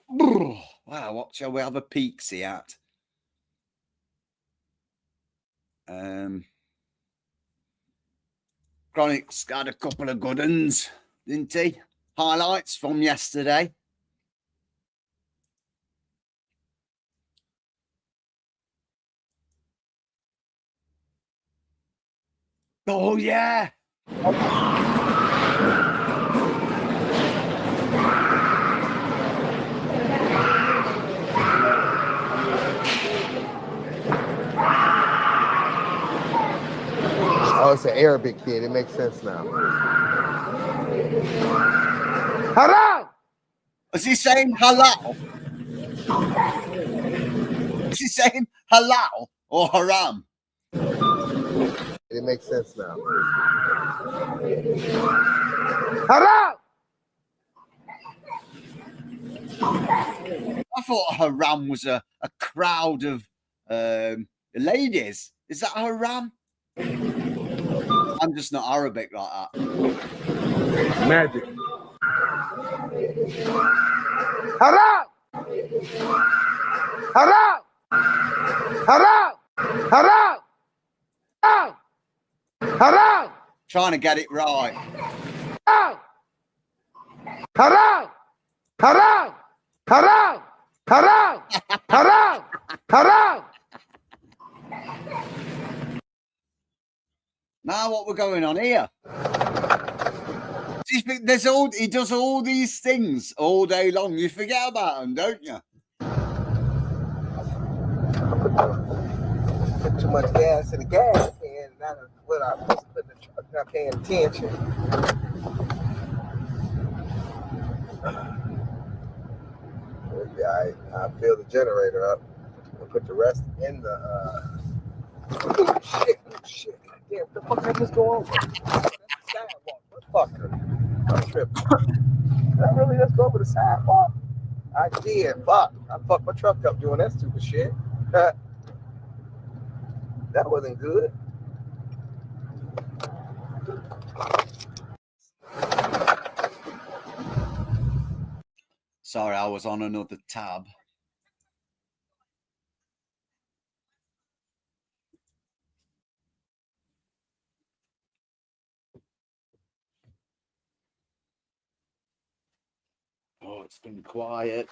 Wow, what shall we have a peek-see at? Chronic's got a couple of good ones, didn't he? Highlights from yesterday. Oh, yeah. Oh, it's an Arabic kid. It makes sense now. Haram! Is he saying halal? Is he saying halal or haram? It makes sense now. Haram! I thought haram was a crowd of ladies. Is that haram? I'm just not Arabic like that. Magic. Haram! Haram! Haram! Haram! Haram! Haram! Trying to get it right. Haram! Haram! Haram! Haram! Haram! Haram! Haram! Now what we're going on here? He does all these things all day long. You forget about them, don't you? Put too much gas in the gas can. Not what I'm supposed to put in the truck. Not paying attention. Yeah, I fill the generator up and put the rest in the. Oh shit! Damn, what the fuck I just go over? That's the sidewalk. What fucker? I'm tripping. Did I really just go over the sidewalk? I did. Fuck! I fucked my truck up doing that stupid shit. That wasn't good. Sorry, I was on another tab. Oh, it's been quiet.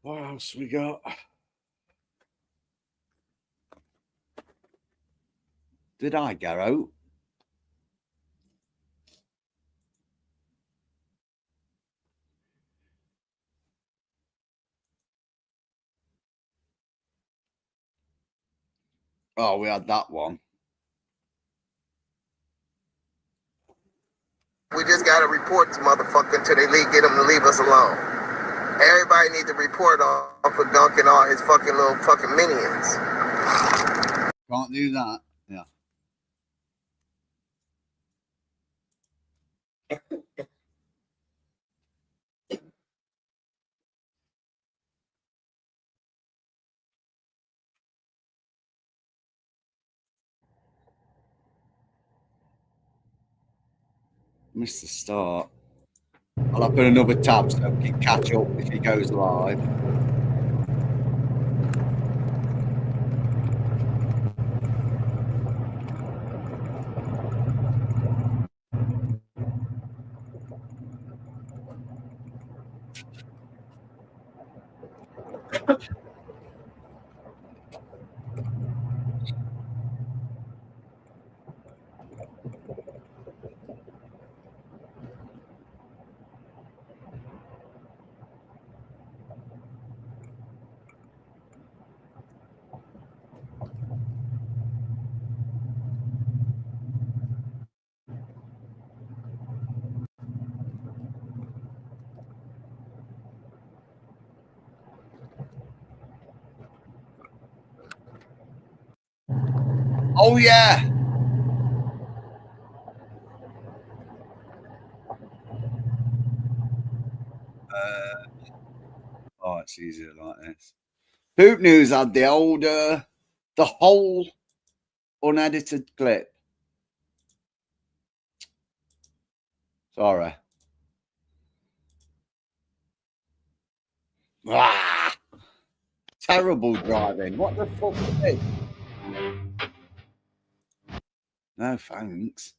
What else we got? Did I go out? Oh, we had that one. We just gotta report this motherfucker until they get him to leave us alone. Everybody needs to report on for dunking all his fucking little fucking minions. Can't do that. Yeah. Missed the start. I'll open another tab so we can catch up if he goes live. Oh, yeah. It's easier like this. Poop News had the older, the whole unedited clip. Sorry. Ah, terrible driving. What the fuck is this? No thanks.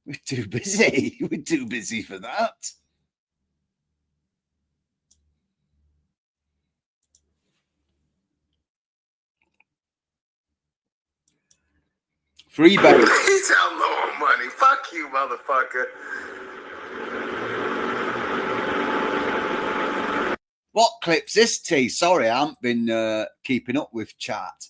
We're too busy. We're too busy for that. Free bet. He's out low on money. Fuck you, motherfucker. What clip's this, T? Sorry, I haven't been keeping up with chat.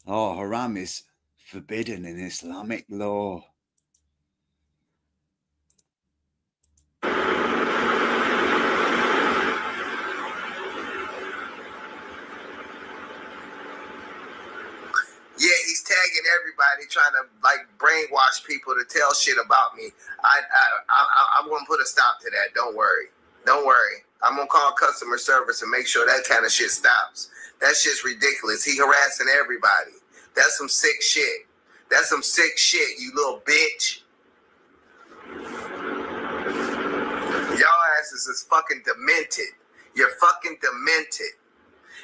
Oh, haram is forbidden in Islamic law. Yeah, he's tagging everybody, trying to like brainwash people to tell shit about me. I'm gonna put a stop to that. Don't worry. Don't worry. I'm gonna call customer service and make sure that kind of shit stops. That shit's ridiculous. He harassing everybody. That's some sick shit. That's some sick shit, you little bitch. Y'all asses is fucking demented. You're fucking demented.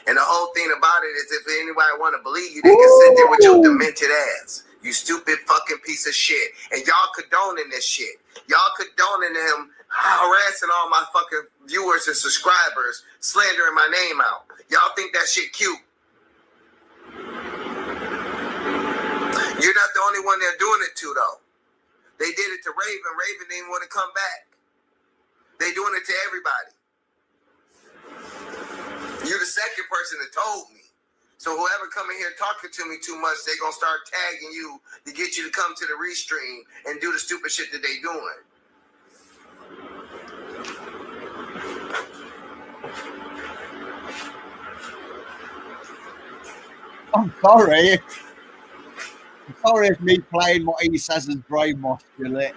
And the whole thing about it is if anybody want to believe you, they can sit there with your demented ass. You stupid fucking piece of shit. And y'all condoning this shit. Y'all condoning him harassing all my fucking viewers and subscribers, slandering my name out. Y'all think that shit cute. You're not the only one they're doing it to, though. They did it to Raven. Raven didn't want to come back. They doing it to everybody. You're the second person that told me. So whoever coming here talking to me too much, they gonna start tagging you to get you to come to the restream and do the stupid shit that they doing. I'm sorry. I'm sorry if me playing what he says is brainwashed you lit.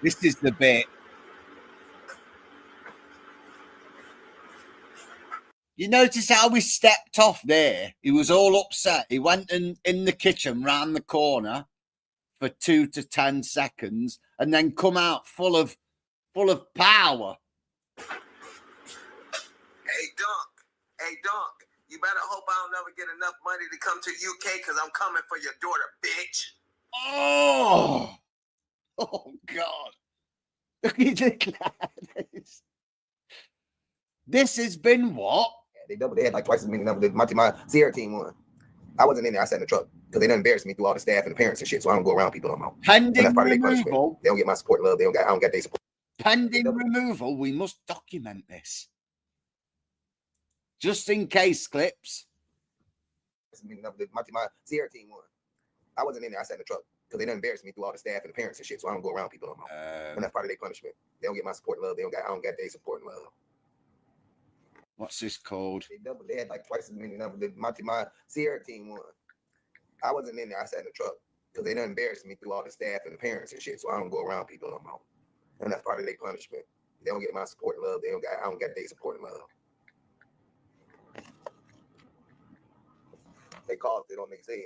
This is the bit. You notice how he stepped off there? He was all upset. He went in the kitchen round the corner for 2 to 10 seconds and then come out full of power. Hey, Dunk, you better hope I don't ever get enough money to come to UK because I'm coming for your daughter, bitch. Oh God. Look at the This has been what? They doubled. They had like twice as many numbers. My Sierra team won. I wasn't in there. I sat in the truck because they done embarrassed me through all the staff and the parents and shit. So I don't go around people no more. Pending and that's part of their punishment. removal. They don't get my support and love. I don't get their support. Pending removal. We must document this. Just in case, clips. My Sierra team won. I wasn't in there. I sat in the truck because they done embarrassed me through all the staff and the parents and shit. So I don't go around people no more. And that's part of their punishment. They don't get my support and love. I don't get their support and love. What's this called? They had like twice as many numbers. My Sierra team won. I wasn't in there. I sat in the truck because they done embarrassed me through all the staff and the parents and shit. So I don't go around people no more. And that's part of their punishment. They don't get my support and love. I don't get their support and love. They called it on Excel.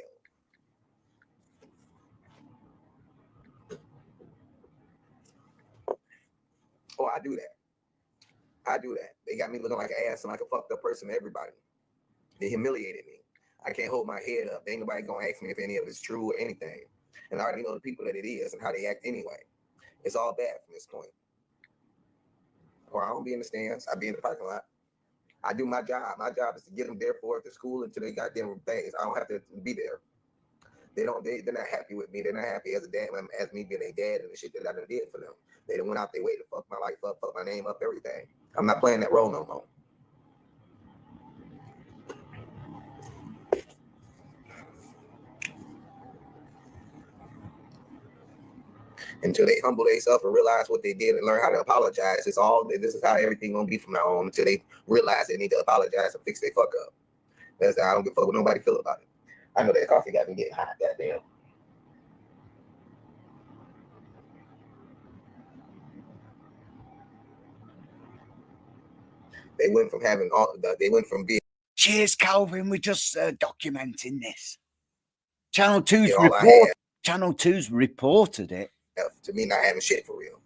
Oh, I do that. They got me looking like an ass and like a fucked up person to everybody. They humiliated me. I can't hold my head up. Ain't nobody gonna ask me if any of it's true or anything. And I already know the people that it is and how they act anyway. It's all bad from this point. Or I don't be in the stands. I be in the parking lot. I do my job. My job is to get them there for the school until they got them things. I don't have to be there. They're not happy with me. They're not happy as a dad, as me being a dad and the shit that I done did for them. They done went out their way to fuck my life up, fuck my name up, everything. I'm not playing that role no more. until they humble themselves and realize what they did and learn how to apologize. This is how everything gonna be from now on until they realize they need to apologize and fix their fuck up. That's I don't give a fuck what nobody feel about it. I know that coffee got me getting hot, goddamn. They went from being Cheers, Calvin. We're just documenting this. Channel 2's all I had. Channel 2's reported it. To me not having shit for real.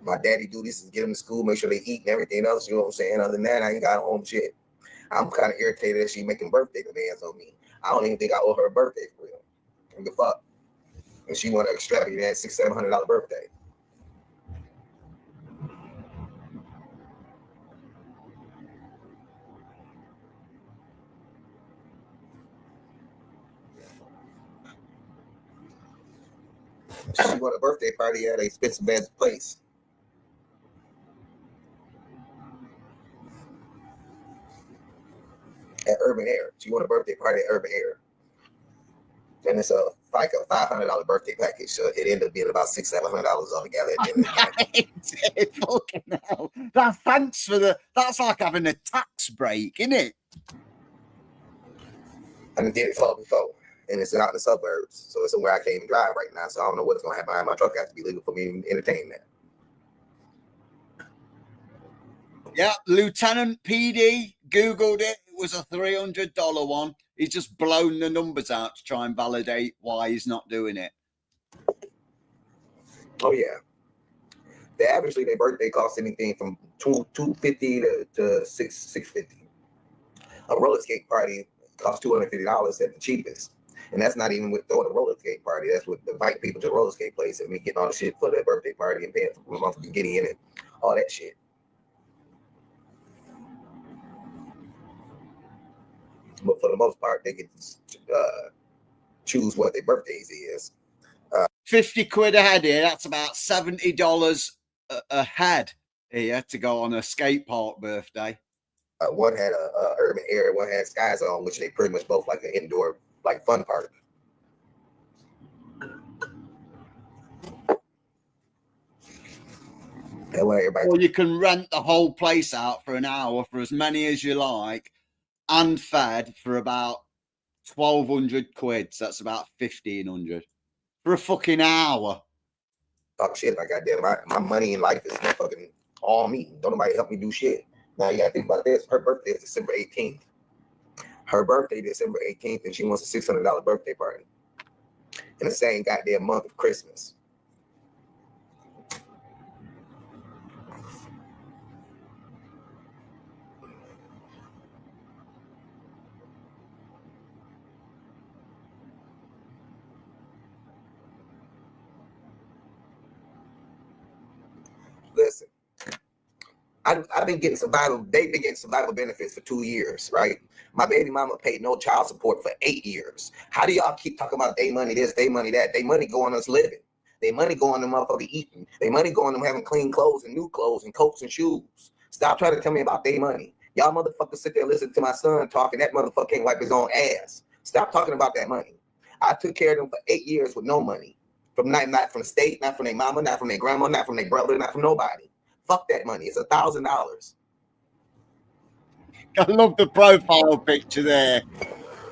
My daddy duties is get them to school, make sure they eat and everything else. You know what I'm saying? Other than that, I ain't got home shit. I'm kind of irritated that she making birthday demands on me. I don't even think I owe her a birthday for real. What the fuck? And she want to extravagant that $600-700 birthday. She want a birthday party at an expensive ass place. At Urban Air. She want a birthday party at Urban Air. And it's like a $500 birthday package. So it ended up being about $600-700 altogether at the end of the day. Fucking hell. That's like having a tax break, isn't it? I done did it before. And it's out in the suburbs. So it's somewhere I can't even drive right now. So I don't know what's gonna happen behind my truck. It has to be legal for me to entertain that. Yeah, Lieutenant PD Googled it. It was a $300 one. He's just blown the numbers out to try and validate why he's not doing it. Oh yeah. Averagely their birthday costs anything from $250 to $650. A roller skate party costs $250 at the cheapest. And that's not even with throwing a roller skate party. That's with inviting people to the roller skate place and me getting all the shit for their birthday party and paying for motherfucking getting in it, all that shit. But for the most part, they can choose what their birthdays is. 50 quid a head here. That's about $70 a head here to go on a skate park birthday. One had a Urban Air, one had Sky Zone, which they pretty much both like an indoor like fun park. Or you can rent the whole place out for an hour for as many as you like and fed for about 1,200 quid. So that's about 1,500 for a fucking hour. Talk shit like goddamn, my money in life is fucking all me. Don't nobody help me do shit. Now you gotta think about this. Her birthday is December 18th. Her birthday December 18th, and she wants a $600 birthday party in the same goddamn month of Christmas. Listen, I've been getting survival. They've been getting survival benefits for 2 years, right? My baby mama paid no child support for 8 years. How do y'all keep talking about they money this, they money that? They money going us living. They money going to motherfucking eating. They money going to having clean clothes and new clothes and coats and shoes. Stop trying to tell me about they money. Y'all motherfuckers sit there and listen to my son talk, and that motherfucker can't wipe his own ass. Stop talking about that money. I took care of them for 8 years with no money. Not from the state, not from their mama, not from their grandma, not from their brother, not from nobody. Fuck that money. It's $1,000. I love the profile picture there.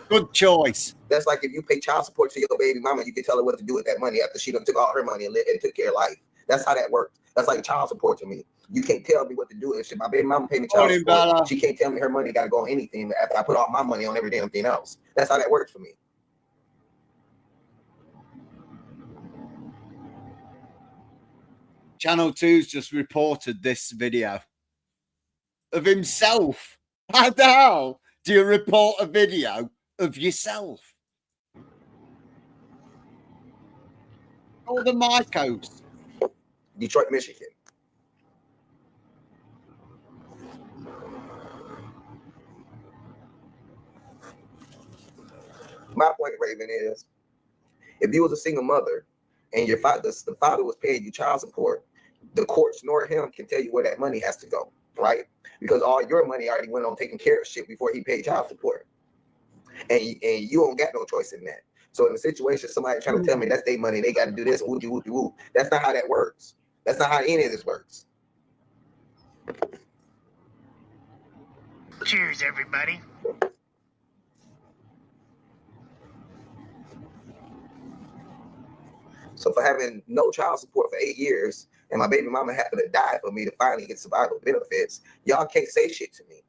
Good choice. That's like if you pay child support to your baby mama, you can tell her what to do with that money after she done took all her money and took care of life. That's how that works. That's like child support to me. You can't tell me what to do. If my baby mama pay me child support, she can't tell me her money got to go on anything after I put all my money on every damn thing else. That's how that works for me. Channel 2's just reported this video of himself. How the hell do you report a video of yourself? Or the Mycos. Detroit, Michigan. My point, Raven, is if you was a single mother and your father, the father was paying you child support, the courts nor him can tell you where that money has to go. right? Because all your money already went on taking care of shit before he paid child support. And you don't got no choice in that. So in the situation, somebody trying to tell me that's their money, they got to do this, whoopie whoopie whoop. That's not how that works. That's not how any of this works. Cheers, everybody. So for having no child support for 8 years and my baby mama having to die for me to finally get survival benefits, y'all can't say shit to me.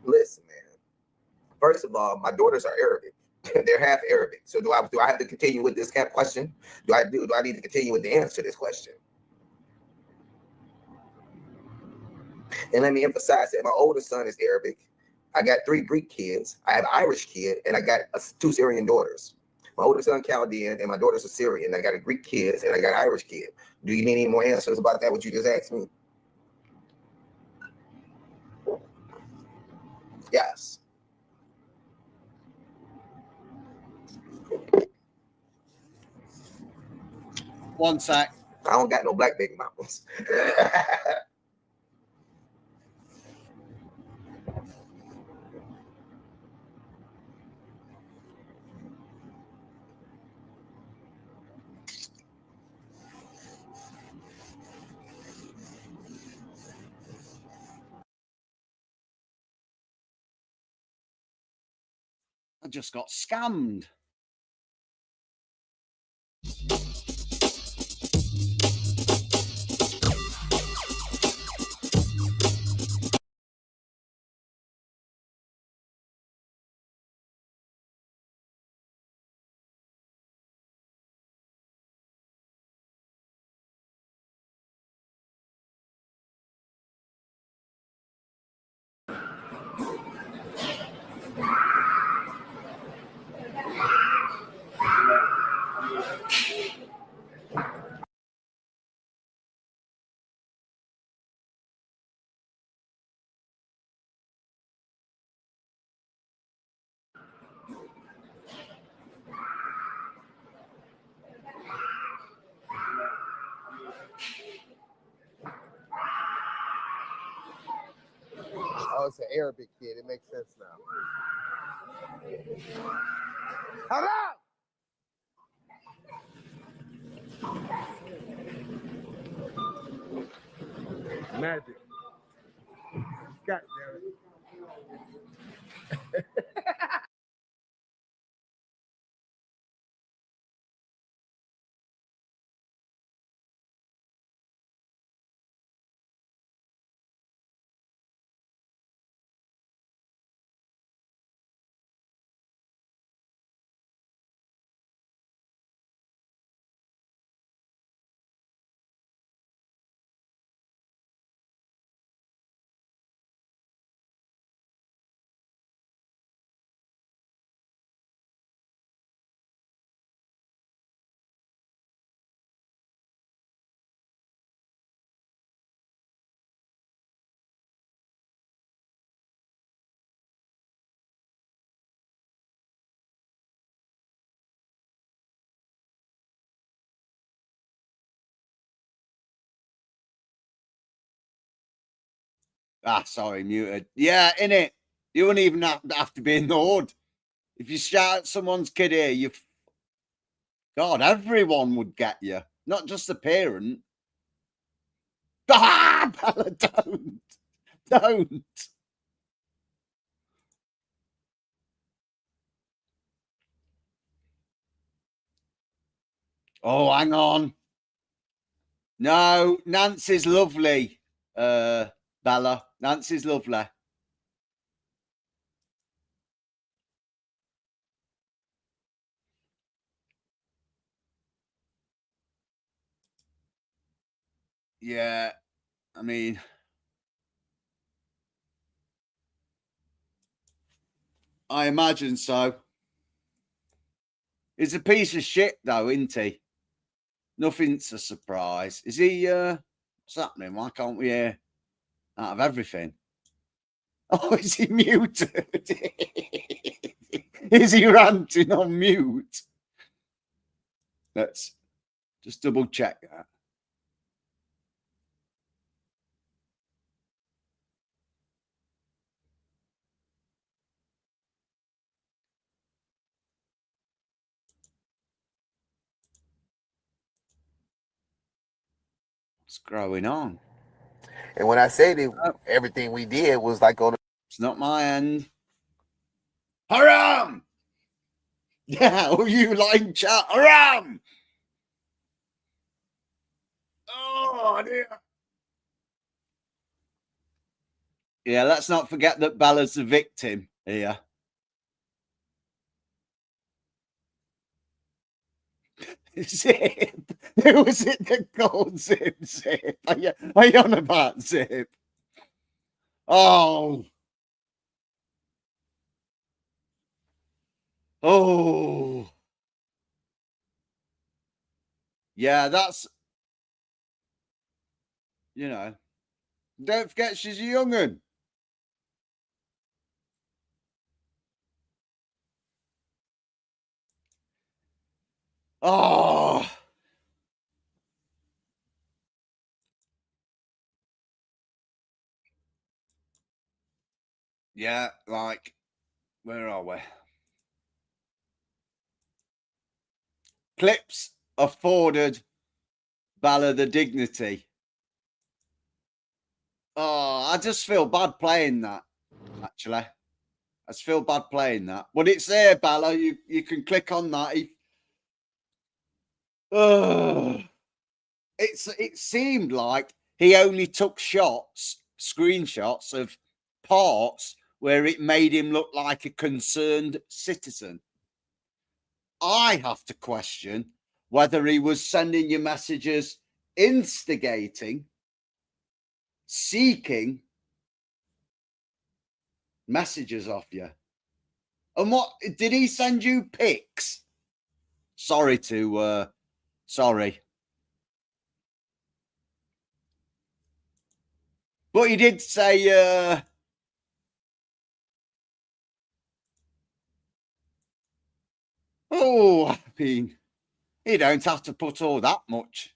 Listen, man. First of all, my daughters are Arabic. They're half Arabic. So do I have to continue with this kind of question? Do I need to continue with the answer to this question? And let me emphasize that my oldest son is Arabic. I got 3 Greek kids. I have an Irish kid, and I got 2 Syrian daughters. My oldest son Chaldean, and my daughter's a Syrian. I got a Greek kid, and I got an Irish kid. Do you need any more answers about that? What you just asked me? Yes. One sec. I don't got no black baby mamas. I just got scammed. Oh, it's an Arabic kid. It makes sense now. Hello! Magic. God damn it. Ah, sorry, muted. Yeah, in it. You wouldn't even have to be in the hood. If you shout at someone's kid here, God, everyone would get you, not just the parent. Ah, Bella, don't. Oh, hang on. No, Nancy's lovely, Bella. Nancy's lovely. Yeah, I mean, I imagine so. He's a piece of shit, though, isn't he? Nothing's a surprise. Is he, what's happening? Why can't we hear out of everything? Oh, is he muted? Is he ranting on mute? Let's just double check that. What's going on? And when I say that everything we did was like on It's not my end. Haram! Yeah, all you like chat. Haram! Oh, dear. Yeah, let's not forget that Bella's the victim here. Zip. Who was it that called Zip? Zip. Are you on about Zip? Oh. Oh. Yeah, that's, you know, don't forget she's a young'un. Oh. Yeah, like, where are we? Clips afforded Bella the dignity. Oh, I just feel bad playing that, actually. I just feel bad playing that. But it's there, Bella. You can click on that. It seemed like he only took screenshots of parts where it made him look like a concerned citizen. I have to question whether he was sending you messages instigating, seeking messages off you. And what did he send you pics? Sorry. But he did say oh, I mean, you don't have to put all that much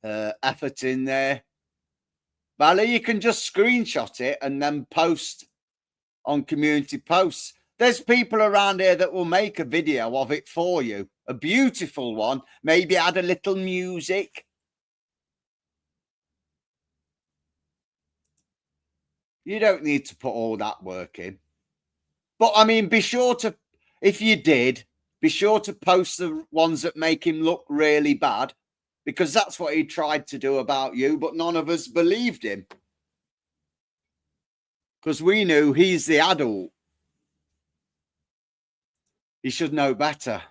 effort in there. Bella, you can just screenshot it and then post on community posts. There's people around here that will make a video of it for you. A beautiful one. Maybe add a little music. You don't need to put all that work in. But, I mean, be sure to, if you did, be sure to post the ones that make him look really bad, because that's what he tried to do about you, but none of us believed him. Because we knew he's the adult. He should know better.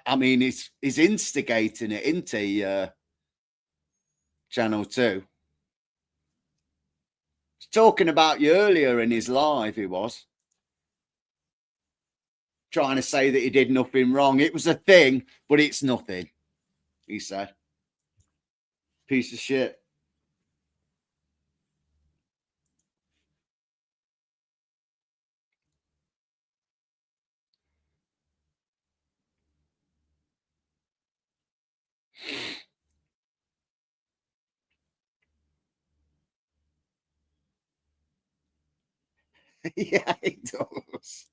I mean, he's instigating it, isn't he? Channel 2. He's talking about you earlier in his live, he was. Trying to say that he did nothing wrong. It was a thing, but it's nothing, he said. Piece of shit. Yeah, he does.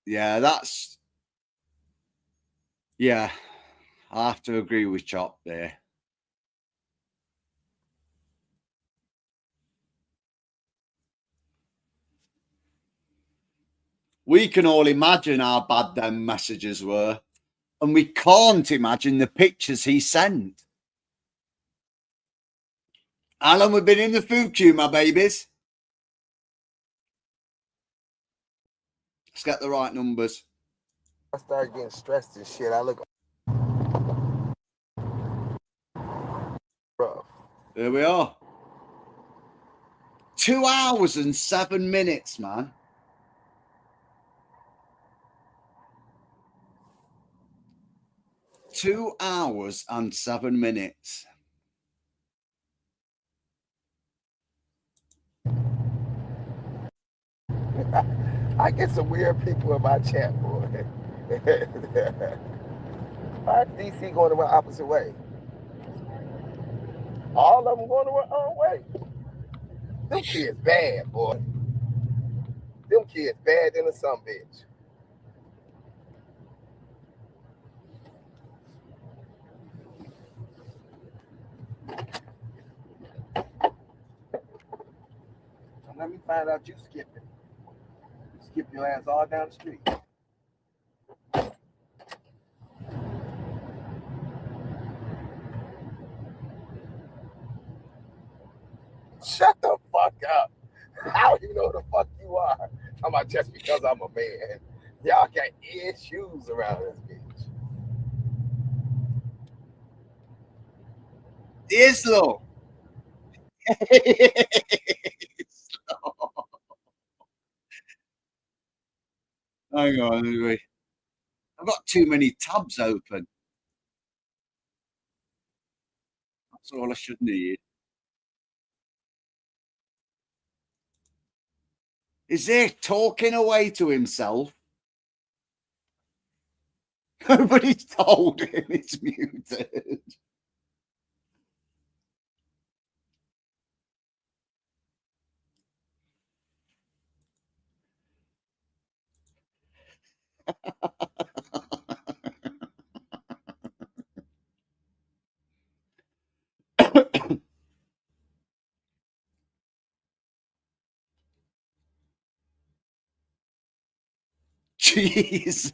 Yeah, that's... Yeah, I have to agree with Chop there. We can all imagine how bad them messages were, and we can't imagine the pictures he sent. How long we've been in the food queue, my babies? Let's get the right numbers. I start getting stressed and shit. I look rough. There we are. 2 hours and 7 minutes, man. Two hours and 7 minutes. I get some weird people in my chat, boy. Why is DC going the opposite way? All of them going the wrong way. Them kids bad, boy. Them kids bad than a some bitch. So let me find out you skipping. You skip your ass all down the street. Shut the fuck up. How do you know the fuck you are? Talking about just because I'm a man. Y'all got issues around this bitch. Islo. Hang on. I've got too many tabs open. That's all I should need. Is he talking away to himself? Nobody's told him it's muted. Jesus.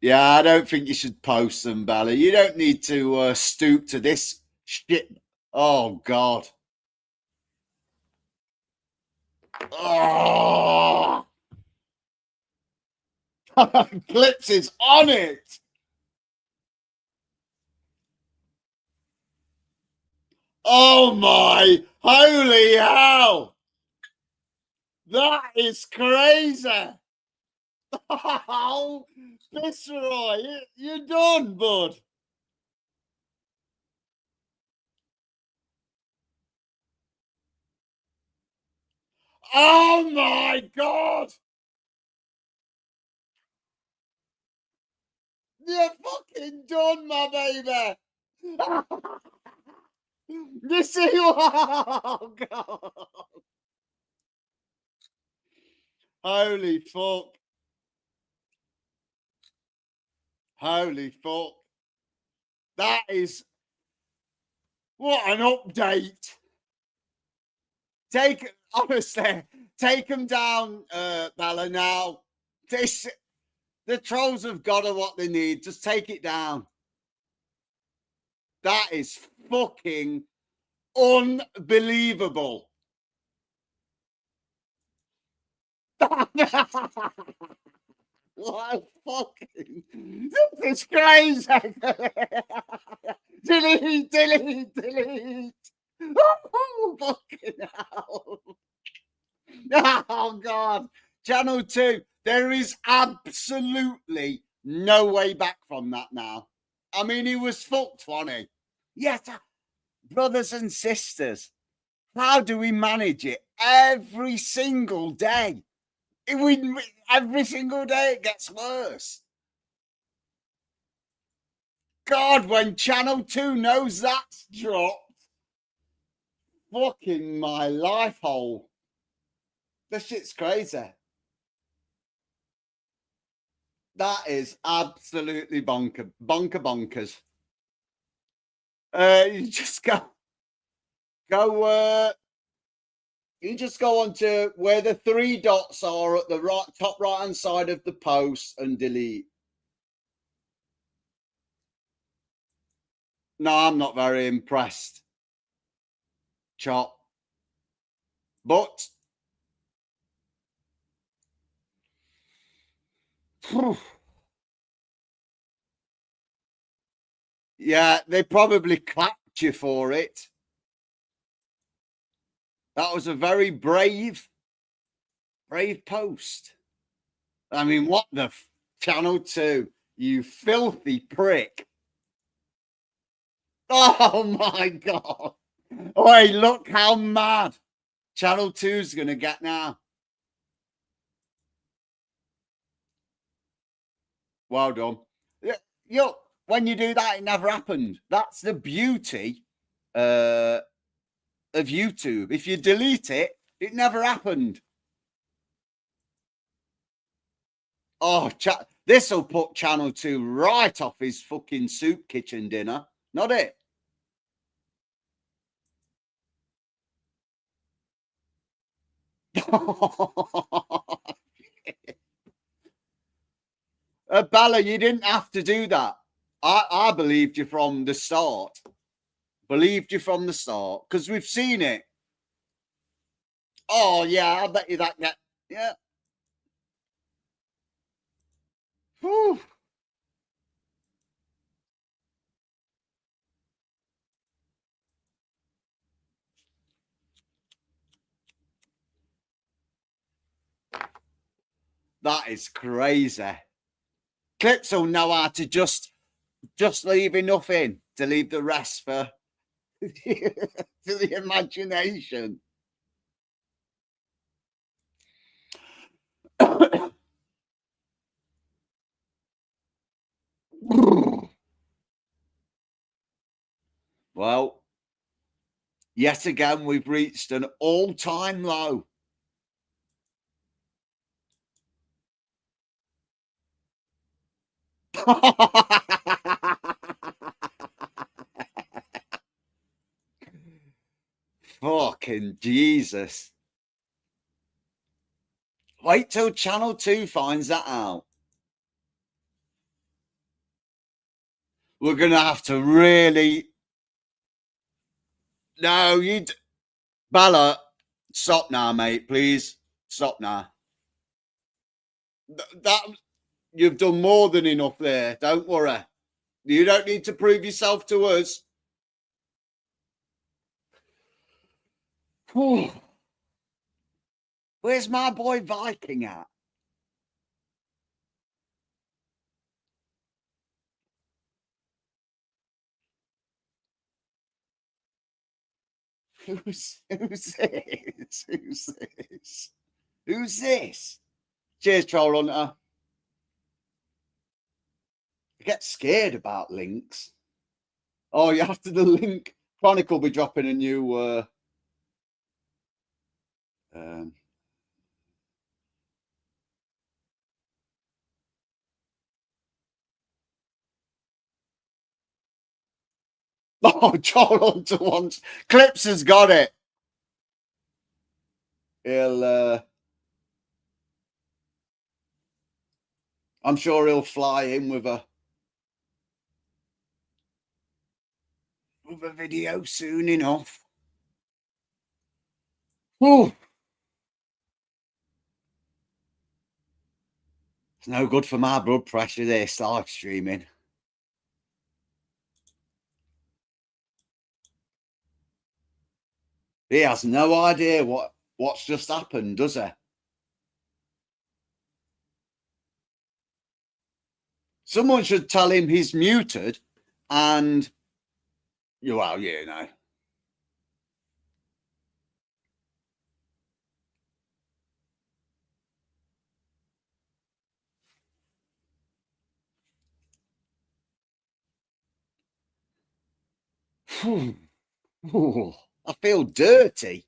Yeah, I don't think you should post them, Bella. You don't need to stoop to this shit. Oh, God. Oh. Clips is on it. Oh, my. Holy hell. That is crazy. Oh, Fitzroy, you're done, bud. Oh my God! You're fucking done, my baby. You see what? Oh God! Holy fuck! Holy fuck! That is what an update. Honestly, take them down, Bella. Now, the trolls have got what they need. Just take it down. That is fucking unbelievable. What fucking. This is crazy. delete. Oh, fucking hell. Oh, God. Channel 2. There is absolutely no way back from that now. I mean, he was fucked, wasn't he? Yes, brothers and sisters, how do we manage it every single day? Every single day it gets worse. God, when Channel 2 knows that's dropped, fucking my life hole. This shit's crazy. That is absolutely bonkers. You just you just go on to where the three dots are at the top right hand side of the post and delete. No, I'm not very impressed. Chop. But yeah, they probably clapped you for it. That was a very brave post. I mean, what the Channel 2, you filthy prick. Oh my God. Oh, hey, look how mad Channel 2's going to get now. Well done. Yo, when you do that, it never happened. That's the beauty of YouTube. If you delete it, it never happened. Oh, this will put Channel 2 right off his fucking soup kitchen dinner. Not it? Bella, you didn't have to do that. I believed you from the start. Believed you from the start because we've seen it. Oh, yeah, I bet you that get. Yeah. Whew. That is crazy. Clips will know how to just leave enough in to leave the rest for to the imagination. Well, yet again, we've reached an all-time low. Fucking Jesus. Wait till Channel 2 finds that out. We're going to have to really... No, Bella, stop now, mate, please. Stop now. That you've done more than enough there. Don't worry. You don't need to prove yourself to us. Where's my boy Viking at? Who's this? Who's this? Who's this? Cheers, Troll Hunter. I get scared about links. Oh, you after the link. Chronic will be dropping a new oh, Troll Hunter wants Clips has got it. He'll I'm sure he'll fly in with a video soon enough. Whew. It's no good for my blood pressure, this live streaming. He has no idea what's just happened, does he? Someone should tell him he's muted and, well, you know. I feel dirty.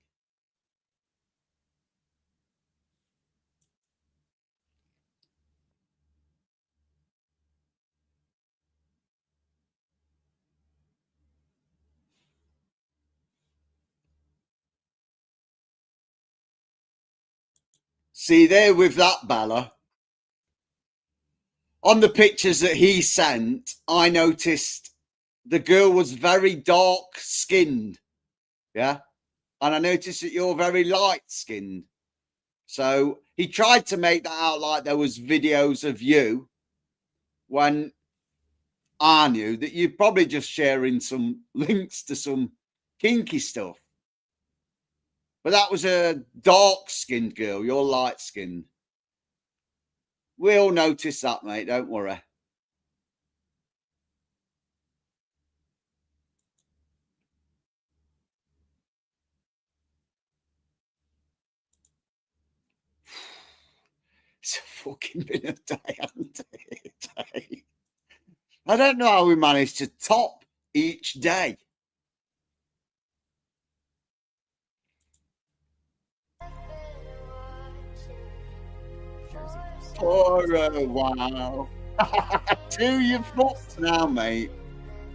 See there with that, Bella. On the pictures that he sent, I noticed the girl was very dark skinned. Yeah. And I noticed that you're very light-skinned. So he tried to make that out like there was videos of you when I knew that you're probably just sharing some links to some kinky stuff. But that was a dark-skinned girl. You're light-skinned. We all noticed that, mate. Don't worry. It's fucking been a day, hasn't it? I don't know how we managed to top each day. For a while. To your foot now, mate.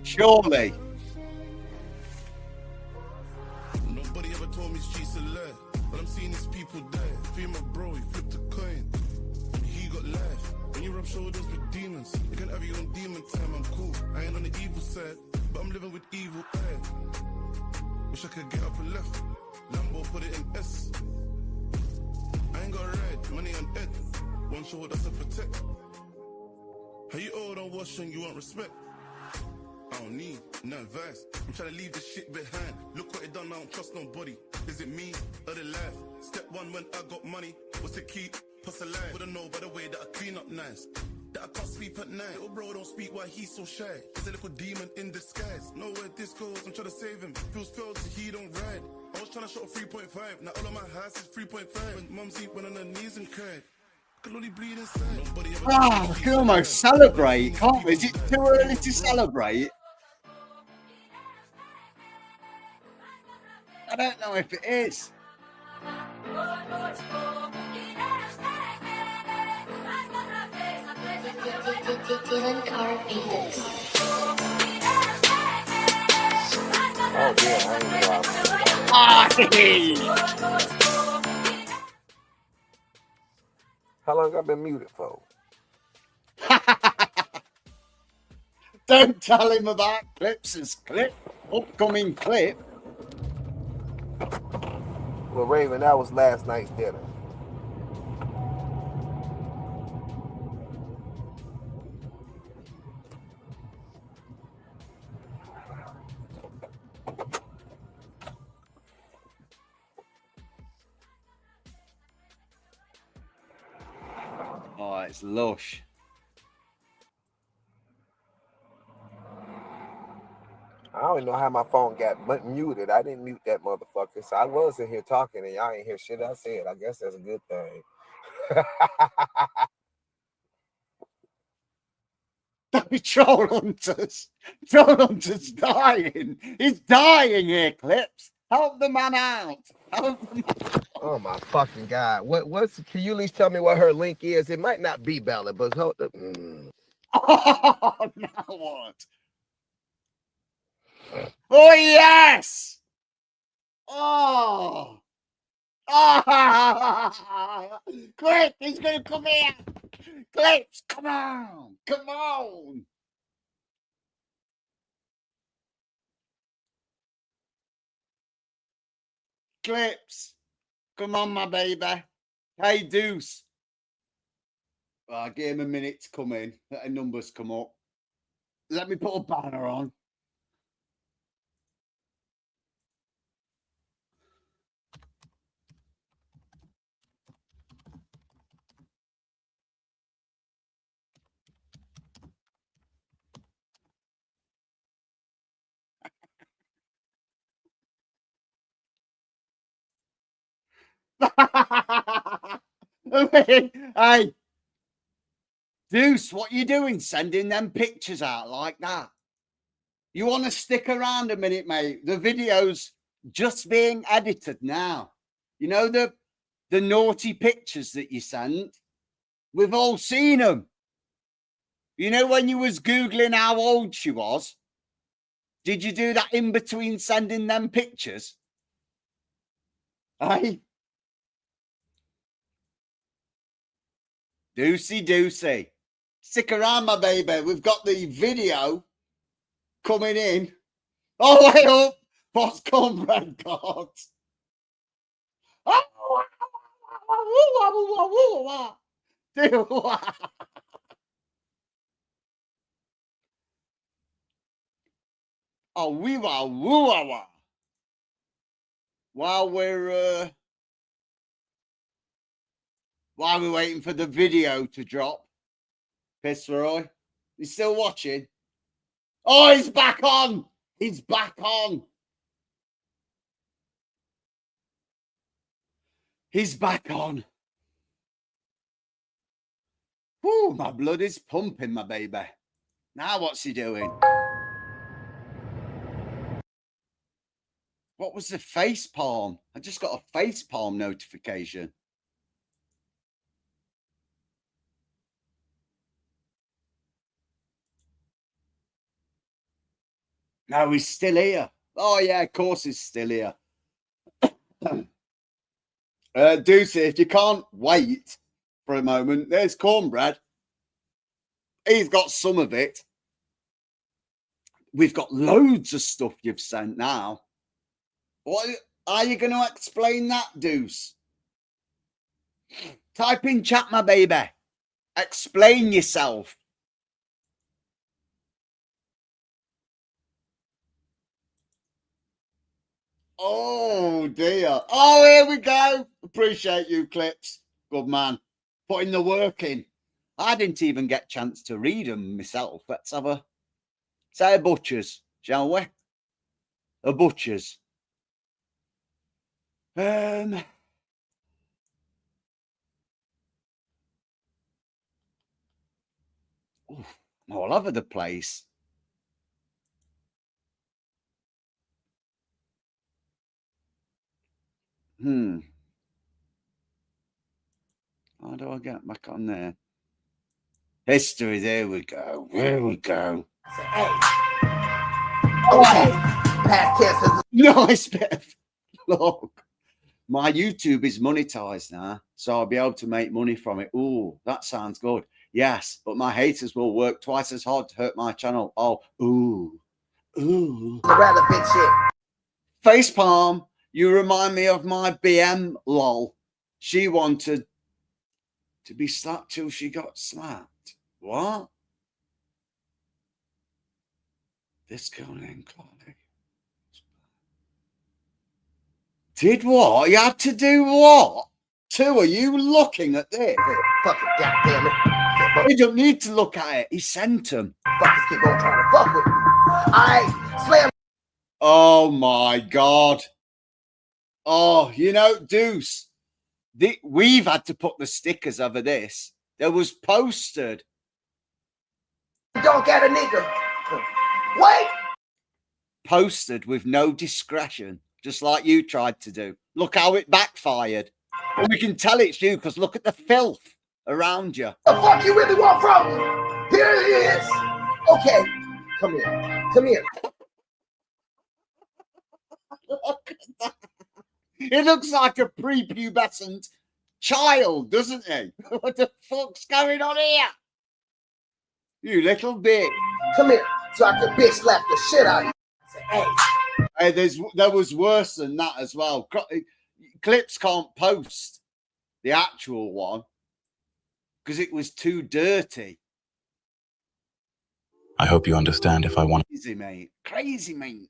Surely. Nobody ever told me streets are lit, but I'm seeing these people die. Feel my bro, he flipped a coin. He got life. When you rub shoulders with demons, you can have your own demon time. I'm cool. I ain't on the evil side, but I'm living with evil eye. Wish I could get up and left. Lambo put it in S. I ain't got red, money on head. One shoulder to protect. How you old on wash and you want respect? I don't need no advice. I'm trying to leave this shit behind. Look what it done, I don't trust nobody. Is it me or the life? Step one when I got money was to keep us alive. Wouldn't know by the way that I clean up nice. That I can't sleep at night. Little bro don't speak why he's so shy. He's a little demon in disguise. Know where this goes, I'm trying to save him. Feels felt so he don't ride. I was trying to shot 3.5. Now all of my house is 3.5. When mumsy went on her knees and cried. Could only bleed inside. Oh, we can almost celebrate, can't we? Is it too early to celebrate? I don't know if it is. Oh yeah, I ain't know. How long I been muted for? Don't tell him about Clips' clip. Upcoming clip. Well, Raven, that was last night's dinner. Oh, it's lush. I don't even know how my phone got muted. I didn't mute that motherfucker. So I was in here talking and y'all ain't hear shit I said. I guess that's a good thing. Troll Hunters. Troll Hunters dying. He's dying here, Clips. Help the man out. Help the man out. Oh my fucking God. Can you at least tell me what her link is? It might not be valid, but hold up. Oh, now what? Oh, yes! Oh! Oh! Clip, he's going to come here! Clips, come on! Come on! Clips, come on, my baby. Hey, Deuce. Well, I gave him a minute to come in. Let the numbers come up. Let me put a banner on. Hey, Deuce, what you doing sending them pictures out like that? You want to stick around a minute, mate? The video's just being edited now. You know the naughty pictures that you sent? We've all seen them. You know when you was Googling how old she was? Did you do that in between sending them pictures? Hey? Deucey. Stick around, my baby. We've got the video coming in. Oh, wait up. What's cornbread got? Oh, wee wah woo wah wah. While we're waiting for the video to drop, Fitzroy, you still watching? Oh, he's back on. He's back on. He's back on. Whew, my blood is pumping, my baby. Now what's he doing? What was the face palm? I just got a face palm notification. No, he's still here. Oh, yeah, of course he's still here. Deuce, if you can't wait for a moment, there's cornbread. He's got some of it. We've got loads of stuff you've sent now. What are you going to explain that, Deuce? Type in chat, my baby. Explain yourself. Oh, dear. Oh, here we go. Appreciate you, Clips. Good man. Putting the work in. I didn't even get a chance to read them myself. Let's have a... Say a butcher's, shall we? A butcher's. All over the place. How do I get back on there? History, there we go. There we go. Hey. Okay. Past tense. Nice bit of look. My YouTube is monetized now, so I'll be able to make money from it. Ooh, that sounds good. Yes, but my haters will work twice as hard to hurt my channel. Oh, ooh. Relevant shit. Facepalm, you remind me of my BM lol. She wanted to be slapped till she got slapped. What? This girl named Chloe. Did what? You had to do what? Two, are you looking at this? Fuck it, goddamn it. You don't need to look at it. He sent him. Fuckers keep on trying to fuck with me. I slam. Oh my God. Oh, you know, Deuce, we've had to put the stickers over this. There was posted. Don't get a nigga. Wait. Posted with no discretion, just like you tried to do. Look how it backfired. And we can tell it's you because look at the filth around you. The fuck you really want from me? Here it is. Okay, come here. Come here. Look at that. It looks like a prepubescent child, doesn't he? What the fuck's going on here? You little bitch. Come here, so I can bitch slap the shit out of you. Hey. Hey, there was worse than that as well. Clips can't post the actual one because it was too dirty. I hope you understand if I want. Crazy, mate. Crazy, mate.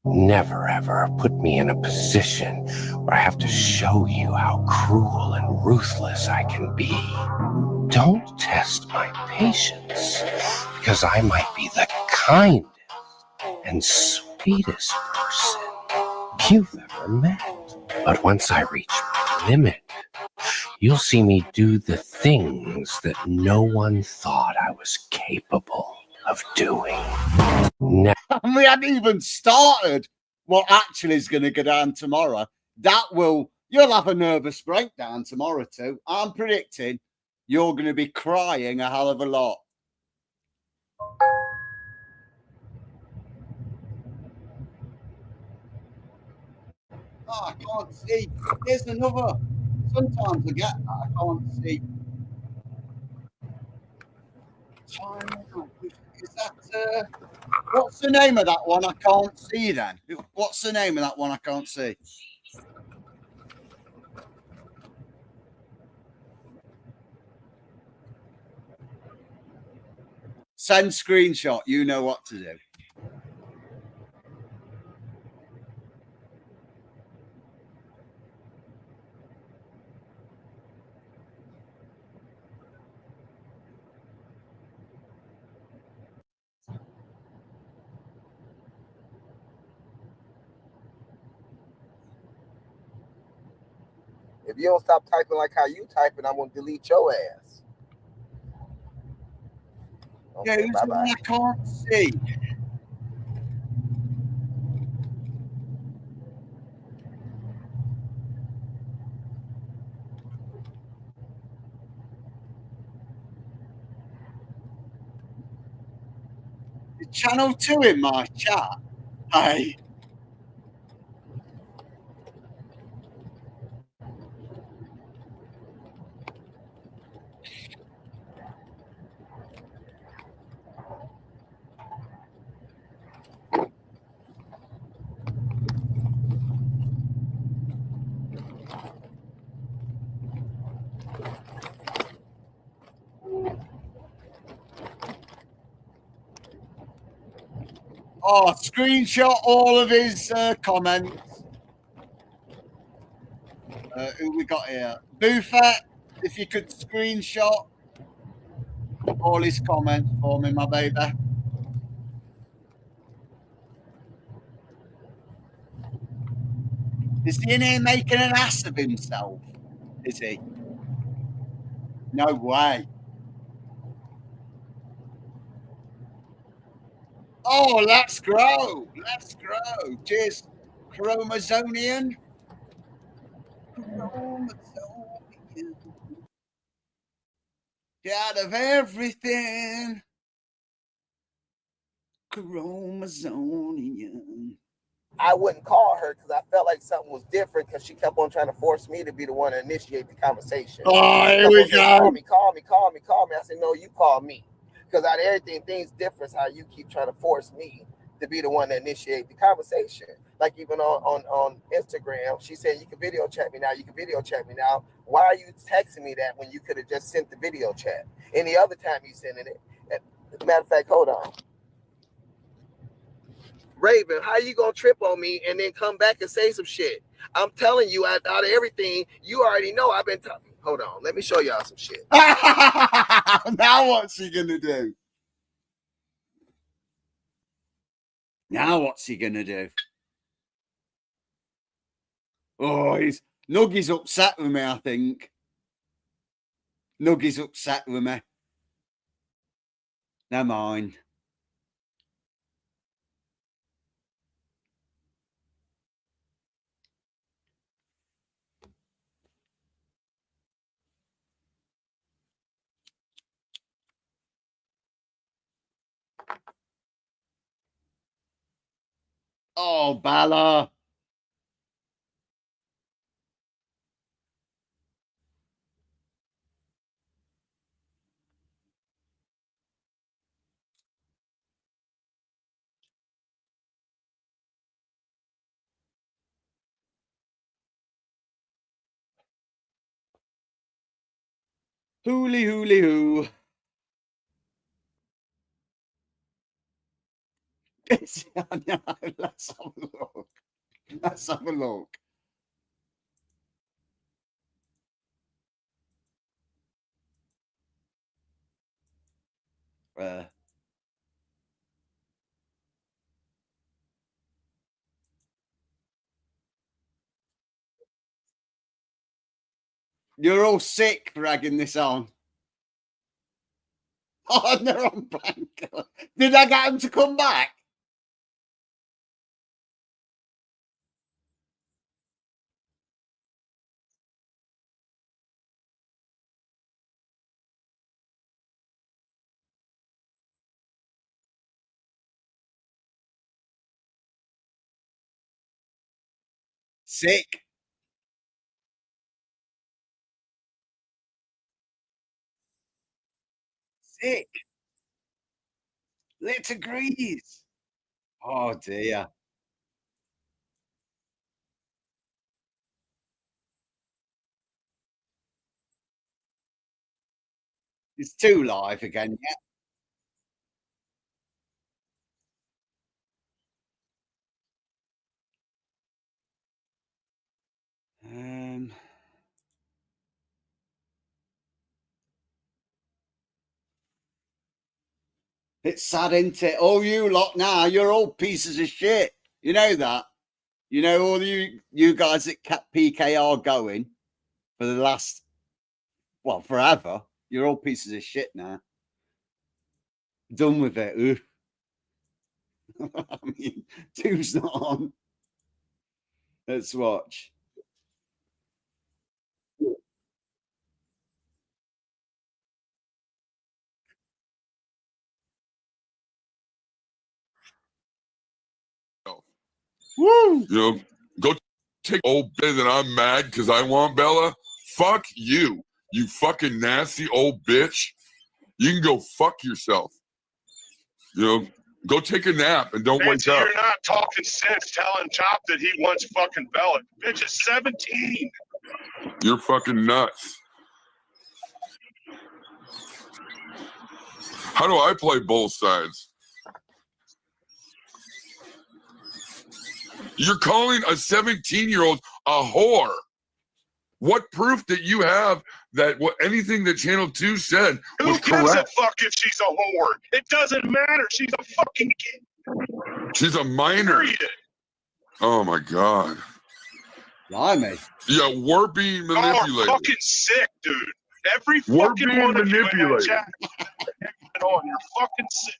Never ever put me in a position where I have to show you how cruel and ruthless I can be. Don't test my patience, because I might be the kindest and sweetest person you've ever met. But once I reach my limit, you'll see me do the things that no one thought I was capable of doing. We hadn't even started what actually is going to go down tomorrow. You'll have a nervous breakdown tomorrow too. I'm predicting you're going to be crying a hell of a lot. Oh, I can't see. Here's another. Sometimes I get that. I can't see. Is that what's the name of that one I can't see then? What's the name of that one I can't see? Send screenshot. You know what to do. If you don't stop typing like how you typing, I'm gonna delete your ass. Okay, Yeah, bye-bye. I can't see. Channel 2 in my chat. Hey. Oh, screenshot all of his comments. Who we got here? Buffer, if you could screenshot all his comments for me, my baby. Is he in here making an ass of himself? Is he? No way. Oh, let's grow. Let's grow. Cheers, Chromosonian. Chromosonian. Out of everything. Chromosonian. I wouldn't call her because I felt like something was different because she kept on trying to force me to be the one to initiate the conversation. Oh, She here kept we on saying, go. call me, call me, call me, call me. I said, no, you call me. Because out of everything, things different how you keep trying to force me to be the one to initiate the conversation. Like even on Instagram, she said, you can video chat me now. You can video chat me now. Why are you texting me that when you could have just sent the video chat? Any other time you sending it? As a matter of fact, hold on. Raven, how you gonna trip on me and then come back and say some shit? I'm telling you, out of everything, you already know I've been talking. Hold on, let me show y'all some shit. Now what's he gonna do? Now what's he gonna do? Oh, Nuggy's upset with me, I think. Nuggy's upset with me. Never mind. Oh, Bella. Hooly hooly hoo. Let's have a look. Let's have a look. You're all sick dragging this on. Oh, they're on blank. Did I get him to come back? Sick. Sick. Lit agrees. Oh dear. It's too live again, yeah. It's sad, isn't it? All you lot now, you're all pieces of shit. You know that? You know, all you guys that kept PKR going for the last, well, forever. You're all pieces of shit now. Done with it. Ooh. I mean, two's not on. Let's watch. Woo! You know, go take old Bella that I'm mad because I want Bella. Fuck you, you fucking nasty old bitch. You can go fuck yourself. You know, go take a nap and don't wake up. You're not talking sense telling Chop that he wants fucking Bella. Bitch is 17. You're fucking nuts. How do I play both sides? You're calling a 17-year-old a whore. What proof that you have that anything that Channel 2 said was correct? Who gives a fuck if she's a whore? It doesn't matter. She's a fucking kid. She's a minor. Period. Oh my God. Blimey. Yeah, we're being manipulated. You're fucking sick, dude. Every We're fucking being one of you in that manipulated. chat. You're fucking sick.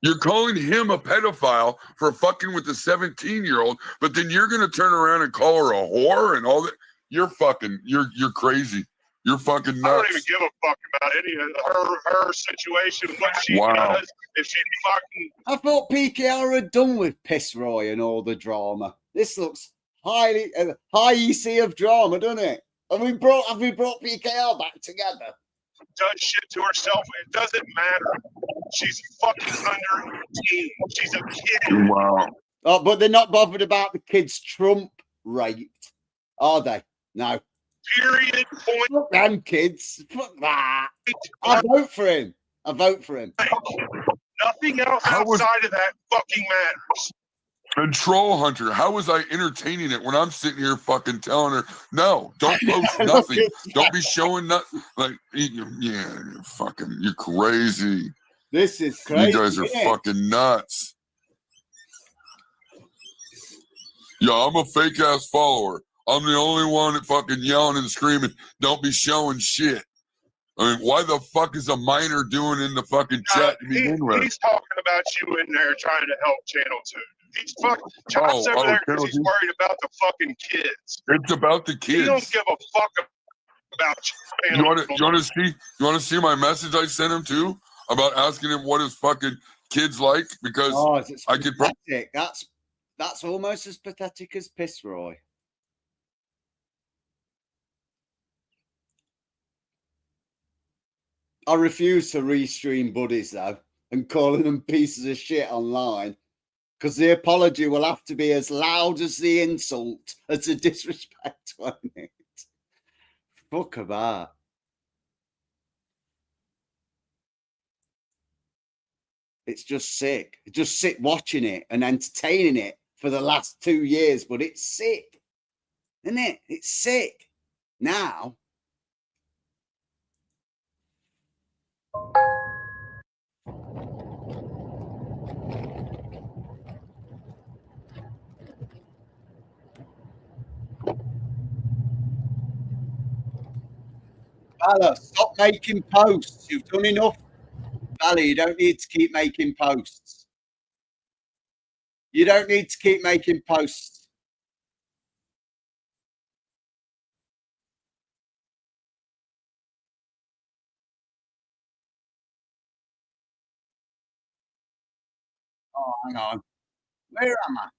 You're calling him a pedophile for fucking with a 17-year-old, but then you're gonna turn around and call her a whore and all that. You're crazy. You're fucking nuts. I don't even give a fuck about any of her situation, what she does, if she fucking. I thought PKR had done with Piss Roy and all the drama. This looks high EC of drama, doesn't it? Have we brought PKR back together? Does shit to herself. It doesn't matter. She's fucking under 18. She's a kid. Wow. Oh, but they're not bothered about the kids Trump raped, are they? No. Period. Point. Fuck them kids. Fuck that. I vote for him. Nothing else outside of that fucking matters. And Troll Hunter, how was I entertaining it when I'm sitting here fucking telling her, no, don't post nothing. Don't be showing nothing. Like, yeah, you're crazy. This is crazy. You guys are fucking nuts. Yeah, I'm a fake ass follower. I'm the only one that fucking yelling and screaming, don't be showing shit. I mean, why the fuck is a minor doing in the fucking chat to begin with? He's talking about you in there trying to help Channel 2. He's fucking Chop's over there because he's worried about the fucking kids. It's about the kids. He don't give a fuck about you. You want to see my message I sent him too about asking him what his fucking kids like, because I could. That's almost as pathetic as Piss Roy. I refuse to restream buddies though and calling them pieces of shit online, because the apology will have to be as loud as the insult, as the disrespect, won't it? Fuck about. It's just sick. Just sit watching it and entertaining it for the last 2 years, but it's sick, isn't it? It's sick. Now, Bella, stop making posts. You've done enough. Bella, you don't need to keep making posts. You don't need to keep making posts. Oh, hang on. Where am I?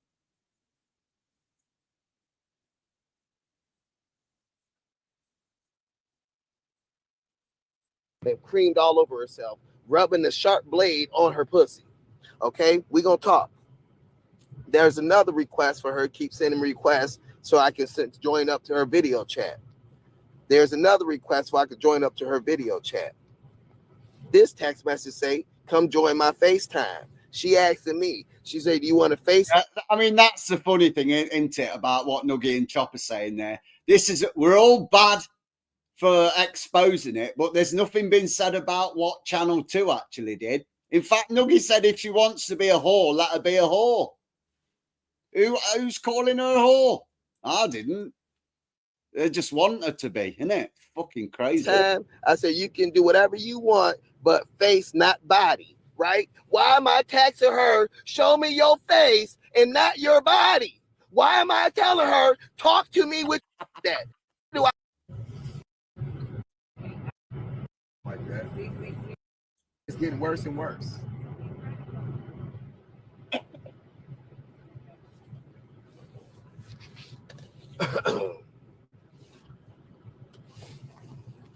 They've creamed all over herself, rubbing the sharp blade on her pussy. Okay, we gonna talk. There's another request for her. Keep sending requests so I can join up to her video chat. There's another request so I can join up to her video chat. This text message say, "Come join my FaceTime." She asking me. She said, "Do you want to FaceTime?" I mean, that's the funny thing, isn't it, about what Nuggy and Chopper saying there. We're all bad for exposing it, but there's nothing been said about what Channel 2 actually did. In fact, Nuggy said if she wants to be a whore, let her be a whore. Who's calling her a whore? I didn't. They just want her to be, innit? Fucking crazy. Time, I said you can do whatever you want, but face, not body, right? Why am I taxing her? Show me your face and not your body. Why am I telling her talk to me with that? Do I? Like that. It's getting worse and worse.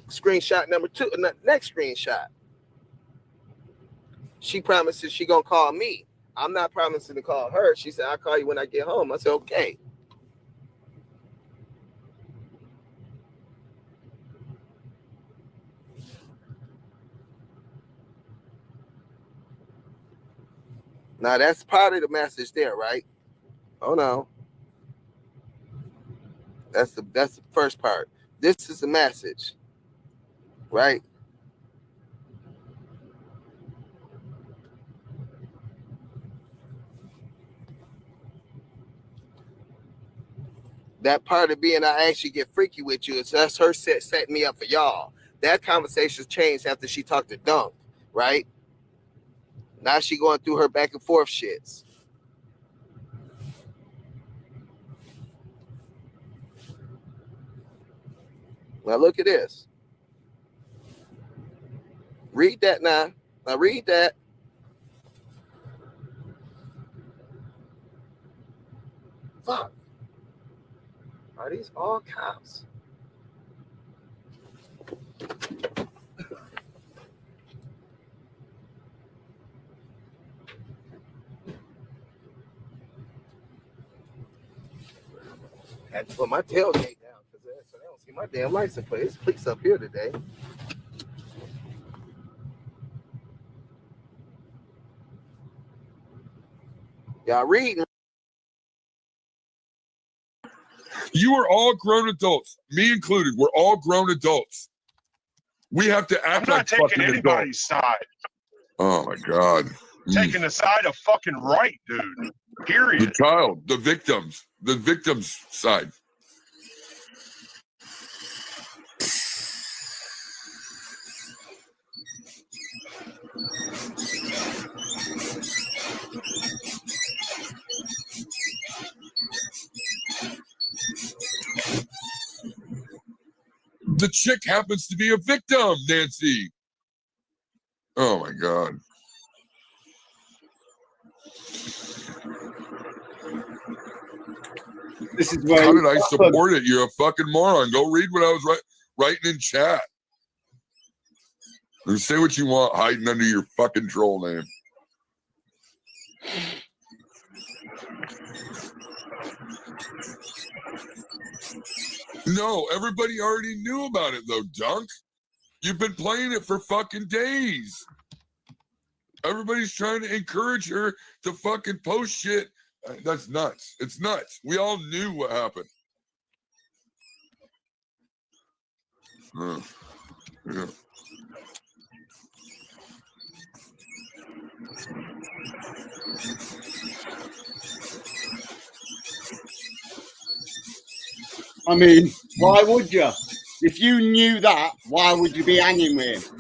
Screenshot number 2, next screenshot. She promises she gonna call me. I'm not promising to call her. She said, I'll call you when I get home. I said, okay. Now that's part of the message there, right? Oh no. That's the first part. This is the message, right? That part of being I actually get freaky with you is that's her setting me up for y'all. That conversation's changed after she talked to Dunk, right? Now she going through her back and forth shits. Now look at this. Read that now. Now read that. Fuck. Are these all cops? Had to put my tailgate down because I don't see my damn license plate. It's police up here today. Y'all reading? You are all grown adults, me included. We're all grown adults. We have to act I'm not like taking fucking anybody's adults. side. Oh my God. Taking the side of fucking right, dude. Period. The child, the victim's side. The chick happens to be a victim, Nancy. Oh my God. This is where how did I support it? You're a fucking moron. Go read what I was writing in chat. And say what you want, hiding under your fucking troll name. No, everybody already knew about it though, Dunk. You've been playing it for fucking days. Everybody's trying to encourage her to fucking post shit. That's nuts. It's nuts. We all knew what happened. Yeah. I mean, why would you? If you knew that, why would you be hanging with him?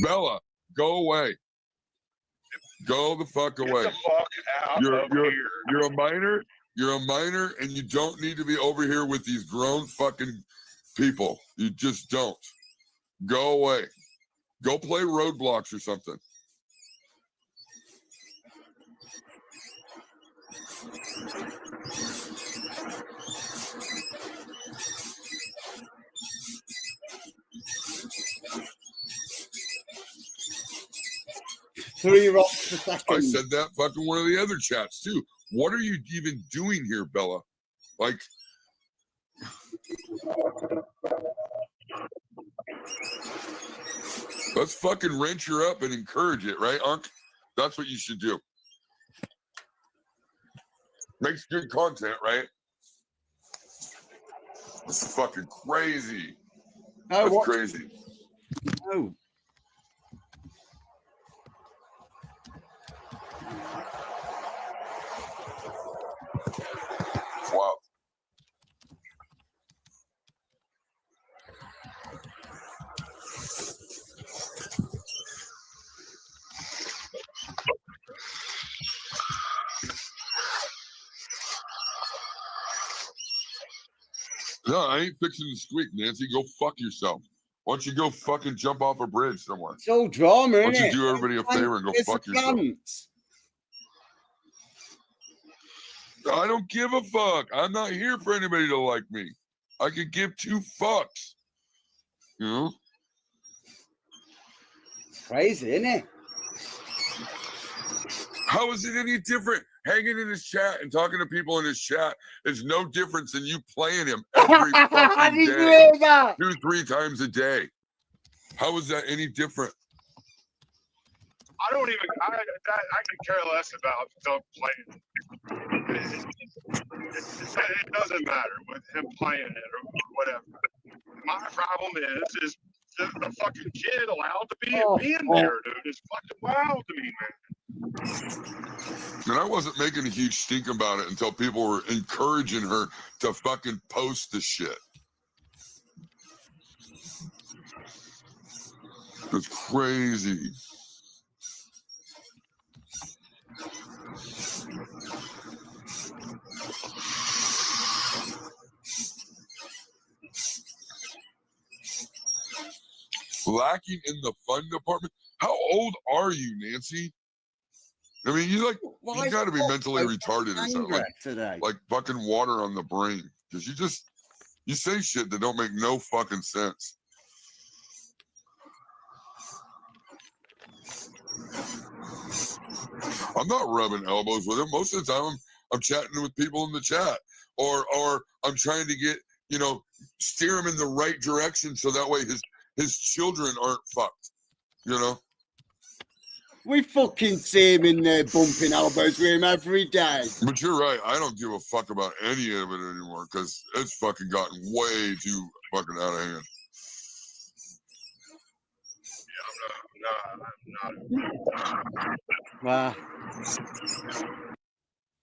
Bella, go away. Go the fuck away. Get the fuck out of here. You're a minor. You're a minor, and you don't need to be over here with these grown fucking people. You just don't. Go away. Go play Roadblocks or something. Three rocks per second. I said that fucking one of the other chats too. What are you even doing here, Bella? Like, let's fucking wrench her up and encourage it, right, Unc? That's what you should do. Makes good content, right? It's fucking crazy. That's crazy. Oh. No, I ain't fixing to squeak, Nancy. Go fuck yourself. Why don't you go fucking jump off a bridge somewhere? It's all drama, Why don't isn't you it? do everybody a favor and go fuck yourself? I don't give a fuck. I'm not here for anybody to like me. I could give two fucks. You know? Crazy, isn't it? How is it any different? Hanging in his chat and talking to people in his chat is no different than you playing him every fucking day. 2-3 times a day. How is that any different? I don't even. I could care less about Doug playing. It doesn't matter with him playing it or whatever. My problem is the fucking kid allowed to be in there, dude. It's fucking wild to me, man. And I wasn't making a huge stink about it until people were encouraging her to fucking post the shit. It's crazy. Lacking in the fun department. How old are you, Nancy? I mean, you got to be mentally retarded or something. Like fucking water on the brain, because you say shit that don't make no fucking sense. I'm not rubbing elbows with him. Most of the time, I'm chatting with people in the chat, or I'm trying to get steer him in the right direction so that way his children aren't fucked. You know. We fucking see him in there bumping elbows with him every day. But you're right. I don't give a fuck about any of it anymore because it's fucking gotten way too fucking out of hand. Yeah, I'm not. Wow.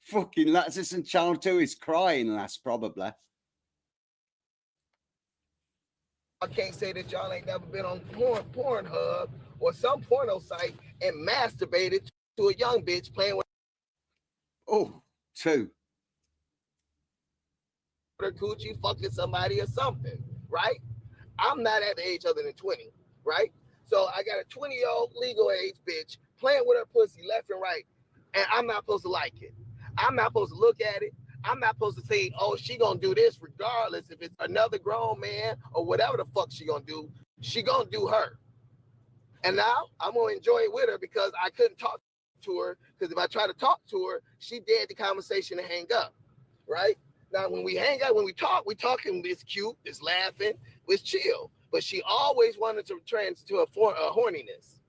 Fucking Lexus and Channel 2 is crying last, probably. I can't say that y'all ain't never been on Pornhub or some porno site and masturbated to a young bitch playing with. Oh, 2. Her coochie, fucking somebody or something, right? I'm not at the age other than 20, right? So I got a 20-year-old legal age bitch playing with her pussy left and right, and I'm not supposed to like it. I'm not supposed to look at it. I'm not supposed to say, oh, she gonna do this regardless if it's another grown man or whatever the fuck she gonna do. She gonna do her. And now I'm gonna enjoy it with her because I couldn't talk to her, because if I try to talk to her, she dead the conversation and hang up, right? Now when we hang out, when we talking, it's cute, it's laughing, it's chill. But she always wanted to trans to a horniness.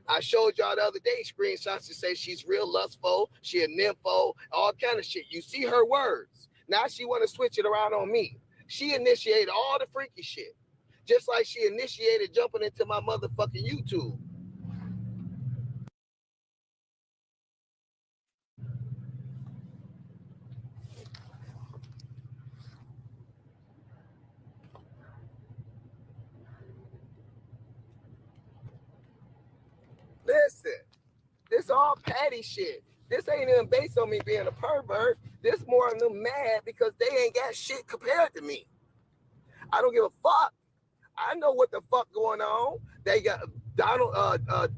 I showed y'all the other day screenshots to say she's real lustful, she a nympho, all kind of shit. You see her words. Now she want to switch it around on me. She initiated all the freaky shit. Just like she initiated jumping into my motherfucking YouTube. Listen, this all patty shit. This ain't even based on me being a pervert. This more of them mad because they ain't got shit compared to me. I don't give a fuck. I know what the fuck going on. They got Donald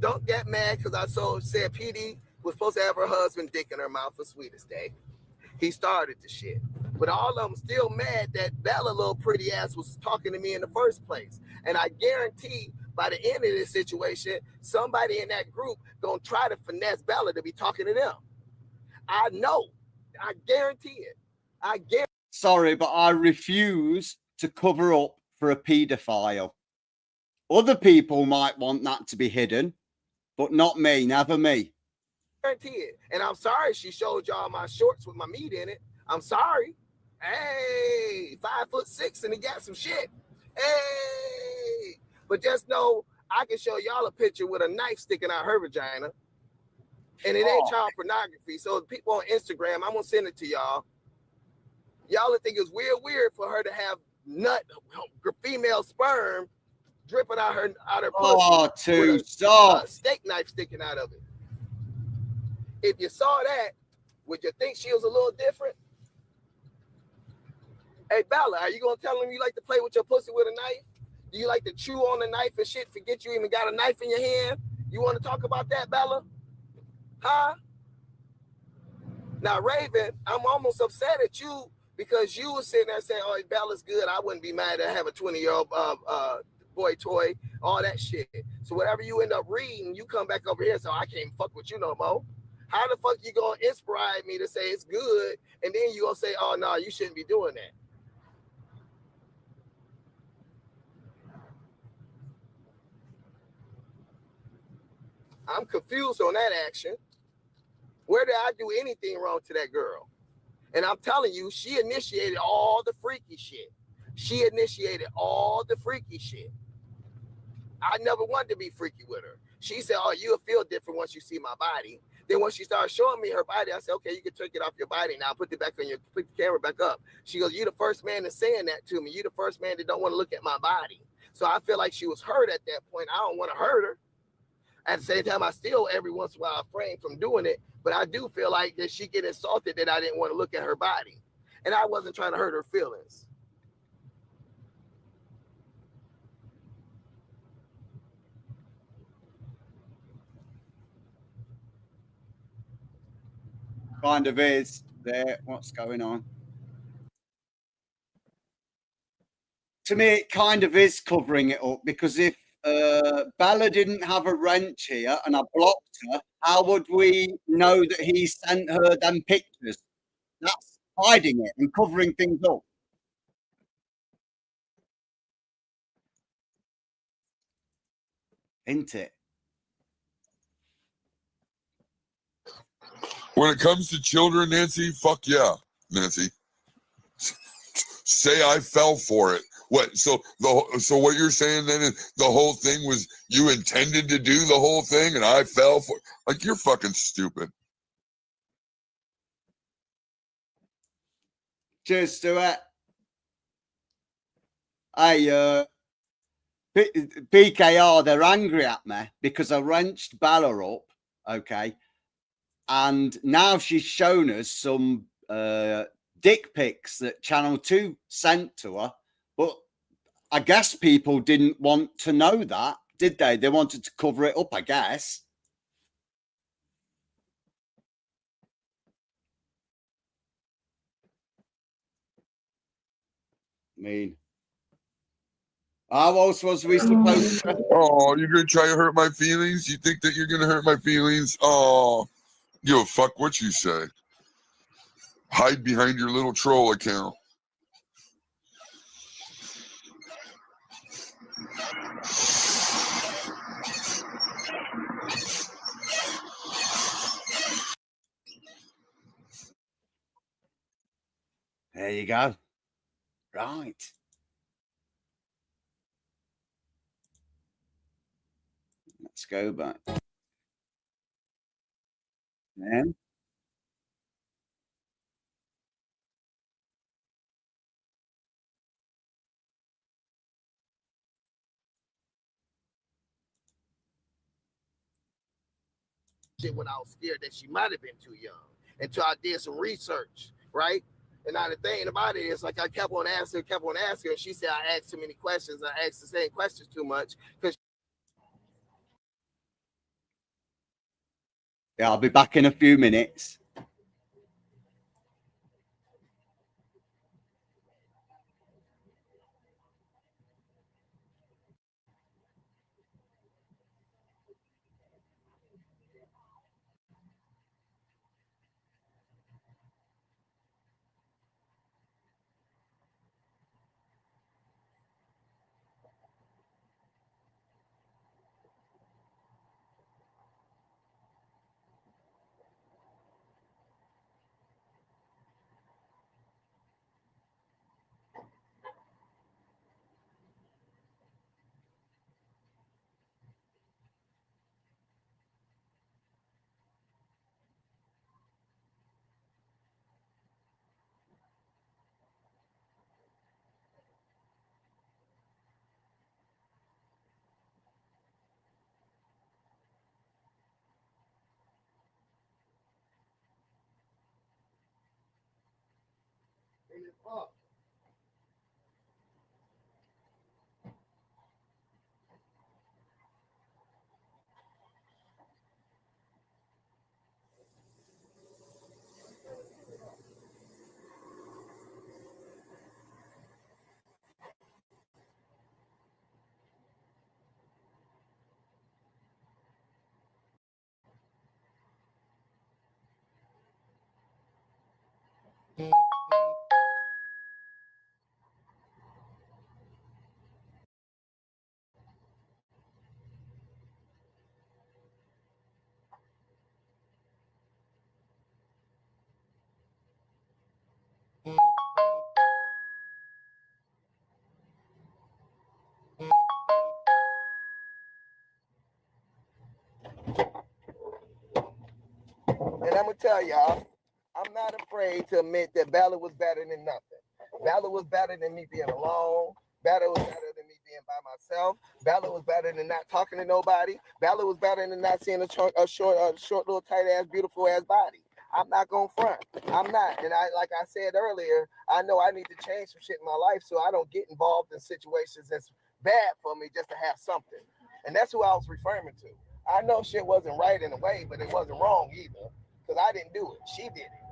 Dunk got mad because I said PD was supposed to have her husband dick in her mouth for Sweetest Day. He started the shit. But all of them still mad that Bella little pretty ass was talking to me in the first place. And I guarantee by the end of this situation, somebody in that group gonna try to finesse Bella to be talking to them. I know. I guarantee it. I guarantee. Sorry, but I refuse to cover up for a paedophile. Other people might want that to be hidden, but not me, never me. Guarantee it. And I'm sorry she showed y'all my shorts with my meat in it. I'm sorry. Hey, 5'6" and he got some shit. Hey, but just know I can show y'all a picture with a knife sticking out her vagina, and it ain't child pornography. So people on Instagram, I'm gonna send it to y'all. Y'all would think it's weird for her to have female sperm dripping out her pussy. Oh, too stop. Steak knife sticking out of it. If you saw that, would you think she was a little different? Hey, Bella, are you gonna tell him you like to play with your pussy with a knife? Do you like to chew on the knife and shit? Forget you even got a knife in your hand? You want to talk about that, Bella? Huh? Now, Raven, I'm almost upset at you because you were sitting there saying, "Oh, Bella's good. I wouldn't be mad to have a 20-year-old boy toy, all that shit." So whatever you end up reading, you come back over here, so I can't fuck with you no more. How the fuck you gonna inspire me to say it's good, and then you gonna say, "Oh no, you shouldn't be doing that"? I'm confused on that action. Where did I do anything wrong to that girl? And I'm telling you, she initiated all the freaky shit. She initiated all the freaky shit. I never wanted to be freaky with her. She said, "Oh, you'll feel different once you see my body." Then when she started showing me her body, I said, "Okay, you can take it off your body now. Put the camera back up." She goes, "You the first man that's saying that to me. You the first man that don't want to look at my body." So I feel like she was hurt at that point. I don't want to hurt her. At the same time, I still every once in a while refrain from doing it, but I do feel like that she get insulted that I didn't want to look at her body, and I wasn't trying to hurt her feelings. Kind of is there. What's going on? To me, it kind of is covering it up, because if Bella didn't have a wrench here and I blocked her, how would we know that he sent her them pictures? That's hiding it and covering things up. Isn't it? When it comes to children, Nancy, fuck yeah, Nancy. Say I fell for it. What? So what you're saying then is the whole thing was you intended to do the whole thing and I fell for it? Like, you're fucking stupid. Cheers, Stuart. Hey, PKR, they're angry at me because I wrenched Bella up, okay? And now she's shown us some dick pics that Channel 2 sent to her. But I guess people didn't want to know that, did they? They wanted to cover it up, I guess. I mean, how else was we supposed to? Oh, you're gonna try to hurt my feelings? You think that you're gonna hurt my feelings? Oh, give a fuck what you say. Hide behind your little troll account. There you go. Right. Let's go back. Then. Shit, when I was scared that she might have been too young, until I did some research, right? And now the thing about it is, like, I kept on asking, and she said I asked too many questions. I asked the same questions too much. Because Yeah, I'll be back in a few minutes. And I'm gonna tell y'all, I'm not afraid to admit that Bella was better than nothing. Bella was better than me being alone. Bella was better than me being by myself. Bella was better than not talking to nobody. Bella was better than not seeing a short, little, tight ass, beautiful ass body. I'm not gonna front. I'm not. And like I said earlier, I know I need to change some shit in my life so I don't get involved in situations that's bad for me just to have something. And that's who I was referring to. I know shit wasn't right in a way, but it wasn't wrong either. Because I didn't do it. She did it.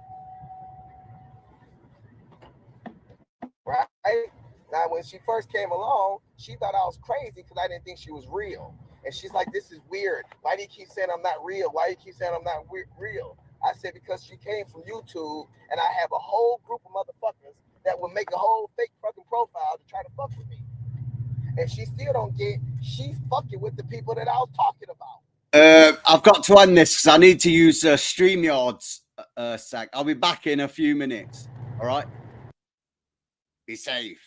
Right? Now, when she first came along, she thought I was crazy because I didn't think she was real. And she's like, this is weird. Why do you keep saying I'm not real? Why do you keep saying I'm not real? I said, because she came from YouTube, and I have a whole group of motherfuckers that would make a whole fake fucking profile to try to fuck with me. And she still don't get, she's fucking with the people that I was talking about. I've got to end this because I need to use StreamYard's sec. I'll be back in a few minutes. All right. Be safe.